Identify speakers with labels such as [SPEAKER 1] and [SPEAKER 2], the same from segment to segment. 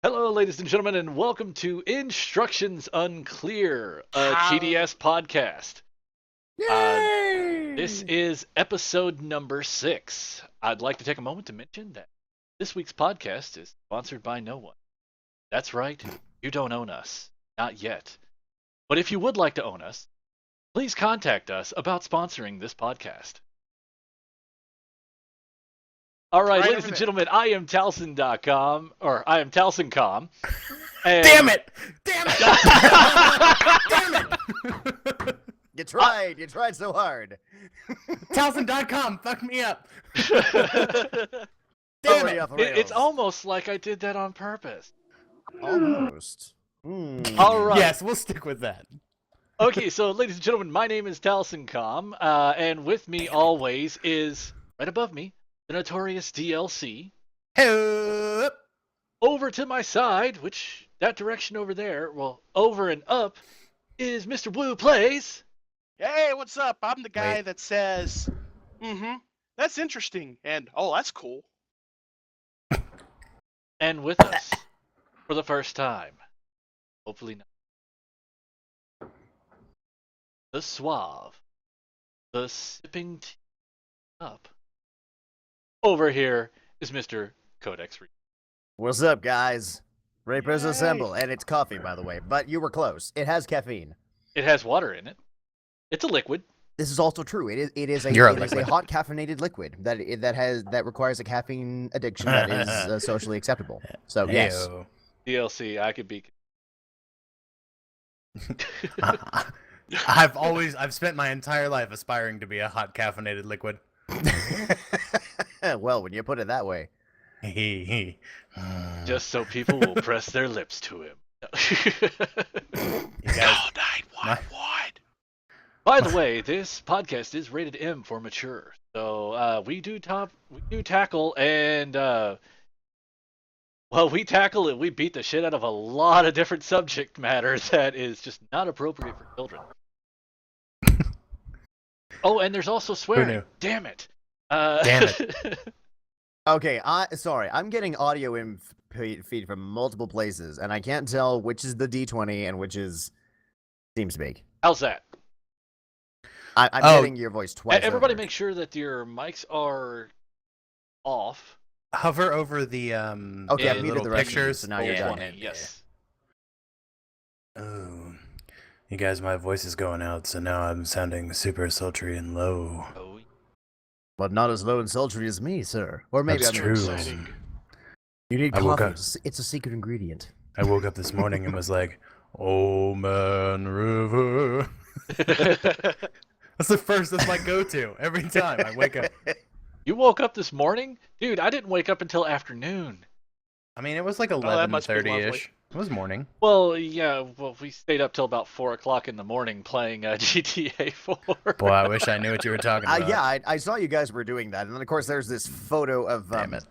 [SPEAKER 1] Hello, ladies and gentlemen, and welcome to Instructions Unclear, a
[SPEAKER 2] How?
[SPEAKER 1] GDS podcast. This
[SPEAKER 3] Yay!
[SPEAKER 1] is episode number 6. I'd like to take a moment to mention that this week's podcast is sponsored by no one. That's right, you don't own us. Not yet. But if you would like to own us, please contact us about sponsoring this podcast. All right,
[SPEAKER 2] Right
[SPEAKER 1] ladies
[SPEAKER 2] over
[SPEAKER 1] and
[SPEAKER 2] there.
[SPEAKER 1] gentlemen, I am Talsin.com, or I am Talsin.com. And
[SPEAKER 3] Damn it! Damn it! Damn it!
[SPEAKER 2] You tried so hard.
[SPEAKER 3] Talsin.com, fuck me up.
[SPEAKER 2] Damn
[SPEAKER 3] Already
[SPEAKER 2] it!
[SPEAKER 3] off the
[SPEAKER 1] It's
[SPEAKER 3] rails.
[SPEAKER 1] almost like I did that on purpose.
[SPEAKER 2] Almost.
[SPEAKER 1] All right.
[SPEAKER 3] Yes, we'll stick with that.
[SPEAKER 1] Okay, so ladies and gentlemen, my name is Talsin.com, and with me always is, right above me, the notorious DLC.
[SPEAKER 3] Hey,
[SPEAKER 1] Over to my side, which, that direction over there, well, over and up, is Mr. Blue Plays.
[SPEAKER 2] Hey, what's up? I'm the guy
[SPEAKER 3] Wait.
[SPEAKER 2] that says, that's interesting, and oh, that's cool.
[SPEAKER 1] And with us, for the first time, hopefully not, the suave, the sipping tea up. Over here is Mr. Codex.
[SPEAKER 4] What's up, guys? Rapers
[SPEAKER 2] Yay.
[SPEAKER 4] assemble, and it's coffee, by the way. But you were close. It has caffeine.
[SPEAKER 1] It has water in it. It's a liquid.
[SPEAKER 4] This is also true. It is a
[SPEAKER 3] You're a
[SPEAKER 4] it is a
[SPEAKER 3] liquid.
[SPEAKER 4] hot caffeinated liquid that requires a caffeine addiction that is socially acceptable. So yes,
[SPEAKER 3] Heyo.
[SPEAKER 1] DLC, I could be.
[SPEAKER 3] I've spent my entire life aspiring to be a hot caffeinated liquid.
[SPEAKER 4] well, when you put it that way.
[SPEAKER 1] Just so people will press their lips to him.
[SPEAKER 3] You guys, my-
[SPEAKER 1] By the way, this podcast is rated M for mature. So we do tackle and we tackle and we beat the shit out of a lot of different subject matter that is just not appropriate for children. Oh, and there's also swearing.
[SPEAKER 3] knew?
[SPEAKER 1] Damn it.
[SPEAKER 3] Damn it.
[SPEAKER 4] Okay, sorry. I'm getting audio feed from multiple places, and I can't tell which is the D20 and which is TeamSpeak.
[SPEAKER 1] How's that?
[SPEAKER 4] I'm
[SPEAKER 3] Oh.
[SPEAKER 4] getting your voice twice.
[SPEAKER 1] Everybody
[SPEAKER 4] over.
[SPEAKER 1] make sure that your mics are off.
[SPEAKER 3] Hover over the
[SPEAKER 4] Okay,
[SPEAKER 1] I've
[SPEAKER 4] muted
[SPEAKER 3] little
[SPEAKER 4] the rest of you,
[SPEAKER 3] pictures.
[SPEAKER 4] so now you're done.
[SPEAKER 1] Yes.
[SPEAKER 3] Oh, you guys, my voice is going out, so now I'm sounding super sultry and low.
[SPEAKER 1] Oh,
[SPEAKER 4] But not as low and sultry as me, sir. Or maybe
[SPEAKER 3] That's
[SPEAKER 4] I'm
[SPEAKER 3] true.
[SPEAKER 1] exciting.
[SPEAKER 4] You need
[SPEAKER 3] I woke
[SPEAKER 4] coffee.
[SPEAKER 3] up-
[SPEAKER 4] It's a secret ingredient.
[SPEAKER 3] I woke up this morning and was like, "Oh man, river." That's my go-to every time I wake up.
[SPEAKER 1] You woke up this morning? Dude, I didn't wake up until afternoon.
[SPEAKER 3] I mean, it was like
[SPEAKER 2] that must be
[SPEAKER 3] 11:30-ish. It was morning.
[SPEAKER 1] Well, yeah, we stayed up till about 4 o'clock in the morning playing GTA 4.
[SPEAKER 3] Boy, I wish I knew what you were talking about.
[SPEAKER 4] Yeah, I saw you guys were doing that, and then of course there's this photo of
[SPEAKER 3] Damn it.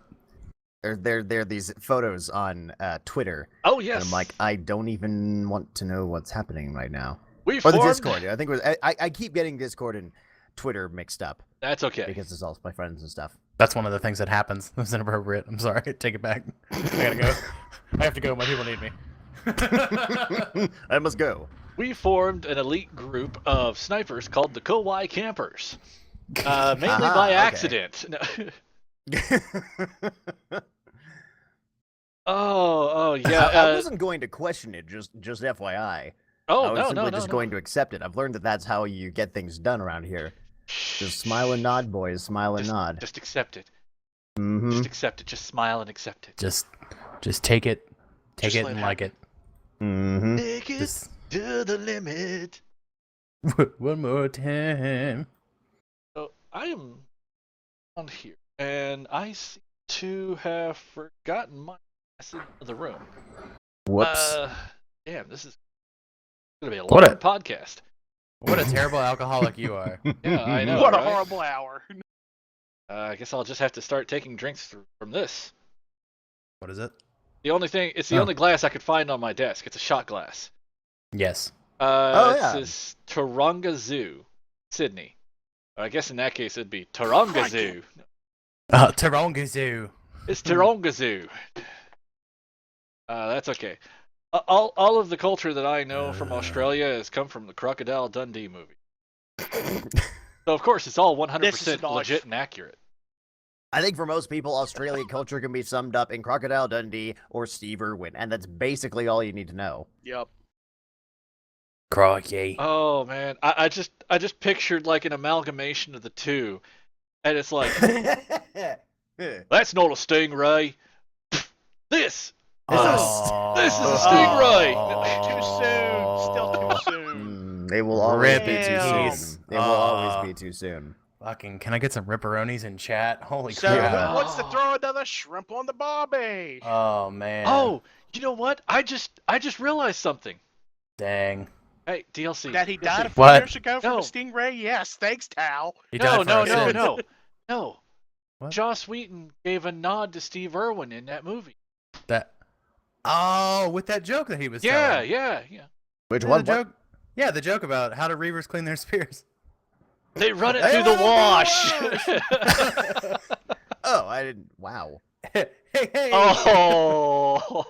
[SPEAKER 4] there are these photos on Twitter,
[SPEAKER 1] Oh, yes.
[SPEAKER 4] and I'm like, I don't even want to know what's happening right now.
[SPEAKER 1] we
[SPEAKER 4] Or the
[SPEAKER 1] formed...
[SPEAKER 4] Discord. I think it was. I keep getting Discord and Twitter mixed up
[SPEAKER 1] That's okay.
[SPEAKER 4] because it's all my friends and stuff.
[SPEAKER 3] That's one of the things that happens. That's inappropriate. I'm sorry. Take it back. I gotta go. I have to go. My people need me.
[SPEAKER 4] I must go.
[SPEAKER 1] We formed an elite group of snipers called the Kowai Campers. Mainly
[SPEAKER 4] Aha,
[SPEAKER 1] by
[SPEAKER 4] okay.
[SPEAKER 1] accident. Oh, yeah.
[SPEAKER 4] I wasn't going to question it. Just FYI. I
[SPEAKER 1] Oh,
[SPEAKER 4] was
[SPEAKER 1] no,
[SPEAKER 4] simply
[SPEAKER 1] no,
[SPEAKER 4] just
[SPEAKER 1] no.
[SPEAKER 4] going to accept it. I've learned that that's how you get things done around here. Just smile and nod, boys. Smile and nod.
[SPEAKER 1] Just accept it.
[SPEAKER 4] Mm-hmm.
[SPEAKER 1] Just accept it. Just smile and accept it.
[SPEAKER 3] Just take it. Take
[SPEAKER 2] Just
[SPEAKER 3] it
[SPEAKER 2] let
[SPEAKER 3] and
[SPEAKER 2] it
[SPEAKER 3] like it.
[SPEAKER 4] Mm-hmm.
[SPEAKER 1] Take it
[SPEAKER 3] Just
[SPEAKER 1] to the limit.
[SPEAKER 3] one more time.
[SPEAKER 1] So I am on here, and I seem to have forgotten my message in the room.
[SPEAKER 4] Whoops.
[SPEAKER 1] Damn, this is gonna be a
[SPEAKER 3] What
[SPEAKER 1] long
[SPEAKER 3] a-
[SPEAKER 1] podcast.
[SPEAKER 3] What a terrible alcoholic you are.
[SPEAKER 1] Yeah, I know.
[SPEAKER 2] What a
[SPEAKER 1] right?
[SPEAKER 2] horrible hour.
[SPEAKER 1] I guess I'll just have to start taking drinks from this.
[SPEAKER 3] What is it?
[SPEAKER 1] The only thing, it's the
[SPEAKER 3] Oh.
[SPEAKER 1] only glass I could find on my desk. It's a shot glass.
[SPEAKER 3] Yes.
[SPEAKER 4] Oh,
[SPEAKER 1] It
[SPEAKER 4] yeah.
[SPEAKER 1] says Taronga Zoo, Sydney. I guess in that case it'd be Taronga Zoo.
[SPEAKER 3] Taronga Zoo.
[SPEAKER 1] It's Taronga Zoo. That's okay. All of the culture that I know from Australia has come from the Crocodile Dundee movie. So of course it's all 100% legit and accurate.
[SPEAKER 4] I think for most people, Australian culture can be summed up in Crocodile Dundee or Steve Irwin, and that's basically all you need to know.
[SPEAKER 2] Yep.
[SPEAKER 3] Crocky.
[SPEAKER 1] Oh man, I just pictured like an amalgamation of the two, and it's like that's not a stingray. This is a stingray.
[SPEAKER 2] Too soon. Still too soon.
[SPEAKER 4] It will always be too
[SPEAKER 2] Damn.
[SPEAKER 4] soon. It will always be too soon.
[SPEAKER 3] Fucking, can I get some ripperonis in chat? Holy
[SPEAKER 2] So
[SPEAKER 3] crap.
[SPEAKER 2] who wants to throw another shrimp on the barbie?
[SPEAKER 3] Oh, man.
[SPEAKER 1] Oh, you know what? I just realized something.
[SPEAKER 3] Dang.
[SPEAKER 1] Hey, DLC.
[SPEAKER 2] That he died a few
[SPEAKER 3] What?
[SPEAKER 2] years ago from
[SPEAKER 1] No.
[SPEAKER 2] a stingray? Yes, thanks, Tal.
[SPEAKER 3] He
[SPEAKER 1] No,
[SPEAKER 3] died for
[SPEAKER 1] no,
[SPEAKER 3] our
[SPEAKER 1] no,
[SPEAKER 3] sins.
[SPEAKER 1] no.
[SPEAKER 3] What?
[SPEAKER 1] Joss Whedon gave a nod to Steve Irwin in that movie.
[SPEAKER 3] That. Oh, with that joke that he was
[SPEAKER 1] Yeah,
[SPEAKER 3] telling.
[SPEAKER 1] yeah.
[SPEAKER 4] Which
[SPEAKER 3] Yeah,
[SPEAKER 4] one?
[SPEAKER 3] the joke. Yeah, the joke about how do reavers clean their spears.
[SPEAKER 1] They run it through the wash.
[SPEAKER 4] Oh, I didn't. Wow.
[SPEAKER 3] Hey, hey.
[SPEAKER 1] Oh.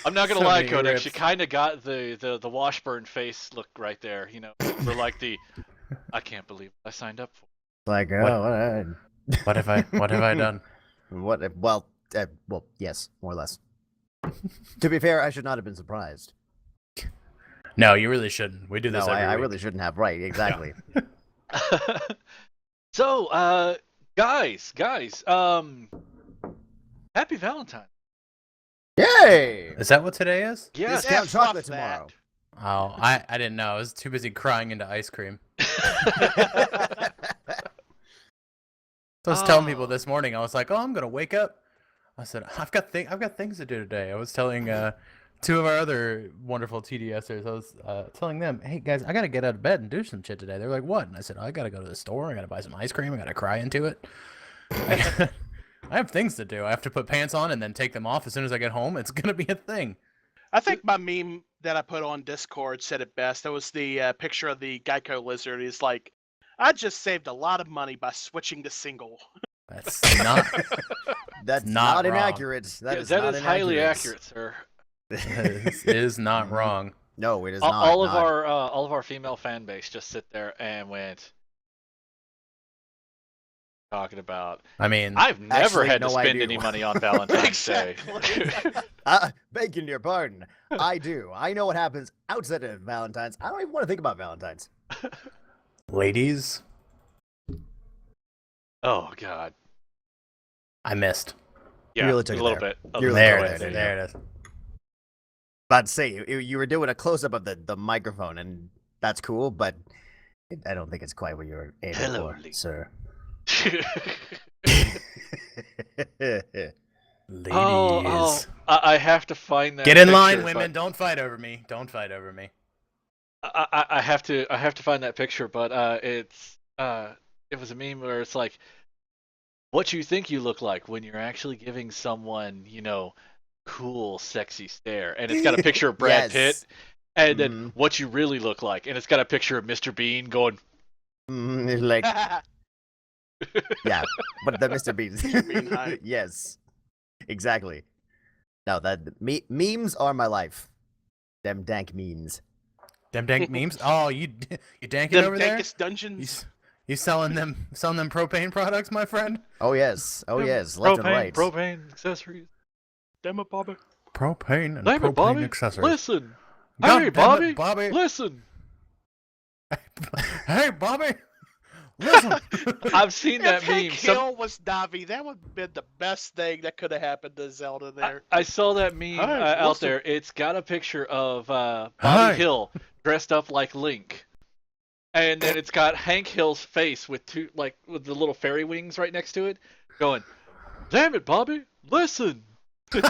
[SPEAKER 1] I'm not gonna
[SPEAKER 3] So
[SPEAKER 1] lie,
[SPEAKER 3] many
[SPEAKER 1] Codex. You
[SPEAKER 3] rips.
[SPEAKER 1] kind of got the Washburn face look right there. You know, for like the, I can't believe I signed up for.
[SPEAKER 4] Like,
[SPEAKER 3] What?
[SPEAKER 4] oh,
[SPEAKER 3] What have I done?
[SPEAKER 4] well, yes, more or less. To be fair, I should not have been surprised.
[SPEAKER 3] No, you really shouldn't. We do
[SPEAKER 4] No,
[SPEAKER 3] this every
[SPEAKER 4] I
[SPEAKER 3] week.
[SPEAKER 4] really shouldn't have. Right, exactly.
[SPEAKER 1] So, guys, happy Valentine.
[SPEAKER 4] Yay!
[SPEAKER 3] Is that what today is?
[SPEAKER 1] Yes.
[SPEAKER 4] Discount
[SPEAKER 2] fluff
[SPEAKER 4] chocolate
[SPEAKER 2] that.
[SPEAKER 4] tomorrow.
[SPEAKER 3] Oh, I didn't know. I was too busy crying into ice cream. So I was telling people this morning. I was like, "Oh, I'm gonna wake up." I said, "I've got things to do today." I was telling two of our other wonderful TDSers. I was telling them, "Hey guys, I gotta get out of bed and do some shit today." They're like, "What?" And I said, "I gotta go to the store. I gotta buy some ice cream. I gotta cry into it. I have things to do. I have to put pants on and then take them off as soon as I get home. It's gonna be a thing."
[SPEAKER 2] I think my meme that I put on Discord said it best. That was the picture of the Geico lizard. He's like, I just saved a lot of money by switching to single.
[SPEAKER 3] That's not.
[SPEAKER 4] That's
[SPEAKER 3] Not
[SPEAKER 4] not
[SPEAKER 3] wrong.
[SPEAKER 4] inaccurate.
[SPEAKER 1] Yeah,
[SPEAKER 4] That
[SPEAKER 1] that
[SPEAKER 4] is
[SPEAKER 1] is
[SPEAKER 4] not
[SPEAKER 1] highly
[SPEAKER 4] inaccurate.
[SPEAKER 1] accurate, sir.
[SPEAKER 3] This is not wrong.
[SPEAKER 4] No, it is
[SPEAKER 1] all,
[SPEAKER 4] not.
[SPEAKER 1] all of
[SPEAKER 4] not.
[SPEAKER 1] all of our female fan base just sit there and went talking about.
[SPEAKER 3] I mean,
[SPEAKER 1] I've never
[SPEAKER 4] Actually,
[SPEAKER 1] had to
[SPEAKER 4] no, I
[SPEAKER 1] spend
[SPEAKER 4] do.
[SPEAKER 1] any money on Valentine's Day.
[SPEAKER 2] Exactly.
[SPEAKER 4] Begging your pardon. I do. I know what happens outside of Valentine's. I don't even want to think about Valentine's.
[SPEAKER 3] ladies,
[SPEAKER 1] Oh God.
[SPEAKER 3] I missed.
[SPEAKER 1] Yeah,
[SPEAKER 4] really took
[SPEAKER 1] a
[SPEAKER 4] it
[SPEAKER 1] little
[SPEAKER 4] there.
[SPEAKER 1] bit.
[SPEAKER 4] You really
[SPEAKER 3] There
[SPEAKER 4] took
[SPEAKER 3] it
[SPEAKER 4] it
[SPEAKER 3] is.
[SPEAKER 4] there,
[SPEAKER 3] There it is.
[SPEAKER 4] But say you were doing a close up of the microphone, and that's cool. But I don't think it's quite what you were aiming
[SPEAKER 1] Hello,
[SPEAKER 4] for,
[SPEAKER 1] Lee.
[SPEAKER 4] sir.
[SPEAKER 3] Ladies.
[SPEAKER 1] Oh, I have to find that.
[SPEAKER 3] Get in
[SPEAKER 1] picture,
[SPEAKER 3] line,
[SPEAKER 1] but
[SPEAKER 3] women. Don't fight over me. Don't fight over me.
[SPEAKER 1] I have to find that picture, but it was a meme where it's like what you think you look like when you're actually giving someone, cool, sexy stare, and it's got a picture of Brad
[SPEAKER 4] Yes.
[SPEAKER 1] Pitt, and then
[SPEAKER 4] Mhm.
[SPEAKER 1] what you really look like, and it's got a picture of Mr. Bean going.
[SPEAKER 4] It's like, yeah, but the Mr. Bean.
[SPEAKER 2] Bean hype.
[SPEAKER 4] Yes, exactly. No, memes are my life. Them dank memes.
[SPEAKER 3] Them dank memes. Oh, you danking
[SPEAKER 2] Them
[SPEAKER 3] over there?
[SPEAKER 2] dankest dungeons.
[SPEAKER 3] You selling them propane products, my friend?
[SPEAKER 4] Oh yes, left and right.
[SPEAKER 1] Propane accessories.
[SPEAKER 2] Damn it, Bobby.
[SPEAKER 3] Propane and
[SPEAKER 1] Damn it,
[SPEAKER 3] propane
[SPEAKER 1] Bobby.
[SPEAKER 3] accessories.
[SPEAKER 1] Listen.
[SPEAKER 3] God
[SPEAKER 1] Hey,
[SPEAKER 3] damn
[SPEAKER 1] Bobby.
[SPEAKER 3] it, Bobby.
[SPEAKER 1] Listen.
[SPEAKER 3] Hey, Bobby. Listen.
[SPEAKER 1] I've seen that
[SPEAKER 2] If Hank
[SPEAKER 1] meme. Some-
[SPEAKER 2] Hill was Navi, that would have been the best thing that could have happened to Zelda there.
[SPEAKER 1] I saw that meme
[SPEAKER 2] Hey,
[SPEAKER 1] out
[SPEAKER 2] listen.
[SPEAKER 1] there. It's got a picture of Bobby
[SPEAKER 3] Hi.
[SPEAKER 1] Hill dressed up like Link, and then it's got Hank Hill's face with with the little fairy wings right next to it, going, "Damn it, Bobby, listen." And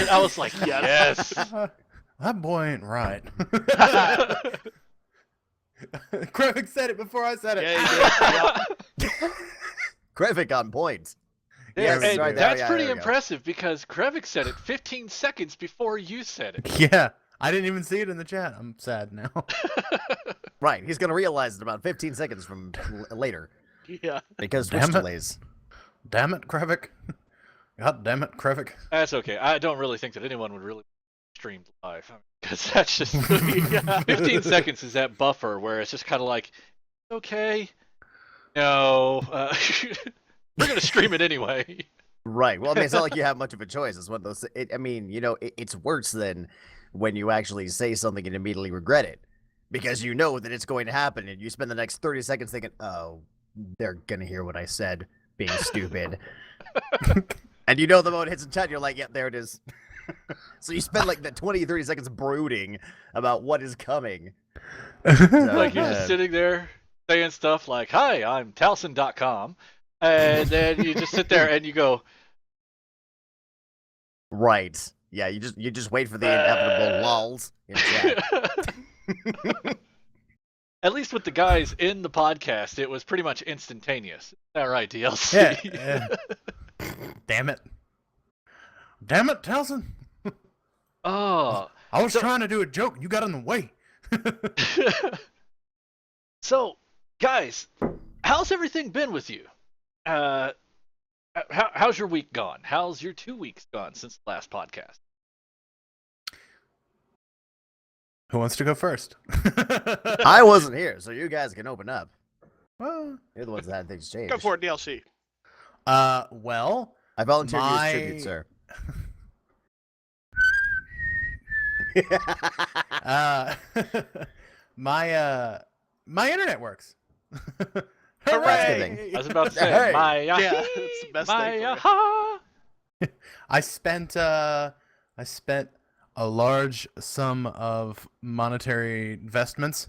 [SPEAKER 1] I was like, "Yes."
[SPEAKER 3] That boy ain't right. Krevik said it before I said it.
[SPEAKER 2] Yeah, he did. Yep.
[SPEAKER 4] Krevik on point.
[SPEAKER 1] Yeah,
[SPEAKER 4] Yes,
[SPEAKER 1] and
[SPEAKER 4] right there,
[SPEAKER 1] that's
[SPEAKER 4] yeah,
[SPEAKER 1] pretty
[SPEAKER 4] there we go.
[SPEAKER 1] impressive because Krevik said it 15 seconds before you said it.
[SPEAKER 3] Yeah, I didn't even see it in the chat. I'm sad now.
[SPEAKER 4] Right, he's gonna realize it about 15 seconds from later
[SPEAKER 2] Yeah.
[SPEAKER 4] because
[SPEAKER 3] Damn
[SPEAKER 4] Twitch
[SPEAKER 3] it.
[SPEAKER 4] delays.
[SPEAKER 3] Damn it, Krevik. God damn it, Krevik.
[SPEAKER 1] That's okay. I don't really think that anyone would really stream live because that's just 15 seconds is that buffer where it's just kind of like, okay, no, we're gonna stream it anyway.
[SPEAKER 4] Right. Well, I mean, it's not like you have much of a choice. It's one of those. I mean, it's worse than when you actually say something and immediately regret it, because you know that it's going to happen, and you spend the next 30 seconds thinking, "Oh, they're gonna hear what I said, being stupid," and you know the moment it hits the chat, you're like, "Yeah, there it is." So you spend like the 20, 30 seconds brooding about what is coming.
[SPEAKER 1] Like you're just sitting there saying stuff like, "Hi, I'm Talsin.com," and then you just sit there and you go,
[SPEAKER 4] Right. Yeah, you just wait for the inevitable lulls in chat.
[SPEAKER 1] At least with the guys in the podcast, it was pretty much instantaneous. All right, DLC.
[SPEAKER 3] Yeah. Damn it. Damn it, Talsin.
[SPEAKER 1] Oh.
[SPEAKER 3] I was trying to do a joke. You got in the way.
[SPEAKER 1] So, guys, how's everything been with you? How's your week gone? How's your 2 weeks gone since the last podcast?
[SPEAKER 3] Who wants to go first?
[SPEAKER 4] I wasn't here, so you guys can open up.
[SPEAKER 3] Well,
[SPEAKER 4] You're the ones that had things change.
[SPEAKER 2] Go for it, DLC.
[SPEAKER 3] well,
[SPEAKER 4] I volunteer to
[SPEAKER 3] My-
[SPEAKER 4] use tribute, sir.
[SPEAKER 3] my internet works.
[SPEAKER 4] Hooray!
[SPEAKER 1] I was about to say,
[SPEAKER 4] Hey.
[SPEAKER 1] my
[SPEAKER 2] Yeah, it's the best thing for you.
[SPEAKER 1] ha.
[SPEAKER 3] I spent a large sum of monetary investments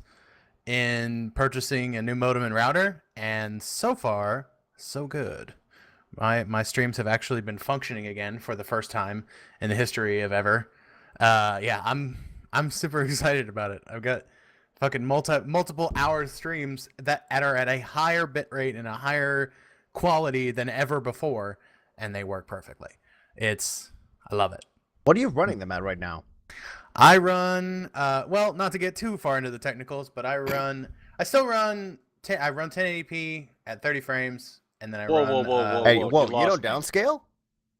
[SPEAKER 3] in purchasing a new modem and router, and so far, so good. My streams have actually been functioning again for the first time in the history of ever. Yeah, I'm super excited about it. I've got fucking multiple hour streams that are at a higher bit rate and a higher quality than ever before, and they work perfectly. I love it.
[SPEAKER 4] What are you running them at right now?
[SPEAKER 3] I run, well, not to get too far into the technicals, but I run 1080p at 30 frames, and then I
[SPEAKER 1] Whoa,
[SPEAKER 3] run.
[SPEAKER 1] whoa, whoa, whoa.
[SPEAKER 4] Hey,
[SPEAKER 1] you
[SPEAKER 4] whoa, you
[SPEAKER 1] lost
[SPEAKER 4] don't
[SPEAKER 1] me.
[SPEAKER 4] downscale?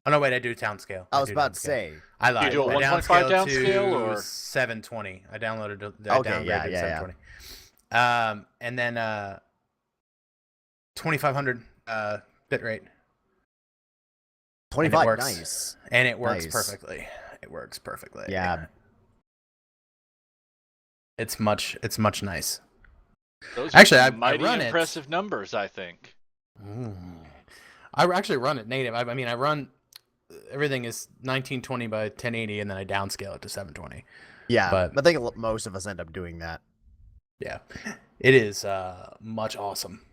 [SPEAKER 3] Oh no, wait, I do downscale.
[SPEAKER 4] I was
[SPEAKER 3] do
[SPEAKER 4] about to
[SPEAKER 3] downscale.
[SPEAKER 4] say.
[SPEAKER 3] I lied.
[SPEAKER 1] do a
[SPEAKER 3] I
[SPEAKER 1] 1.5
[SPEAKER 3] downscaled
[SPEAKER 1] downscale,
[SPEAKER 3] to
[SPEAKER 1] or
[SPEAKER 3] 720. I downloaded.
[SPEAKER 4] Okay,
[SPEAKER 3] downgraded
[SPEAKER 4] yeah,
[SPEAKER 3] to
[SPEAKER 4] yeah.
[SPEAKER 3] 720. And then 2500 bit rate.
[SPEAKER 4] 25,
[SPEAKER 3] works.
[SPEAKER 4] nice.
[SPEAKER 3] And it works
[SPEAKER 4] Nice.
[SPEAKER 3] perfectly. It works perfectly.
[SPEAKER 4] Yeah.
[SPEAKER 3] It's much nice.
[SPEAKER 1] those
[SPEAKER 3] Actually,
[SPEAKER 1] are
[SPEAKER 3] I
[SPEAKER 1] mighty
[SPEAKER 3] run it.
[SPEAKER 1] impressive numbers, I think.
[SPEAKER 3] I actually run it native. I mean, I run everything is 1920 by 1080, and then I downscale it to 720.
[SPEAKER 4] Yeah,
[SPEAKER 3] But-
[SPEAKER 4] I think most of us end up doing that.
[SPEAKER 3] Yeah, it is much awesome.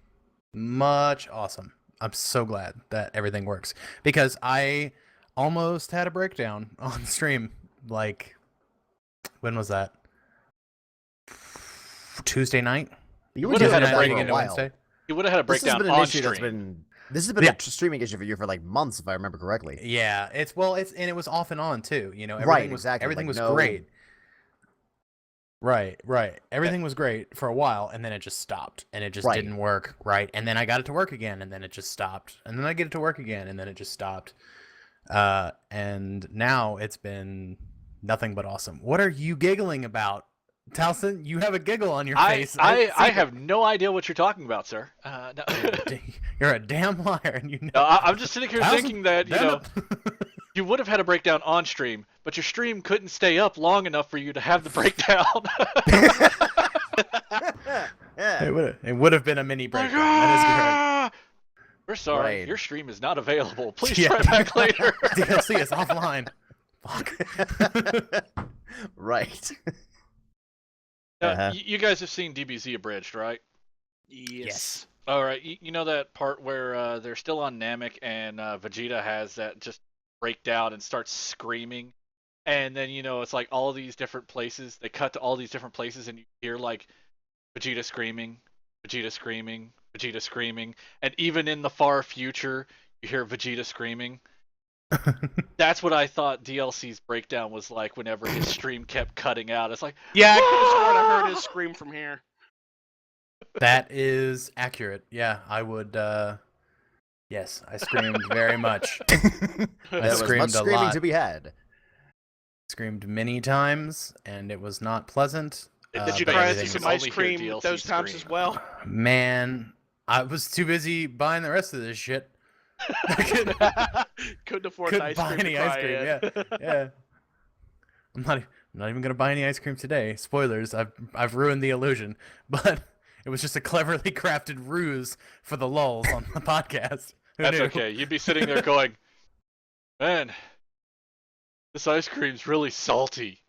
[SPEAKER 3] Much awesome. I'm so glad that everything works because I almost had a breakdown on stream. Like, when was that? Tuesday night.
[SPEAKER 4] You
[SPEAKER 1] would've had a
[SPEAKER 4] doing that
[SPEAKER 1] break
[SPEAKER 4] for
[SPEAKER 1] into
[SPEAKER 4] while.
[SPEAKER 3] Wednesday.
[SPEAKER 1] You would have had a
[SPEAKER 4] This has
[SPEAKER 1] breakdown
[SPEAKER 4] been an
[SPEAKER 1] on
[SPEAKER 4] issue
[SPEAKER 1] stream.
[SPEAKER 4] this has been
[SPEAKER 3] Yeah.
[SPEAKER 4] a streaming issue for you for like months, if I remember correctly.
[SPEAKER 3] Yeah, and it was off and on too. You know, everything
[SPEAKER 4] Right,
[SPEAKER 3] was
[SPEAKER 4] exactly,
[SPEAKER 3] everything
[SPEAKER 4] like,
[SPEAKER 3] was
[SPEAKER 4] no-
[SPEAKER 3] great. Right. Everything was great for a while, and then it just stopped, and it just
[SPEAKER 4] Right.
[SPEAKER 3] didn't work. Right, and then I got it to work again, and then it just stopped, and then I get it to work again, and then it just stopped. And now it's been nothing but awesome. What are you giggling about, Talsin? You have a giggle on your face.
[SPEAKER 1] I have no idea what you're talking about, sir. No.
[SPEAKER 3] You're a damn liar, and you know.
[SPEAKER 1] No, I'm just sitting here
[SPEAKER 3] Talsin,
[SPEAKER 1] thinking that,
[SPEAKER 3] damn
[SPEAKER 1] you would have had a breakdown on stream, but your stream couldn't stay up long enough for you to have the breakdown.
[SPEAKER 4] Yeah.
[SPEAKER 3] It would have been a mini
[SPEAKER 1] Like,
[SPEAKER 3] breakdown. That is correct.
[SPEAKER 1] "Ah, we're sorry,
[SPEAKER 4] Right.
[SPEAKER 1] your stream is not available. Please
[SPEAKER 3] Yeah.
[SPEAKER 1] try back later.
[SPEAKER 3] DLC is offline. Fuck.
[SPEAKER 4] Right.
[SPEAKER 1] You guys have seen DBZ Abridged, right?
[SPEAKER 2] Yes.
[SPEAKER 1] All right, you know that part where they're still on Namek and Vegeta has that just breakdown and starts screaming, and then it's like all these different places. They cut to all these different places, and you hear like Vegeta screaming, Vegeta screaming, Vegeta screaming, and even in the far future, you hear Vegeta screaming. That's what I thought DLC's breakdown was like whenever his stream kept cutting out. It's like,
[SPEAKER 2] Yeah, I could have sworn I heard his scream from here.
[SPEAKER 3] That is accurate. Yeah, I would Yes, I screamed very much.
[SPEAKER 4] There was
[SPEAKER 3] screamed
[SPEAKER 4] much
[SPEAKER 3] a
[SPEAKER 4] screaming
[SPEAKER 3] lot.
[SPEAKER 4] to be had.
[SPEAKER 3] Screamed many times, and it was not pleasant.
[SPEAKER 2] Did you
[SPEAKER 3] but
[SPEAKER 2] cry to
[SPEAKER 3] everything
[SPEAKER 2] see some
[SPEAKER 3] was-
[SPEAKER 2] ice cream those times as well?
[SPEAKER 3] Man, I was too busy buying the rest of this shit.
[SPEAKER 2] Couldn't afford
[SPEAKER 3] Couldn't
[SPEAKER 2] ice
[SPEAKER 3] buy
[SPEAKER 2] cream.
[SPEAKER 3] any
[SPEAKER 2] to
[SPEAKER 3] ice
[SPEAKER 2] cry
[SPEAKER 3] cream.
[SPEAKER 2] in.
[SPEAKER 3] Yeah. I'm not even gonna buy any ice cream today. Spoilers. I've ruined the illusion, but it was just a cleverly crafted ruse for the lulls on the podcast. Who
[SPEAKER 1] That's
[SPEAKER 3] knew?
[SPEAKER 1] okay. You'd be sitting there going, man, this ice cream's really salty.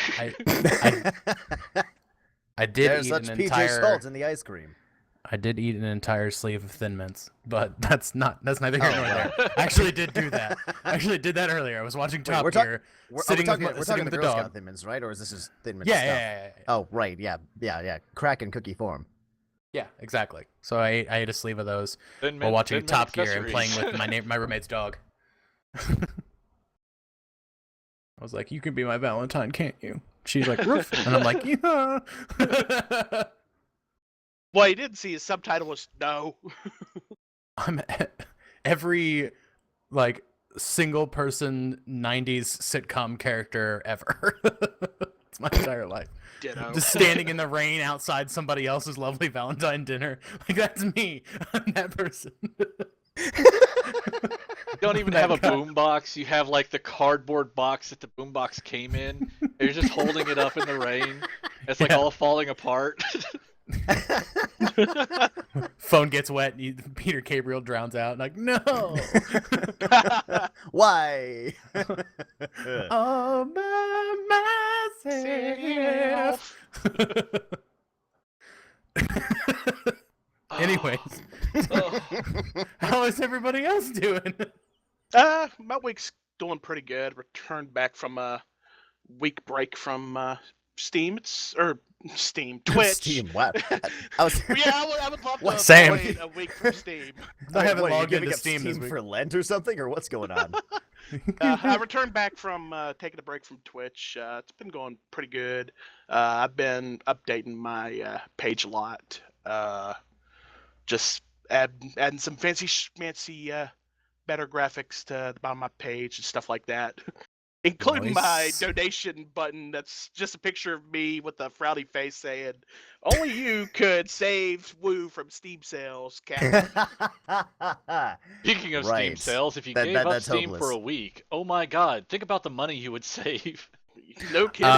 [SPEAKER 3] I did
[SPEAKER 4] There's
[SPEAKER 3] eat
[SPEAKER 4] such
[SPEAKER 3] an
[SPEAKER 4] PJ
[SPEAKER 3] entire.
[SPEAKER 4] salt in the ice cream.
[SPEAKER 3] I did eat an entire sleeve of Thin Mints, but that's neither here
[SPEAKER 4] Oh,
[SPEAKER 3] nor
[SPEAKER 4] well.
[SPEAKER 3] there. I actually did do that. I actually did that earlier. I was watching Top
[SPEAKER 4] we're
[SPEAKER 3] Gear,
[SPEAKER 4] We're
[SPEAKER 3] sitting
[SPEAKER 4] talking,
[SPEAKER 3] with,
[SPEAKER 4] we're
[SPEAKER 3] sitting
[SPEAKER 4] talking
[SPEAKER 3] with
[SPEAKER 4] the
[SPEAKER 3] the
[SPEAKER 4] Girl
[SPEAKER 3] dog.
[SPEAKER 4] Scout Thin Mints, right? Or is this just Thin Mints
[SPEAKER 3] Yeah,
[SPEAKER 4] stuff?
[SPEAKER 3] yeah.
[SPEAKER 4] Oh, right. Yeah. Crack and cookie form.
[SPEAKER 3] Yeah, exactly. So I ate a sleeve of those
[SPEAKER 1] Thin
[SPEAKER 3] while
[SPEAKER 1] Mint-
[SPEAKER 3] watching
[SPEAKER 1] Thin Mint
[SPEAKER 3] Top Gear and
[SPEAKER 1] accessories.
[SPEAKER 3] playing with my roommate's dog. I was like, "You can be my Valentine, can't you?" She's like, "Roof," and I'm like, "Yeah."
[SPEAKER 2] Well, you didn't see his subtitle was no.
[SPEAKER 3] I'm every like single person 90s sitcom character ever. It's my entire life.
[SPEAKER 2] Ditto.
[SPEAKER 3] Just standing in the rain outside somebody else's lovely Valentine dinner. Like, that's me. I'm that person.
[SPEAKER 1] You don't even
[SPEAKER 3] That
[SPEAKER 1] have a
[SPEAKER 3] guy.
[SPEAKER 1] boom box. You have like the cardboard box that the boom box came in. And you're just holding it up in the rain. It's like
[SPEAKER 3] Yeah.
[SPEAKER 1] all falling apart.
[SPEAKER 3] Phone gets wet. And Peter Gabriel drowns out. Like, no.
[SPEAKER 4] Why?
[SPEAKER 3] All by myself. Anyways,
[SPEAKER 1] Oh.
[SPEAKER 3] how is everybody else doing?
[SPEAKER 2] My week's doing pretty good. Returned back from a week break from Steam. Steam, Twitch.
[SPEAKER 4] Steam. Wow. I was.
[SPEAKER 2] Yeah, I would love to
[SPEAKER 4] What,
[SPEAKER 3] Sam?
[SPEAKER 2] avoid a week from Steam.
[SPEAKER 3] I haven't
[SPEAKER 4] what, are you
[SPEAKER 3] logged
[SPEAKER 4] giving
[SPEAKER 3] into
[SPEAKER 4] up
[SPEAKER 3] Steam this week.
[SPEAKER 4] for Lent or something, or what's going on?
[SPEAKER 2] I returned back from taking a break from Twitch. It's been going pretty good. I've been updating my page a lot. Just adding some fancy, better graphics to the bottom of my page and stuff like that. Including my
[SPEAKER 3] Nice.
[SPEAKER 2] donation button that's just a picture of me with a frowny face saying, only you could save Woo from Steam sales, Captain.
[SPEAKER 1] Speaking of Steam
[SPEAKER 4] Right.
[SPEAKER 1] sales, if you
[SPEAKER 4] That-
[SPEAKER 1] gave
[SPEAKER 4] that-
[SPEAKER 1] up
[SPEAKER 4] that's
[SPEAKER 1] Steam for
[SPEAKER 4] hopeless.
[SPEAKER 1] a week, oh my god, think about the money you would save.
[SPEAKER 2] No kidding.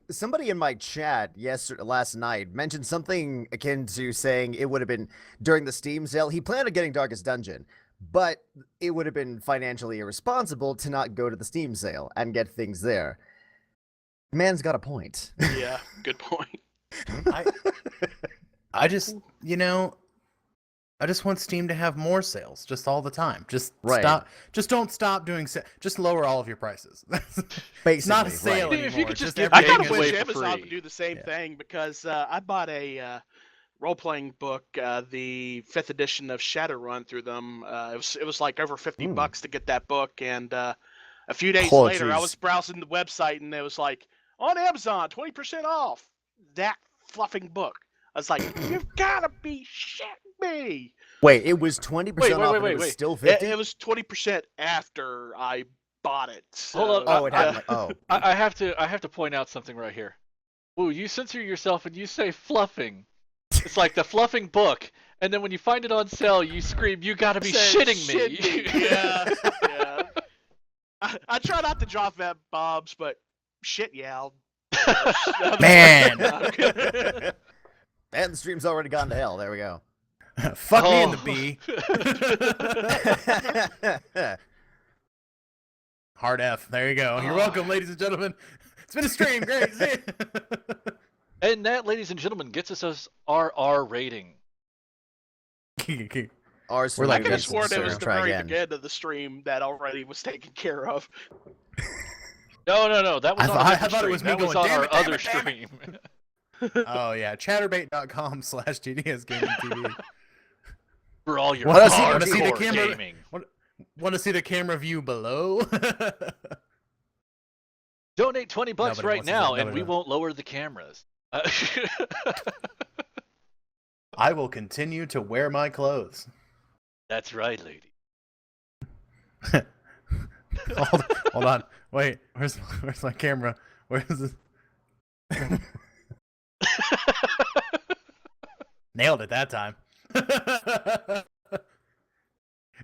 [SPEAKER 4] Somebody in my chat last night mentioned something akin to saying it would have been during the Steam sale. He planned on getting Darkest Dungeon, but it would have been financially irresponsible to not go to the Steam sale and get things there. Man's got a point.
[SPEAKER 2] Yeah, good point.
[SPEAKER 3] I just, I just want Steam to have more sales, just all the time. Just
[SPEAKER 4] Right.
[SPEAKER 3] stop. Just don't stop doing. Just lower all of your prices.
[SPEAKER 4] Basically,
[SPEAKER 3] It's not a sale
[SPEAKER 1] If you
[SPEAKER 3] anymore.
[SPEAKER 1] could just
[SPEAKER 3] just
[SPEAKER 1] give
[SPEAKER 2] I
[SPEAKER 3] everything
[SPEAKER 2] kind of
[SPEAKER 1] games
[SPEAKER 3] is-
[SPEAKER 1] away
[SPEAKER 2] wish
[SPEAKER 1] for
[SPEAKER 2] Amazon
[SPEAKER 1] free.
[SPEAKER 2] would do the same
[SPEAKER 3] Yeah.
[SPEAKER 2] thing because I bought a role-playing book, the 5th edition of Shadowrun through them. It was like over $50 to get that book, and a few days
[SPEAKER 4] Oh,
[SPEAKER 2] later, I
[SPEAKER 4] jeez.
[SPEAKER 2] was browsing the website, and it was like on Amazon, 20% off that fluffing book. I was like, "You've gotta be shitting me!"
[SPEAKER 4] Wait, it was 20% off, and
[SPEAKER 1] wait,
[SPEAKER 4] it was
[SPEAKER 1] wait.
[SPEAKER 4] still
[SPEAKER 2] It,
[SPEAKER 4] 50.
[SPEAKER 2] it was 20% after I bought it.
[SPEAKER 1] Hold up.
[SPEAKER 4] Oh, it
[SPEAKER 1] I-
[SPEAKER 4] had. Oh,
[SPEAKER 1] I have to point out something right here. Woo, you censor yourself and you say fluffing. It's like the fluffing book, and then when you find it on sale, you scream, "You gotta be
[SPEAKER 2] Said,
[SPEAKER 1] shitting me!"
[SPEAKER 2] "Shit me." Yeah, yeah. I try not to drop that bombs, but shit, yeah.
[SPEAKER 3] Man.
[SPEAKER 4] and the stream's already gone to hell. There we go.
[SPEAKER 3] Fuck me in
[SPEAKER 1] Oh.
[SPEAKER 3] the B. Hard F. There you go. You're welcome, ladies and gentlemen. It's been a stream. Great. See ya.
[SPEAKER 1] And that, ladies and gentlemen, gets us our R rating.
[SPEAKER 4] Ours
[SPEAKER 3] We're
[SPEAKER 4] for
[SPEAKER 3] like
[SPEAKER 2] I could have
[SPEAKER 3] this,
[SPEAKER 2] sworn it was
[SPEAKER 3] sir.
[SPEAKER 2] the
[SPEAKER 4] Try
[SPEAKER 2] very
[SPEAKER 4] again.
[SPEAKER 2] beginning of the stream that already was taken care of.
[SPEAKER 1] No, that was
[SPEAKER 3] I
[SPEAKER 1] on
[SPEAKER 3] thought-
[SPEAKER 1] a
[SPEAKER 3] I
[SPEAKER 1] different
[SPEAKER 3] thought it was
[SPEAKER 1] stream.
[SPEAKER 3] me
[SPEAKER 1] That was
[SPEAKER 3] going,
[SPEAKER 1] on
[SPEAKER 3] "Damn
[SPEAKER 1] our
[SPEAKER 3] it, damn
[SPEAKER 1] other
[SPEAKER 3] it, damn
[SPEAKER 1] stream.
[SPEAKER 3] Oh yeah, chatterbait.com/GDS Gaming TV.
[SPEAKER 1] For all your
[SPEAKER 4] Wanna see-
[SPEAKER 1] hardcore
[SPEAKER 4] wanna
[SPEAKER 3] see the camera?
[SPEAKER 1] gaming.
[SPEAKER 3] Want to see the camera view below?
[SPEAKER 1] Donate $20
[SPEAKER 3] Nobody
[SPEAKER 1] right
[SPEAKER 3] wants to see
[SPEAKER 1] now,
[SPEAKER 3] that.
[SPEAKER 1] and we
[SPEAKER 3] Nobody
[SPEAKER 1] won't lower the cameras.
[SPEAKER 3] I will continue to wear my clothes.
[SPEAKER 1] That's right, lady.
[SPEAKER 3] Hold on. Wait, where's my camera? Where's this? Nailed it that time.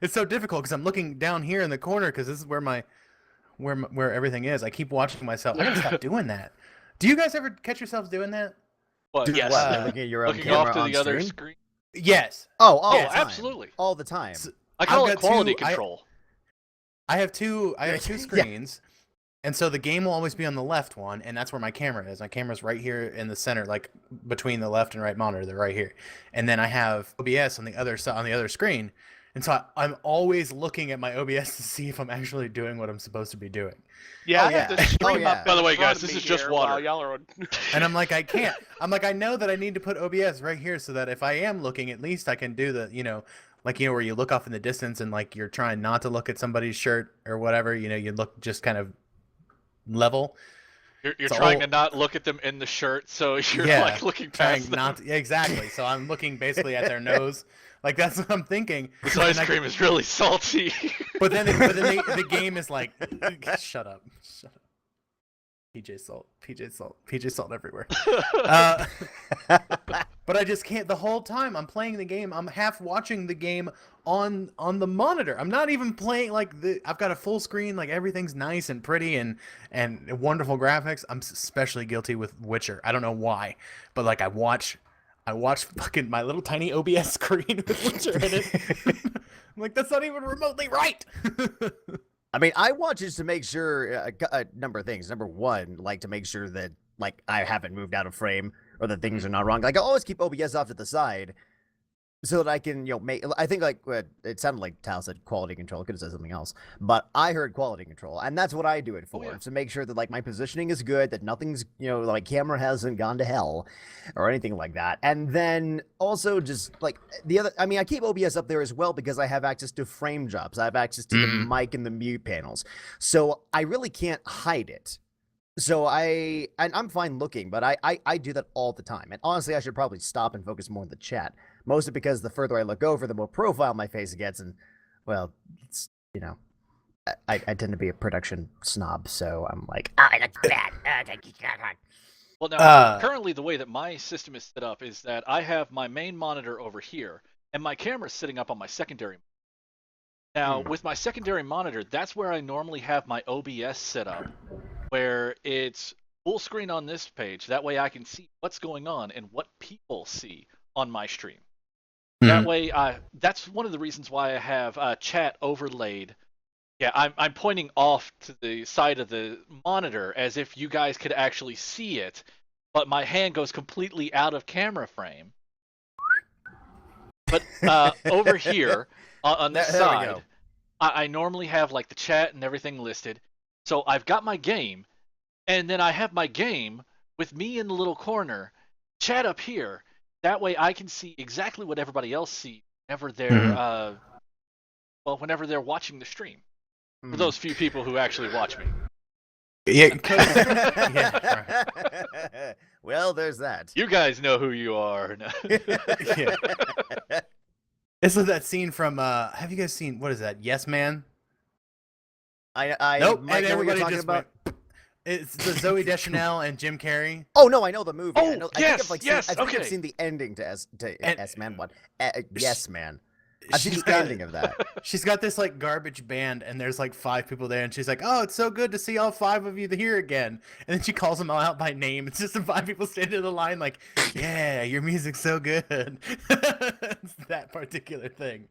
[SPEAKER 3] It's so difficult because I'm looking down here in the corner because this is where everything is. I keep watching myself. I gotta stop doing that. Do you guys ever catch yourselves doing that?
[SPEAKER 1] What?
[SPEAKER 4] Do
[SPEAKER 1] Yes.
[SPEAKER 4] what? Like looking at your own
[SPEAKER 1] Looking
[SPEAKER 4] camera
[SPEAKER 1] off to
[SPEAKER 4] on
[SPEAKER 1] the other
[SPEAKER 4] stream?
[SPEAKER 1] screen.
[SPEAKER 3] Yes.
[SPEAKER 4] Oh,
[SPEAKER 1] Oh,
[SPEAKER 4] the time.
[SPEAKER 1] absolutely.
[SPEAKER 4] All the time.
[SPEAKER 1] I call
[SPEAKER 3] I've
[SPEAKER 1] it
[SPEAKER 3] got
[SPEAKER 1] quality
[SPEAKER 3] two-
[SPEAKER 1] control.
[SPEAKER 3] I have two
[SPEAKER 4] Yeah.
[SPEAKER 3] screens, and so the game will always be on the left one, and that's where my camera is. My camera's right here in the center, like between the left and right monitor. They're right here, and then I have OBS on the other side, on the other screen, and so I'm always looking at my OBS to see if I'm actually doing what I'm supposed to be doing.
[SPEAKER 2] Yeah,
[SPEAKER 4] Oh,
[SPEAKER 2] I have
[SPEAKER 4] yeah.
[SPEAKER 2] the stream
[SPEAKER 4] Oh, yeah.
[SPEAKER 2] up.
[SPEAKER 1] By the
[SPEAKER 2] in
[SPEAKER 1] way,
[SPEAKER 2] front
[SPEAKER 1] guys,
[SPEAKER 2] of
[SPEAKER 1] this
[SPEAKER 2] me
[SPEAKER 1] is just
[SPEAKER 2] here
[SPEAKER 1] water.
[SPEAKER 2] while y'all are on.
[SPEAKER 3] And I'm like, I can't. I'm like, I know that I need to put OBS right here so that if I am looking, at least I can do the, like, where you look off in the distance and like you're trying not to look at somebody's shirt or whatever, you look just kind of level.
[SPEAKER 1] You're
[SPEAKER 3] It's
[SPEAKER 1] trying
[SPEAKER 3] all-
[SPEAKER 1] to not look at them in the shirt, so you're
[SPEAKER 3] Yeah,
[SPEAKER 1] like looking
[SPEAKER 3] Trying
[SPEAKER 1] past them.
[SPEAKER 3] not to, yeah, exactly. So I'm looking basically at their nose. Like that's what I'm thinking.
[SPEAKER 1] This
[SPEAKER 3] And
[SPEAKER 1] ice
[SPEAKER 3] I-
[SPEAKER 1] cream is really salty.
[SPEAKER 3] But then the game is like, shut up. PJ Salt everywhere. But I just can't. The whole time I'm playing the game, I'm half watching the game on the monitor. I'm not even playing I've got a full screen, like everything's nice and pretty and wonderful graphics. I'm especially guilty with Witcher. I don't know why, but like I watch fucking my little tiny OBS screen with Witcher in it. I'm like, that's not even remotely right.
[SPEAKER 4] I mean, I watch just to make sure a number of things. Number one, like to make sure that like I haven't moved out of frame or that things are not wrong. Like I always keep OBS off to the side so that I can, make. I think like it sounded like Tal said quality control. Could have said something else, but I heard quality control, and that's what I do it for,
[SPEAKER 1] yeah.
[SPEAKER 4] to make sure that like my positioning is good, that nothing's like camera hasn't gone to hell or anything like that. And then also just like the other, I mean, I keep OBS up there as well because I have access to frame drops. I have access to the mic and the mute panels, so I really can't hide it. So I'm fine looking, but I do that all the time. And honestly, I should probably stop and focus more on the chat. Mostly because the further I look over, the more profile my face gets. And, well, it's, I tend to be a production snob. So I'm like, that's bad.
[SPEAKER 1] Well, now, currently the way that my system is set up is that I have my main monitor over here, and my camera's sitting up on my secondary. Now, with my secondary monitor, that's where I normally have my OBS set up, where it's full screen on this page. That way I can see what's going on and what people see on my stream. That way, that's one of the reasons why I have chat overlaid. Yeah, I'm pointing off to the side of the monitor as if you guys could actually see it, but my hand goes completely out of camera frame. But over here, on this
[SPEAKER 4] There we
[SPEAKER 1] side,
[SPEAKER 4] go.
[SPEAKER 1] I normally have like the chat and everything listed. So I've got my game, and then I have my game with me in the little corner, chat up here. That way I can see exactly what everybody else sees whenever they're whenever they're watching the stream. For those few people who actually watch me.
[SPEAKER 3] Yeah.
[SPEAKER 4] Well, there's that.
[SPEAKER 1] You guys know who you are.
[SPEAKER 3] Yeah. This is that scene from have you guys seen, what is that, Yes Man?
[SPEAKER 4] I
[SPEAKER 3] Nope.
[SPEAKER 4] might
[SPEAKER 3] And
[SPEAKER 4] know what you're
[SPEAKER 3] everybody
[SPEAKER 4] talking
[SPEAKER 3] just
[SPEAKER 4] about.
[SPEAKER 3] went, it's the Zoe Deschanel and Jim Carrey.
[SPEAKER 4] Oh no, I know the movie.
[SPEAKER 1] Oh,
[SPEAKER 4] I think
[SPEAKER 1] yes,
[SPEAKER 4] I've, like,
[SPEAKER 1] yes,
[SPEAKER 4] seen, I think
[SPEAKER 1] okay.
[SPEAKER 4] I've seen the ending to S Man one. Yes Man. I've seen
[SPEAKER 3] She's
[SPEAKER 4] the
[SPEAKER 3] got-
[SPEAKER 4] ending of that.
[SPEAKER 3] She's got this like garbage band, and there's like 5 people there, and she's like, "Oh, it's so good to see all 5 of you here again." And then she calls them all out by name. It's just the 5 people standing in the line, like, "Yeah, your music's so good." It's that particular thing.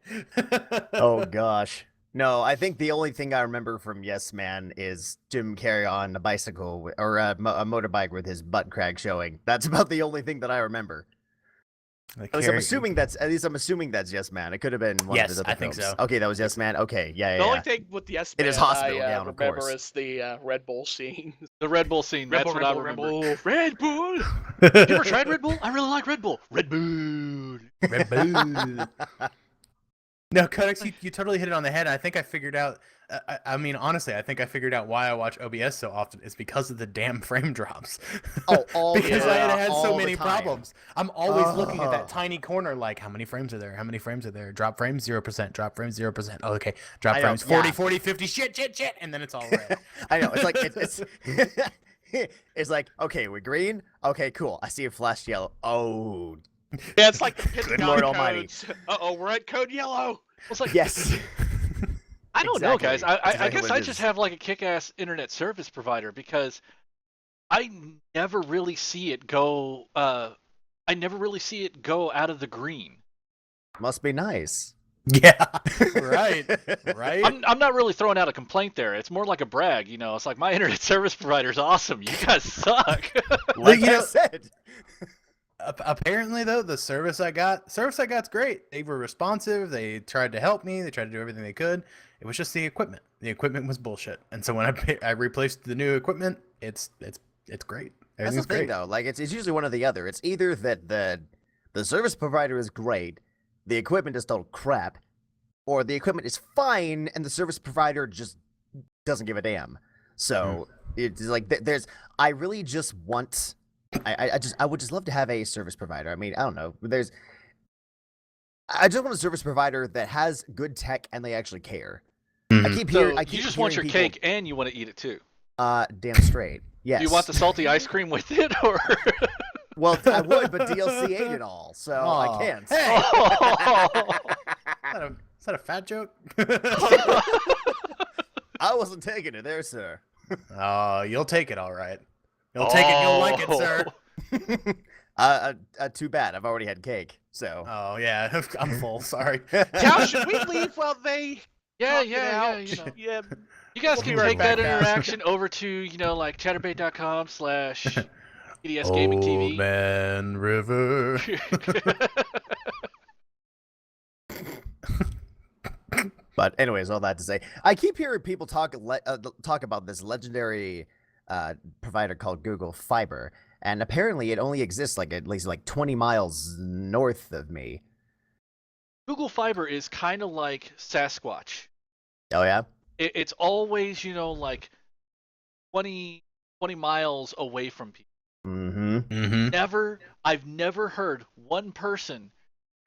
[SPEAKER 4] Oh gosh. No, I think the only thing I remember from Yes Man is Jim Carrey on a bicycle or a motorbike with his butt crack showing. That's about the only thing that I remember. At least I'm assuming that's Yes Man. It could have been one of
[SPEAKER 3] Yes,
[SPEAKER 4] his other
[SPEAKER 3] I think
[SPEAKER 4] films.
[SPEAKER 3] so.
[SPEAKER 4] Okay, that was Yes Man. Okay, yeah.
[SPEAKER 2] The only thing with the S
[SPEAKER 4] It is
[SPEAKER 2] Man
[SPEAKER 4] hospital
[SPEAKER 2] I
[SPEAKER 4] gown, of
[SPEAKER 2] remember
[SPEAKER 4] course.
[SPEAKER 2] is the Red Bull scene.
[SPEAKER 1] The Red Bull scene,
[SPEAKER 2] Red
[SPEAKER 1] that's
[SPEAKER 2] Bull,
[SPEAKER 1] what I
[SPEAKER 2] Red
[SPEAKER 1] remember.
[SPEAKER 2] Bull, Red Bull.
[SPEAKER 1] You ever tried Red Bull? I really like Red Bull. Red Bull.
[SPEAKER 3] Red Bull. No, Codex, you totally hit it on the head. I think I figured out I mean, honestly, I think I figured out why I watch OBS so often. It's because of the damn frame drops.
[SPEAKER 4] Oh, all the
[SPEAKER 3] because I
[SPEAKER 4] time,
[SPEAKER 3] had
[SPEAKER 4] all
[SPEAKER 3] so
[SPEAKER 4] the
[SPEAKER 3] many
[SPEAKER 4] time.
[SPEAKER 3] problems. I'm always looking at
[SPEAKER 4] Oh.
[SPEAKER 3] that tiny corner, like how many frames are there? How many frames are there? Drop frames 0%. Drop frames 0%. Oh, okay. Drop
[SPEAKER 4] I know,
[SPEAKER 3] frames 40,
[SPEAKER 4] yeah.
[SPEAKER 3] 40, 50. Shit, and then it's all red.
[SPEAKER 4] I know. It's like it's it's like, okay, we're green. Okay, cool. I see it flash yellow. Oh,
[SPEAKER 2] Yeah, it's like the Pentagon
[SPEAKER 4] Lord Almighty.
[SPEAKER 2] codes. Uh-oh, we're at code yellow.
[SPEAKER 1] It's like,
[SPEAKER 4] yes.
[SPEAKER 1] I don't know, guys.
[SPEAKER 4] Exactly. That's
[SPEAKER 1] I
[SPEAKER 4] exactly
[SPEAKER 1] guess
[SPEAKER 4] what
[SPEAKER 1] I
[SPEAKER 4] it
[SPEAKER 1] just
[SPEAKER 4] is.
[SPEAKER 1] have like a kick-ass internet service provider because I never really see it go. I never really see it go out of the green.
[SPEAKER 4] Must be nice.
[SPEAKER 3] Yeah. Right. Right.
[SPEAKER 1] I'm not really throwing out a complaint there. It's more like a brag, you know. It's like my internet service provider's awesome. You guys suck.
[SPEAKER 4] Like
[SPEAKER 3] you
[SPEAKER 4] I
[SPEAKER 3] know-
[SPEAKER 4] said.
[SPEAKER 3] Apparently, though, the service I got's great. They were responsive. They tried to help me. They tried to do everything they could. It was just the equipment. The equipment was bullshit. And so when I replaced the new equipment, it's great.
[SPEAKER 4] That's the
[SPEAKER 3] Everything's
[SPEAKER 4] thing,
[SPEAKER 3] great.
[SPEAKER 4] though. Like it's usually one or the other. It's either that the service provider is great, the equipment is total crap, or the equipment is fine and the service provider just doesn't give a damn. So it's like there's. I really just want. I would just love to have a service provider. I mean, I don't know. I just want a service provider that has good tech and they actually care. I keep hearing.
[SPEAKER 1] So
[SPEAKER 4] I keep
[SPEAKER 1] you just want your
[SPEAKER 4] hearing
[SPEAKER 1] cake and you want to eat it too.
[SPEAKER 4] people, damn straight. Yes.
[SPEAKER 1] Do you want the salty ice cream with it, or?
[SPEAKER 4] Well, I would, but DLC ate it all, so
[SPEAKER 3] Aw.
[SPEAKER 4] I can't.
[SPEAKER 3] Hey! Is that a fat joke?
[SPEAKER 4] I wasn't taking it there, sir.
[SPEAKER 3] Oh, you'll take it, all right. You'll take it. You'll like it, sir.
[SPEAKER 4] Too bad. I've already had cake, so.
[SPEAKER 3] Oh yeah, I'm full. Sorry.
[SPEAKER 2] Cal, should we leave while they
[SPEAKER 1] Yeah,
[SPEAKER 2] talk it
[SPEAKER 1] yeah,
[SPEAKER 2] out?
[SPEAKER 1] you know.
[SPEAKER 2] Yeah.
[SPEAKER 1] You guys
[SPEAKER 2] We'll
[SPEAKER 1] can
[SPEAKER 2] be right
[SPEAKER 1] take that
[SPEAKER 2] back, guys.
[SPEAKER 1] interaction over to, you know, like chatterbait.com/EDS Gaming
[SPEAKER 3] Old
[SPEAKER 1] TV.
[SPEAKER 3] Man River.
[SPEAKER 4] But anyways, all that to say, I keep hearing people talk about this legendary provider called Google Fiber, and apparently it only exists like at least like 20 miles north of me.
[SPEAKER 1] Google Fiber is kind of like Sasquatch.
[SPEAKER 4] Oh yeah.
[SPEAKER 1] It's always, you know, like 20 miles away from people.
[SPEAKER 4] Mm-hmm.
[SPEAKER 3] Mm-hmm.
[SPEAKER 1] I've never heard one person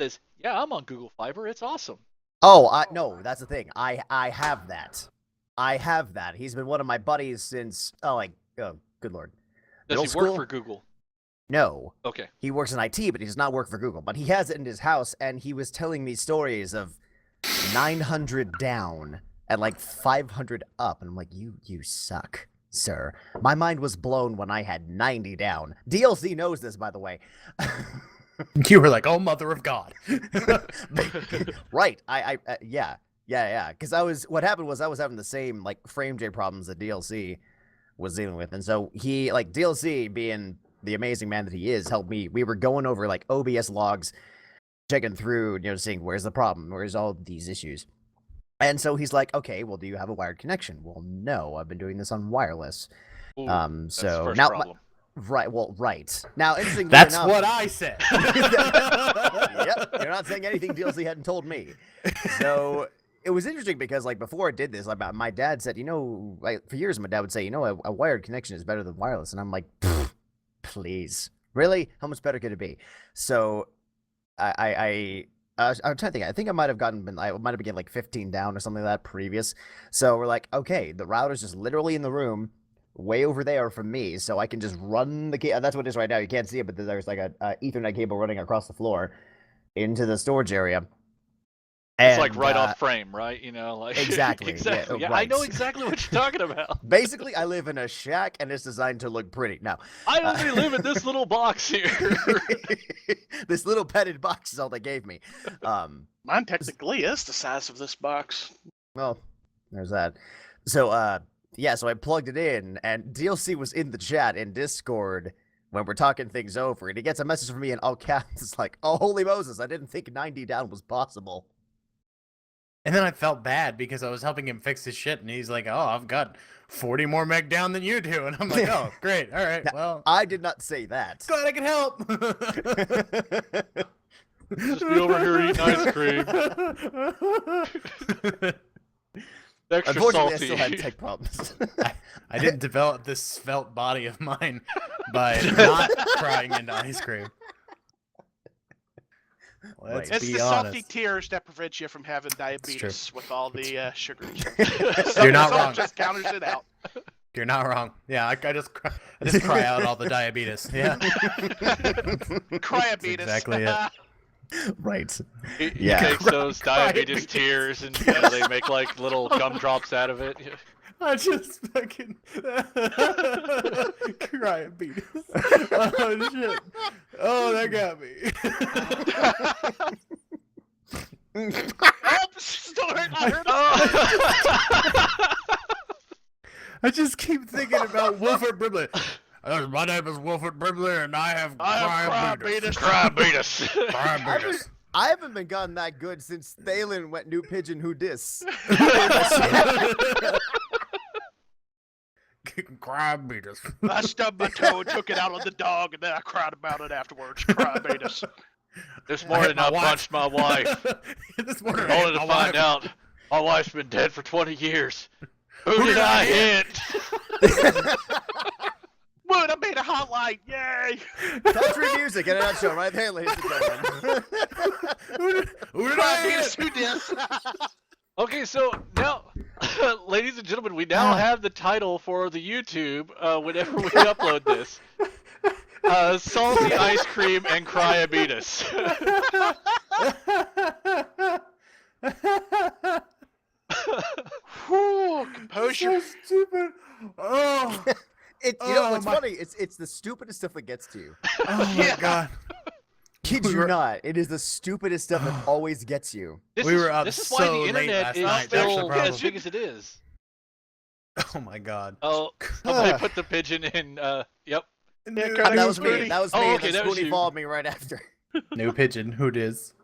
[SPEAKER 1] says, "Yeah, I'm on Google Fiber. It's awesome."
[SPEAKER 4] Oh, no, that's the thing. I have that. I have that. He's been one of my buddies since good lord.
[SPEAKER 1] Does
[SPEAKER 4] Middle
[SPEAKER 1] he work
[SPEAKER 4] school?
[SPEAKER 1] for Google?
[SPEAKER 4] No.
[SPEAKER 1] Okay.
[SPEAKER 4] He works in IT, but he does not work for Google. But he has it in his house, and he was telling me stories of 900 down and like 500 up, and I'm like, you suck, sir. My mind was blown when I had 90 down. DLC knows this, by the way.
[SPEAKER 3] You were like, "Oh, mother of God."
[SPEAKER 4] Right. Yeah. Because what happened was I was having the same like frame rate problems that DLC was dealing with, and so he like DLC being the amazing man that he is helped me. We were going over like OBS logs, checking through, seeing where's the problem, where's all these issues. And so he's like, okay, well, do you have a wired connection? Well, no, I've been doing this on wireless.
[SPEAKER 1] Ooh, that's the
[SPEAKER 4] So
[SPEAKER 1] first
[SPEAKER 4] now,
[SPEAKER 1] problem.
[SPEAKER 4] right. Now, interestingly
[SPEAKER 3] That's
[SPEAKER 4] enough,
[SPEAKER 3] what I said.
[SPEAKER 4] Yep, you're not saying anything DLC hadn't told me. So it was interesting because, like, before I did this, like, my dad said, like, for years, my dad would say, a wired connection is better than wireless, and I'm like, please, really? How much better could it be? So I'm trying to think. I think I might have been getting like 15 down or something like that previous. So we're like, okay, the router's just literally in the room, way over there from me, so I can just run the cable. That's what it is right now. You can't see it, but there's like a Ethernet cable running across the floor into the storage area.
[SPEAKER 1] It's like right off frame, right? Like
[SPEAKER 4] Exactly.
[SPEAKER 1] exactly.
[SPEAKER 4] Yeah,
[SPEAKER 1] Yeah, I know
[SPEAKER 4] right.
[SPEAKER 1] exactly what you're talking about.
[SPEAKER 4] Basically, I live in a shack, and it's designed to look pretty. Now,
[SPEAKER 1] I only live in this little box here.
[SPEAKER 4] this little padded box is all they gave me.
[SPEAKER 2] Mine technically is the size of this box.
[SPEAKER 4] Well, there's that. So, so I plugged it in, and DLC was in the chat in Discord when we're talking things over, and he gets a message from me in all caps. It's like, oh, holy Moses, I didn't think 90 down was possible.
[SPEAKER 3] And then I felt bad because I was helping him fix his shit, and he's like, "Oh, I've got 40 more meg down than you do," and I'm like, "Oh, great, all right, well,
[SPEAKER 4] I did not say that.
[SPEAKER 3] glad I can help."
[SPEAKER 1] Just be over here eating ice cream. Extra
[SPEAKER 4] Unfortunately,
[SPEAKER 1] salty.
[SPEAKER 4] I still had tech problems.
[SPEAKER 3] I didn't develop this svelte body of mine by not crying into ice cream. Let's
[SPEAKER 2] It's
[SPEAKER 3] be
[SPEAKER 2] the
[SPEAKER 3] honest.
[SPEAKER 2] salty tears that prevent you from having diabetes with all the sugar.
[SPEAKER 3] You're not wrong.
[SPEAKER 2] Just counters it out.
[SPEAKER 3] You're not wrong. Yeah, I just cry out all the diabetes. Yeah.
[SPEAKER 2] Cryabetes.
[SPEAKER 3] Exactly it.
[SPEAKER 4] Right.
[SPEAKER 1] He
[SPEAKER 4] Yeah.
[SPEAKER 1] takes those diabetes tears and they make like little gumdrops out of it.
[SPEAKER 3] I just fucking diabetes. Oh shit. Oh, that got me.
[SPEAKER 2] Oh, snort! I heard
[SPEAKER 3] I just keep thinking about Wilford Brimley. My name is Wilford Brimley, and I have
[SPEAKER 2] cryabetes.
[SPEAKER 3] Diabetes.
[SPEAKER 4] I haven't been gotten that good since Thalen went new pigeon who dis.
[SPEAKER 3] Diabetes.
[SPEAKER 2] I stubbed my toe and took it out on the dog, and then I cried about it afterwards. Cryabetes.
[SPEAKER 1] This morning I punched my wife.
[SPEAKER 3] This morning
[SPEAKER 1] Only to find out my wife's been dead for 20 years. Who did I hit?
[SPEAKER 2] Would I made a hot light? Yay!
[SPEAKER 4] Country music in a nutshell, right there, ladies and gentlemen.
[SPEAKER 3] Who did I
[SPEAKER 2] Cryabetes.
[SPEAKER 3] hit?
[SPEAKER 2] Who dis?
[SPEAKER 1] Okay, so now, ladies and gentlemen, we now have the title for the YouTube whenever we upload this. Salty ice cream and cryabetes.
[SPEAKER 2] Whew, composure.
[SPEAKER 3] So stupid. Oh,
[SPEAKER 4] You know what's
[SPEAKER 3] my-
[SPEAKER 4] funny? It's the stupidest stuff that gets to you.
[SPEAKER 3] oh my
[SPEAKER 2] Yeah.
[SPEAKER 3] god.
[SPEAKER 4] Kid
[SPEAKER 3] We
[SPEAKER 4] you
[SPEAKER 3] were-
[SPEAKER 4] not. It is the stupidest stuff that always gets you.
[SPEAKER 1] This
[SPEAKER 3] We
[SPEAKER 1] is,
[SPEAKER 3] were up
[SPEAKER 1] this is why
[SPEAKER 3] so
[SPEAKER 1] the
[SPEAKER 3] late
[SPEAKER 1] internet
[SPEAKER 3] last
[SPEAKER 1] is
[SPEAKER 3] night, that's the
[SPEAKER 1] still as
[SPEAKER 3] problem.
[SPEAKER 1] big as it is.
[SPEAKER 3] Oh my god.
[SPEAKER 1] Oh, somebody put the pigeon in, yep.
[SPEAKER 3] New,
[SPEAKER 2] God,
[SPEAKER 4] That was me.
[SPEAKER 2] Spoony.
[SPEAKER 4] That was
[SPEAKER 1] Oh,
[SPEAKER 4] me.
[SPEAKER 1] okay,
[SPEAKER 4] and
[SPEAKER 1] that was
[SPEAKER 4] Spoony
[SPEAKER 1] you.
[SPEAKER 4] followed me right after.
[SPEAKER 3] new pigeon. Who dis?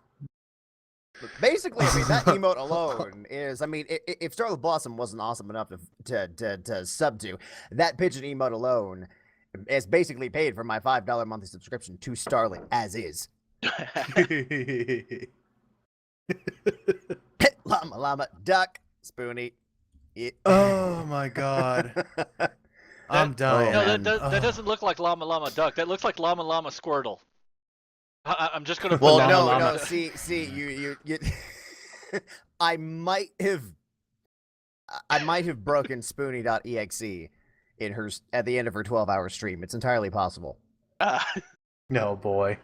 [SPEAKER 4] Basically, I mean, that emote alone is, I mean, if Starlit Blossom wasn't awesome enough to sub to, that pigeon emote alone is basically paid for my $5 monthly subscription to Starlit as is. Llama, llama, duck, Spoony.
[SPEAKER 3] Oh my god. I'm done.
[SPEAKER 4] Oh,
[SPEAKER 1] No,
[SPEAKER 4] man.
[SPEAKER 1] that doesn't look like Llama Llama Duck. That looks like Llama Llama Squirtle. I'm just gonna put
[SPEAKER 4] Well,
[SPEAKER 1] Llama
[SPEAKER 4] no,
[SPEAKER 1] Llama.
[SPEAKER 4] no. See, you. I might have broken Spoony.exe in her at the end of her 12-hour stream. It's entirely possible.
[SPEAKER 3] No boy.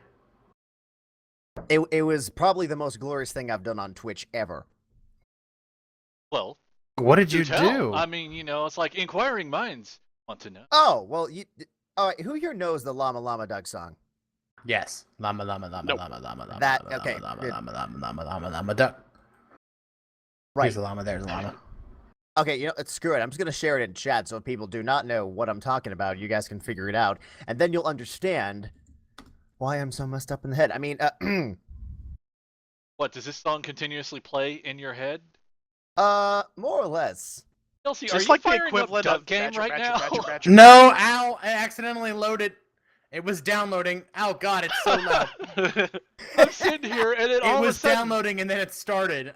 [SPEAKER 4] It was probably the most glorious thing I've done on Twitch ever.
[SPEAKER 1] Well,
[SPEAKER 3] What did
[SPEAKER 1] do
[SPEAKER 3] you
[SPEAKER 1] tell.
[SPEAKER 3] do?
[SPEAKER 1] I mean, it's like inquiring minds want to know.
[SPEAKER 4] Oh well, all right. Who here knows the Llama Llama Duck song?
[SPEAKER 3] Yes. Llama llama llama
[SPEAKER 2] Nope.
[SPEAKER 3] llama llama llama.
[SPEAKER 4] That-
[SPEAKER 3] llama,
[SPEAKER 4] okay,
[SPEAKER 3] Llama
[SPEAKER 4] good.
[SPEAKER 3] llama llama llama llama llama duck.
[SPEAKER 4] Right.
[SPEAKER 3] Here's a llama. There's a llama.
[SPEAKER 4] Okay, screw it. I'm just gonna share it in chat so if people do not know what I'm talking about, you guys can figure it out, and then you'll understand why I'm so messed up in the head. I mean,
[SPEAKER 1] What, does this song continuously play in your head?
[SPEAKER 4] more or less.
[SPEAKER 1] Chelsea, are
[SPEAKER 2] Just
[SPEAKER 1] you
[SPEAKER 2] like the
[SPEAKER 1] firing up
[SPEAKER 2] equivalent
[SPEAKER 1] Duck
[SPEAKER 2] of
[SPEAKER 1] Game
[SPEAKER 2] Badger,
[SPEAKER 1] right
[SPEAKER 2] Badger,
[SPEAKER 1] now?
[SPEAKER 2] Badger, Badger.
[SPEAKER 3] No, ow! I accidentally loaded. It was downloading. Oh god, it's so loud.
[SPEAKER 1] I'm sitting here and
[SPEAKER 3] It
[SPEAKER 1] all of a
[SPEAKER 3] was
[SPEAKER 1] sudden,
[SPEAKER 3] downloading and then it started.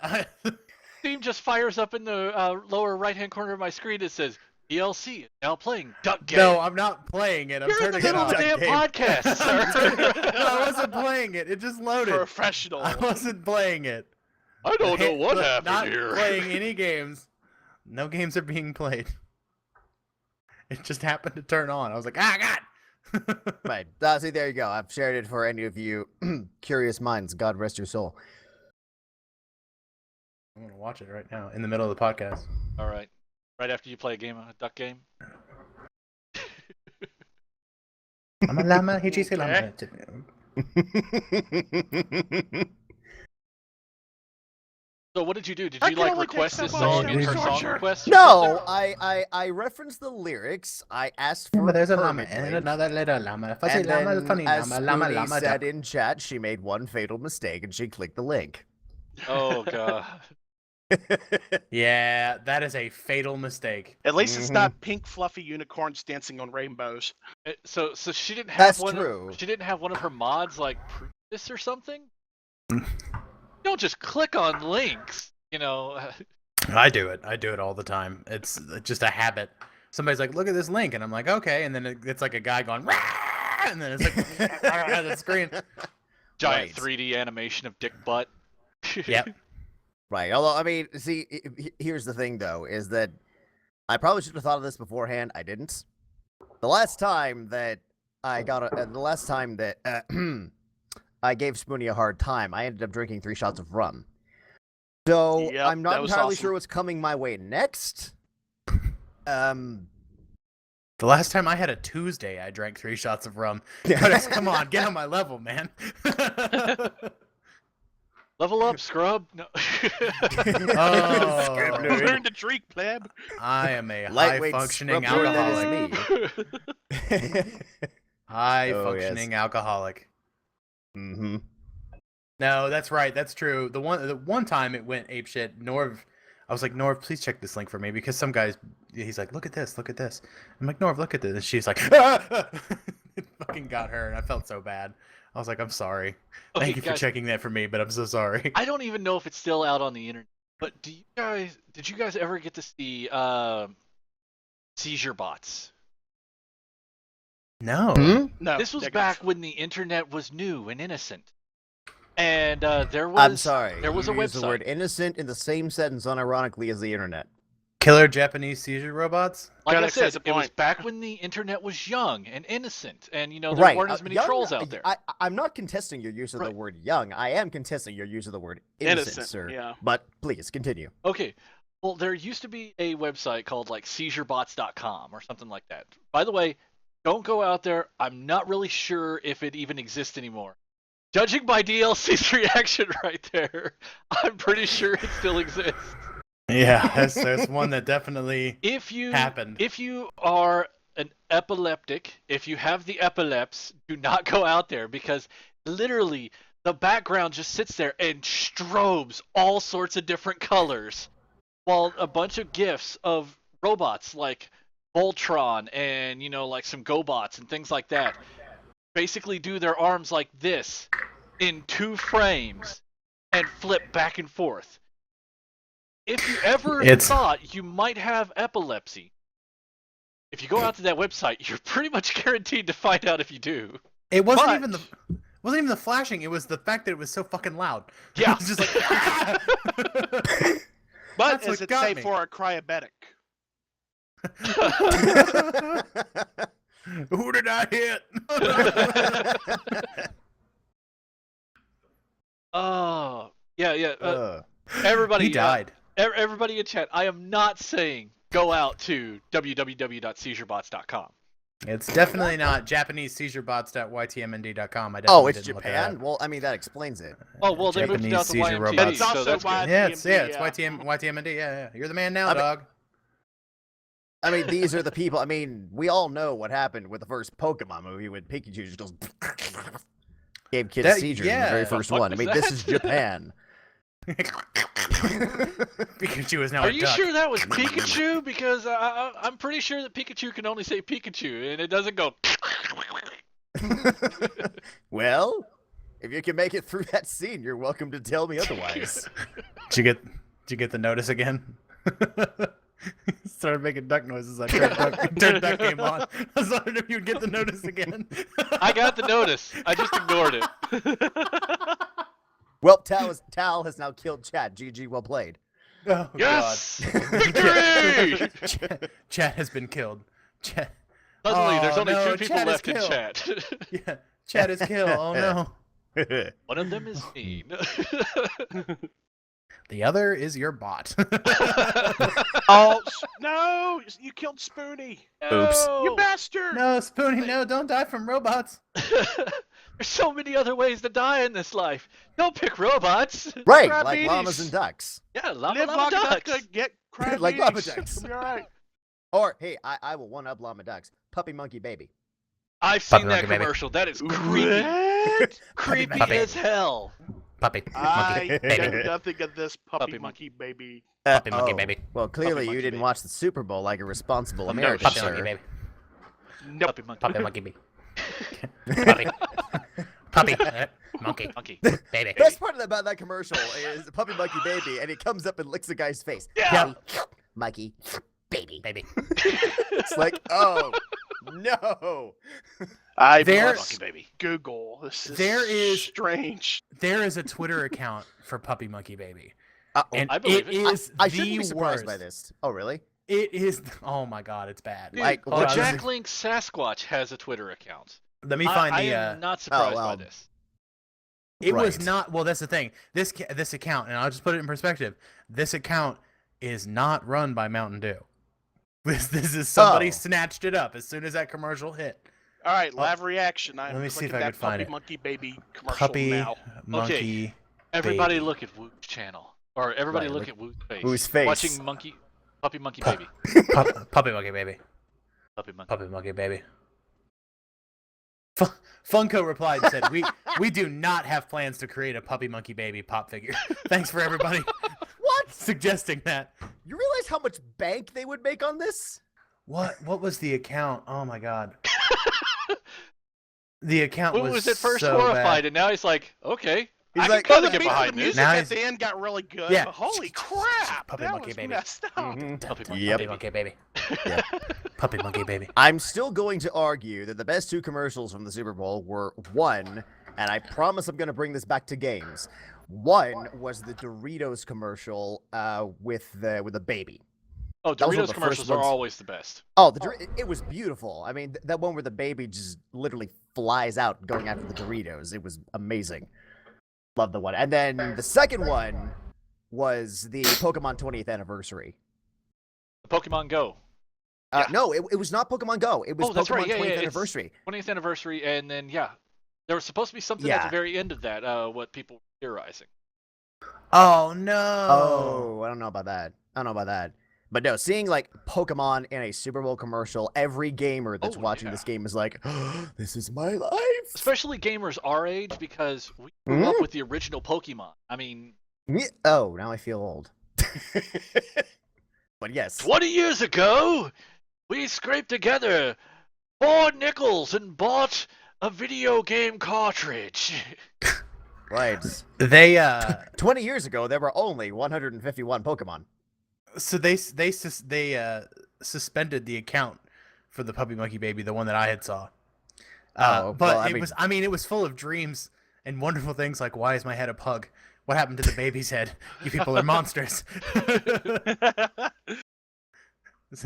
[SPEAKER 1] Steam just fires up in the lower right-hand corner of my screen. It says, DLC is now playing Duck Game.
[SPEAKER 3] No, I'm not playing it. I'm
[SPEAKER 1] You're in the
[SPEAKER 3] turning it
[SPEAKER 1] middle of
[SPEAKER 3] off.
[SPEAKER 1] the damn podcast, sir.
[SPEAKER 3] I wasn't playing it. It just loaded.
[SPEAKER 2] Professional.
[SPEAKER 3] I wasn't playing it.
[SPEAKER 1] I don't know what
[SPEAKER 3] Look,
[SPEAKER 1] happened
[SPEAKER 3] not
[SPEAKER 1] here.
[SPEAKER 3] playing any games. No games are being played. It just happened to turn on. I was like, ah, God.
[SPEAKER 4] Right. See, there you go. I've shared it for any of you curious minds. God rest your soul.
[SPEAKER 3] I'm gonna watch it right now in the middle of the podcast.
[SPEAKER 1] All right. Right after you play a Duck Game.
[SPEAKER 3] I'm a llama. He cheats a llama.
[SPEAKER 1] So what did you do? Did
[SPEAKER 2] I
[SPEAKER 1] you
[SPEAKER 2] can
[SPEAKER 1] like
[SPEAKER 2] only take
[SPEAKER 1] request
[SPEAKER 2] so
[SPEAKER 1] this
[SPEAKER 2] much
[SPEAKER 1] song in her
[SPEAKER 2] torture.
[SPEAKER 1] song request? or
[SPEAKER 4] No,
[SPEAKER 1] something?
[SPEAKER 4] I referenced the lyrics. I asked for
[SPEAKER 3] But there's a
[SPEAKER 4] it
[SPEAKER 3] llama and
[SPEAKER 4] perfectly,
[SPEAKER 3] another little llama. Fuzzy
[SPEAKER 4] and
[SPEAKER 3] llama,
[SPEAKER 4] then,
[SPEAKER 3] funny
[SPEAKER 4] as
[SPEAKER 3] llama, llama,
[SPEAKER 4] Spoonie
[SPEAKER 3] llama,
[SPEAKER 4] said
[SPEAKER 3] duck.
[SPEAKER 4] in chat, she made one fatal mistake and she clicked the link.
[SPEAKER 1] Oh god.
[SPEAKER 3] Yeah, that is a fatal mistake.
[SPEAKER 2] At least it's
[SPEAKER 4] Mhm.
[SPEAKER 2] not pink fluffy unicorns dancing on rainbows.
[SPEAKER 1] So she didn't have
[SPEAKER 4] That's
[SPEAKER 1] one.
[SPEAKER 4] true.
[SPEAKER 1] She didn't have one of her mods like prove this or something. Don't just click on links.
[SPEAKER 3] I do it all the time. It's just a habit. Somebody's like, look at this link, and I'm like, okay, and then it's like a guy going, "Rah!" And then it's like on the screen.
[SPEAKER 1] Giant
[SPEAKER 4] Right.
[SPEAKER 1] 3D animation of dick butt.
[SPEAKER 3] Yep.
[SPEAKER 4] Right. Although, I mean, see, here's the thing, though, is that I probably should have thought of this beforehand. I didn't. The last time that I I gave Spoonie a hard time, I ended up drinking 3 shots of rum. So
[SPEAKER 2] Yep,
[SPEAKER 4] I'm not
[SPEAKER 2] that was
[SPEAKER 4] entirely
[SPEAKER 2] awesome.
[SPEAKER 4] sure what's coming my way next.
[SPEAKER 3] The last time I had a Tuesday, I drank 3 shots of rum. Codex, come on, get on my level, man.
[SPEAKER 1] Level up, scrub. No.
[SPEAKER 3] Oh.
[SPEAKER 2] Learn to drink, pleb.
[SPEAKER 3] I am a
[SPEAKER 4] Lightweight
[SPEAKER 3] high-functioning
[SPEAKER 4] scrub lord, that
[SPEAKER 3] alcoholic.
[SPEAKER 4] is me.
[SPEAKER 3] High-functioning alcoholic.
[SPEAKER 4] Mm-hmm.
[SPEAKER 3] No, that's right. That's true. The one time it went apeshit. Norv, I was like, Norv, please check this link for me because some guys, he's like, look at this, look at this. I'm like, Norv, look at this. And she's like, ah! It fucking got her, and I felt so bad. I was like, I'm sorry.
[SPEAKER 1] Okay,
[SPEAKER 3] Thank you for
[SPEAKER 1] guys,
[SPEAKER 3] checking that for me, but I'm so sorry.
[SPEAKER 1] I don't even know if it's still out on the internet. But did you guys ever get to see seizure bots?
[SPEAKER 3] No.
[SPEAKER 2] No,
[SPEAKER 1] This was
[SPEAKER 2] negative.
[SPEAKER 1] back when the internet was new and innocent. And there was
[SPEAKER 4] I'm sorry.
[SPEAKER 1] there was
[SPEAKER 4] you
[SPEAKER 1] a
[SPEAKER 4] used
[SPEAKER 1] website.
[SPEAKER 4] the word innocent in the same sentence, unironically, as the internet.
[SPEAKER 3] Killer Japanese seizure robots?
[SPEAKER 1] Like I
[SPEAKER 2] Codex
[SPEAKER 1] said,
[SPEAKER 2] has a
[SPEAKER 1] it was
[SPEAKER 2] point.
[SPEAKER 1] back when the internet was young and innocent, and there
[SPEAKER 4] Right.
[SPEAKER 1] weren't as many
[SPEAKER 4] young,
[SPEAKER 1] trolls out there.
[SPEAKER 4] I'm not contesting your use of the
[SPEAKER 1] Right.
[SPEAKER 4] word young. I am contesting your use of the word innocent, sir.
[SPEAKER 2] Yeah.
[SPEAKER 4] But please continue.
[SPEAKER 1] Okay. Well, there used to be a website called like seizurebots.com or something like that. By the way, don't go out there. I'm not really sure if it even exists anymore. Judging by DLC's reaction right there, I'm pretty sure it still exists.
[SPEAKER 3] Yeah, that's one that definitely
[SPEAKER 1] If you
[SPEAKER 3] happened.
[SPEAKER 1] If you are an epileptic, if you have the epileps, do not go out there because literally the background just sits there and strobes all sorts of different colors, while a bunch of gifs of robots like Voltron and like some GoBots and things like that basically do their arms like this in 2 frames and flip back and forth. If you ever thought you might have epilepsy, if you go out to that website, you're pretty much guaranteed to find out if you do.
[SPEAKER 3] It wasn't
[SPEAKER 2] But-
[SPEAKER 3] even the flashing, it was the fact that it was so fucking loud.
[SPEAKER 1] Yeah.
[SPEAKER 3] It was just like
[SPEAKER 2] But
[SPEAKER 3] That's
[SPEAKER 2] is
[SPEAKER 3] what
[SPEAKER 2] it
[SPEAKER 3] got
[SPEAKER 2] safe
[SPEAKER 3] me.
[SPEAKER 2] for a cryobetic?
[SPEAKER 3] Who did I hit?
[SPEAKER 1] Oh, yeah. Everybody,
[SPEAKER 3] He died.
[SPEAKER 1] Everybody in chat, I am not saying go out to www.seizurebots.com.
[SPEAKER 3] It's definitely not Japanese seizurebots.ytmnd.com. I
[SPEAKER 4] Oh,
[SPEAKER 3] definitely
[SPEAKER 4] it's
[SPEAKER 3] didn't look that
[SPEAKER 4] Japan?
[SPEAKER 3] up.
[SPEAKER 4] Well, I mean, that explains it.
[SPEAKER 1] Oh, well, they moved it out to
[SPEAKER 3] Japanese seizure
[SPEAKER 1] YMTV,
[SPEAKER 3] robots.
[SPEAKER 1] so
[SPEAKER 2] That's also
[SPEAKER 1] that's
[SPEAKER 2] why-
[SPEAKER 1] good.
[SPEAKER 3] Yeah, it's
[SPEAKER 2] DMD,
[SPEAKER 3] YTMND. Yeah. You're the man now,
[SPEAKER 4] I mean-
[SPEAKER 3] dog.
[SPEAKER 4] I mean, these are the people. I mean, we all know what happened with the first Pokemon movie when Pikachu just goes gave kids
[SPEAKER 3] That-
[SPEAKER 4] seizures in the
[SPEAKER 3] yeah.
[SPEAKER 4] very
[SPEAKER 1] The
[SPEAKER 4] first
[SPEAKER 1] fuck
[SPEAKER 4] one. I
[SPEAKER 1] was
[SPEAKER 4] mean, this
[SPEAKER 1] that?
[SPEAKER 4] is Japan.
[SPEAKER 3] Pikachu is now
[SPEAKER 1] Are
[SPEAKER 3] a
[SPEAKER 1] you
[SPEAKER 3] duck.
[SPEAKER 1] sure that was Pikachu? Because I'm pretty sure that Pikachu can only say Pikachu, and it doesn't go.
[SPEAKER 4] Well, if you can make it through that scene, you're welcome to tell me otherwise.
[SPEAKER 3] Did you get the notice again? Started making duck noises. I turned duck game on. I was wondering if you'd get the notice again.
[SPEAKER 1] I got the notice. I just ignored it.
[SPEAKER 4] Well, Tal has now killed Chad. GG, well played.
[SPEAKER 3] Oh,
[SPEAKER 1] Yes!
[SPEAKER 3] God.
[SPEAKER 1] Victory!
[SPEAKER 3] Chat has been killed. Chat.
[SPEAKER 1] Suddenly,
[SPEAKER 3] Oh,
[SPEAKER 1] there's only
[SPEAKER 3] no,
[SPEAKER 1] 2 people
[SPEAKER 3] Chad is
[SPEAKER 1] left in
[SPEAKER 3] killed.
[SPEAKER 1] chat.
[SPEAKER 3] Yeah, Chat is killed. Oh no.
[SPEAKER 1] One of them is me.
[SPEAKER 3] The other is your bot.
[SPEAKER 2] Oh no! You killed Spoonie.
[SPEAKER 4] Oops.
[SPEAKER 2] You bastard!
[SPEAKER 3] No, Spoonie, no, don't die from robots.
[SPEAKER 1] There's so many other ways to die in this life. Don't pick robots.
[SPEAKER 4] Right,
[SPEAKER 1] Grab
[SPEAKER 4] like
[SPEAKER 1] babies.
[SPEAKER 4] llamas and ducks.
[SPEAKER 1] Yeah, llama
[SPEAKER 2] Live
[SPEAKER 1] llama
[SPEAKER 2] long enough
[SPEAKER 1] ducks.
[SPEAKER 2] to get crab
[SPEAKER 4] Like llama
[SPEAKER 2] babies.
[SPEAKER 4] ducks.
[SPEAKER 2] It'll be all right.
[SPEAKER 4] Or, hey, I will one-up llama ducks. Puppy monkey baby.
[SPEAKER 1] I've
[SPEAKER 3] Puppy
[SPEAKER 1] seen that
[SPEAKER 3] monkey baby.
[SPEAKER 1] commercial. That is creepy.
[SPEAKER 2] What?
[SPEAKER 1] Creepy
[SPEAKER 3] Puppy.
[SPEAKER 1] as hell.
[SPEAKER 3] Puppy.
[SPEAKER 2] I
[SPEAKER 3] Monkey. Baby.
[SPEAKER 2] know nothing of this puppy,
[SPEAKER 1] Puppy
[SPEAKER 2] monkey baby.
[SPEAKER 3] Puppy monkey
[SPEAKER 4] Oh,
[SPEAKER 3] baby.
[SPEAKER 4] Well, clearly
[SPEAKER 1] monkey
[SPEAKER 4] you didn't
[SPEAKER 1] baby.
[SPEAKER 4] watch the Super Bowl like a responsible
[SPEAKER 1] Puppy
[SPEAKER 4] American,
[SPEAKER 3] Puppy
[SPEAKER 1] Sure.
[SPEAKER 3] monkey
[SPEAKER 4] sir.
[SPEAKER 3] baby.
[SPEAKER 2] Nope.
[SPEAKER 1] Puppy monkey.
[SPEAKER 3] Puppy monkey baby. Puppy. Puppy. Monkey.
[SPEAKER 1] Monkey.
[SPEAKER 3] Baby.
[SPEAKER 4] Best part about that commercial is Puppy Monkey Baby, and he comes up and licks the guy's face.
[SPEAKER 1] Yeah.
[SPEAKER 4] Monkey, baby.
[SPEAKER 3] Baby.
[SPEAKER 4] It's like, oh no.
[SPEAKER 2] I
[SPEAKER 3] There-
[SPEAKER 2] must
[SPEAKER 1] Monkey baby.
[SPEAKER 2] Google. This is
[SPEAKER 3] There is-
[SPEAKER 2] strange.
[SPEAKER 3] There is a Twitter account for Puppy Monkey Baby. And
[SPEAKER 1] I believe
[SPEAKER 3] it
[SPEAKER 1] it.
[SPEAKER 3] is
[SPEAKER 4] I
[SPEAKER 3] the
[SPEAKER 4] shouldn't be surprised by
[SPEAKER 3] worst.
[SPEAKER 4] this. Oh, really?
[SPEAKER 3] It is. Oh my god, it's bad.
[SPEAKER 1] Dude,
[SPEAKER 4] Like,
[SPEAKER 1] the
[SPEAKER 3] hold on,
[SPEAKER 1] Jack Link Sasquatch has a Twitter account.
[SPEAKER 3] Let me find
[SPEAKER 1] I
[SPEAKER 3] the.
[SPEAKER 1] am not surprised
[SPEAKER 4] well.
[SPEAKER 1] by this.
[SPEAKER 3] It was
[SPEAKER 4] Right.
[SPEAKER 3] not. Well, that's the thing. This account, and I'll just put it in perspective. This account is not run by Mountain Dew. This is somebody
[SPEAKER 4] Oh.
[SPEAKER 3] snatched it up as soon as that commercial hit.
[SPEAKER 2] All right, live reaction. I'm
[SPEAKER 3] Let me see
[SPEAKER 2] clicking
[SPEAKER 3] if I
[SPEAKER 2] that
[SPEAKER 3] can find
[SPEAKER 2] Puppy
[SPEAKER 3] it.
[SPEAKER 2] Monkey Baby commercial
[SPEAKER 3] Puppy
[SPEAKER 2] now.
[SPEAKER 3] Monkey.
[SPEAKER 1] Everybody
[SPEAKER 3] Baby.
[SPEAKER 1] look at Woo's channel. Or everybody
[SPEAKER 4] Right,
[SPEAKER 1] look
[SPEAKER 4] look-
[SPEAKER 1] at Woo's face.
[SPEAKER 4] Woo's face.
[SPEAKER 1] Watching Puppy Monkey
[SPEAKER 3] Pu-
[SPEAKER 1] Baby.
[SPEAKER 3] Puppy Monkey Baby.
[SPEAKER 1] Puppy Monkey.
[SPEAKER 3] Puppy Monkey Baby. Funko replied and said, "We do not have plans to create a Puppy Monkey Baby pop figure. Thanks for everybody
[SPEAKER 4] What?
[SPEAKER 3] suggesting that."
[SPEAKER 4] You realize how much bank they would make on this?
[SPEAKER 3] What was the account? Oh my god. The account
[SPEAKER 1] Woo
[SPEAKER 3] was
[SPEAKER 1] was at first
[SPEAKER 3] so
[SPEAKER 1] horrified,
[SPEAKER 3] bad.
[SPEAKER 1] and now he's like, okay,
[SPEAKER 4] He's
[SPEAKER 1] I
[SPEAKER 4] like,
[SPEAKER 1] can
[SPEAKER 2] Well,
[SPEAKER 1] kind of
[SPEAKER 2] the,
[SPEAKER 1] get
[SPEAKER 2] beat, the
[SPEAKER 1] behind this.
[SPEAKER 2] music
[SPEAKER 3] Now
[SPEAKER 2] at
[SPEAKER 3] he's-
[SPEAKER 2] the end got really good.
[SPEAKER 3] Yeah.
[SPEAKER 2] But holy crap!
[SPEAKER 3] Puppy
[SPEAKER 2] that
[SPEAKER 3] Monkey
[SPEAKER 2] was
[SPEAKER 3] Baby.
[SPEAKER 2] messed up.
[SPEAKER 4] Mhm.
[SPEAKER 1] Puppy Monkey
[SPEAKER 4] Yep.
[SPEAKER 3] Puppy
[SPEAKER 1] Baby.
[SPEAKER 3] Monkey Baby. Puppy Monkey Baby.
[SPEAKER 4] I'm still going to argue that the best two commercials from the Super Bowl were one, and I promise I'm going to bring this back to games. One was the Doritos commercial with the baby.
[SPEAKER 1] Oh,
[SPEAKER 4] That was one of
[SPEAKER 1] Doritos
[SPEAKER 4] the
[SPEAKER 1] commercials
[SPEAKER 4] first
[SPEAKER 1] are
[SPEAKER 4] ones.
[SPEAKER 1] always the best.
[SPEAKER 4] Oh, it was beautiful. I mean, that one where the baby just literally flies out going after the Doritos. It was amazing. Love the one. And then the second one was the Pokemon 20th anniversary.
[SPEAKER 1] Pokemon Go.
[SPEAKER 4] No, it was not Pokemon Go. It was
[SPEAKER 1] Oh, that's
[SPEAKER 4] Pokemon
[SPEAKER 1] right. Yeah,
[SPEAKER 4] 20th
[SPEAKER 1] yeah, it's-
[SPEAKER 4] anniversary.
[SPEAKER 1] 20th anniversary, and then there was supposed to be something at
[SPEAKER 4] Yeah.
[SPEAKER 1] the very end of that. What people were theorizing.
[SPEAKER 3] Oh no.
[SPEAKER 4] Oh, I don't know about that. But no, seeing like Pokemon in a Super Bowl commercial, every gamer that's
[SPEAKER 1] Oh,
[SPEAKER 4] watching
[SPEAKER 1] yeah.
[SPEAKER 4] this game is like, oh, "This is my life."
[SPEAKER 1] Especially gamers our age, because we grew up with the original Pokemon. I mean,
[SPEAKER 4] Oh, now I feel old. But yes.
[SPEAKER 1] 20 years ago, we scraped together 4 nickels and bought a video game cartridge.
[SPEAKER 4] Right.
[SPEAKER 3] They
[SPEAKER 4] 20 years ago, there were only 151 Pokemon.
[SPEAKER 3] so they suspended the account for the Puppy Monkey Baby, the one that I had saw.
[SPEAKER 4] Oh,
[SPEAKER 3] But
[SPEAKER 4] well,
[SPEAKER 3] it was full of dreams and wonderful things like, why is my head a pug? What happened to the baby's head? You people are monsters.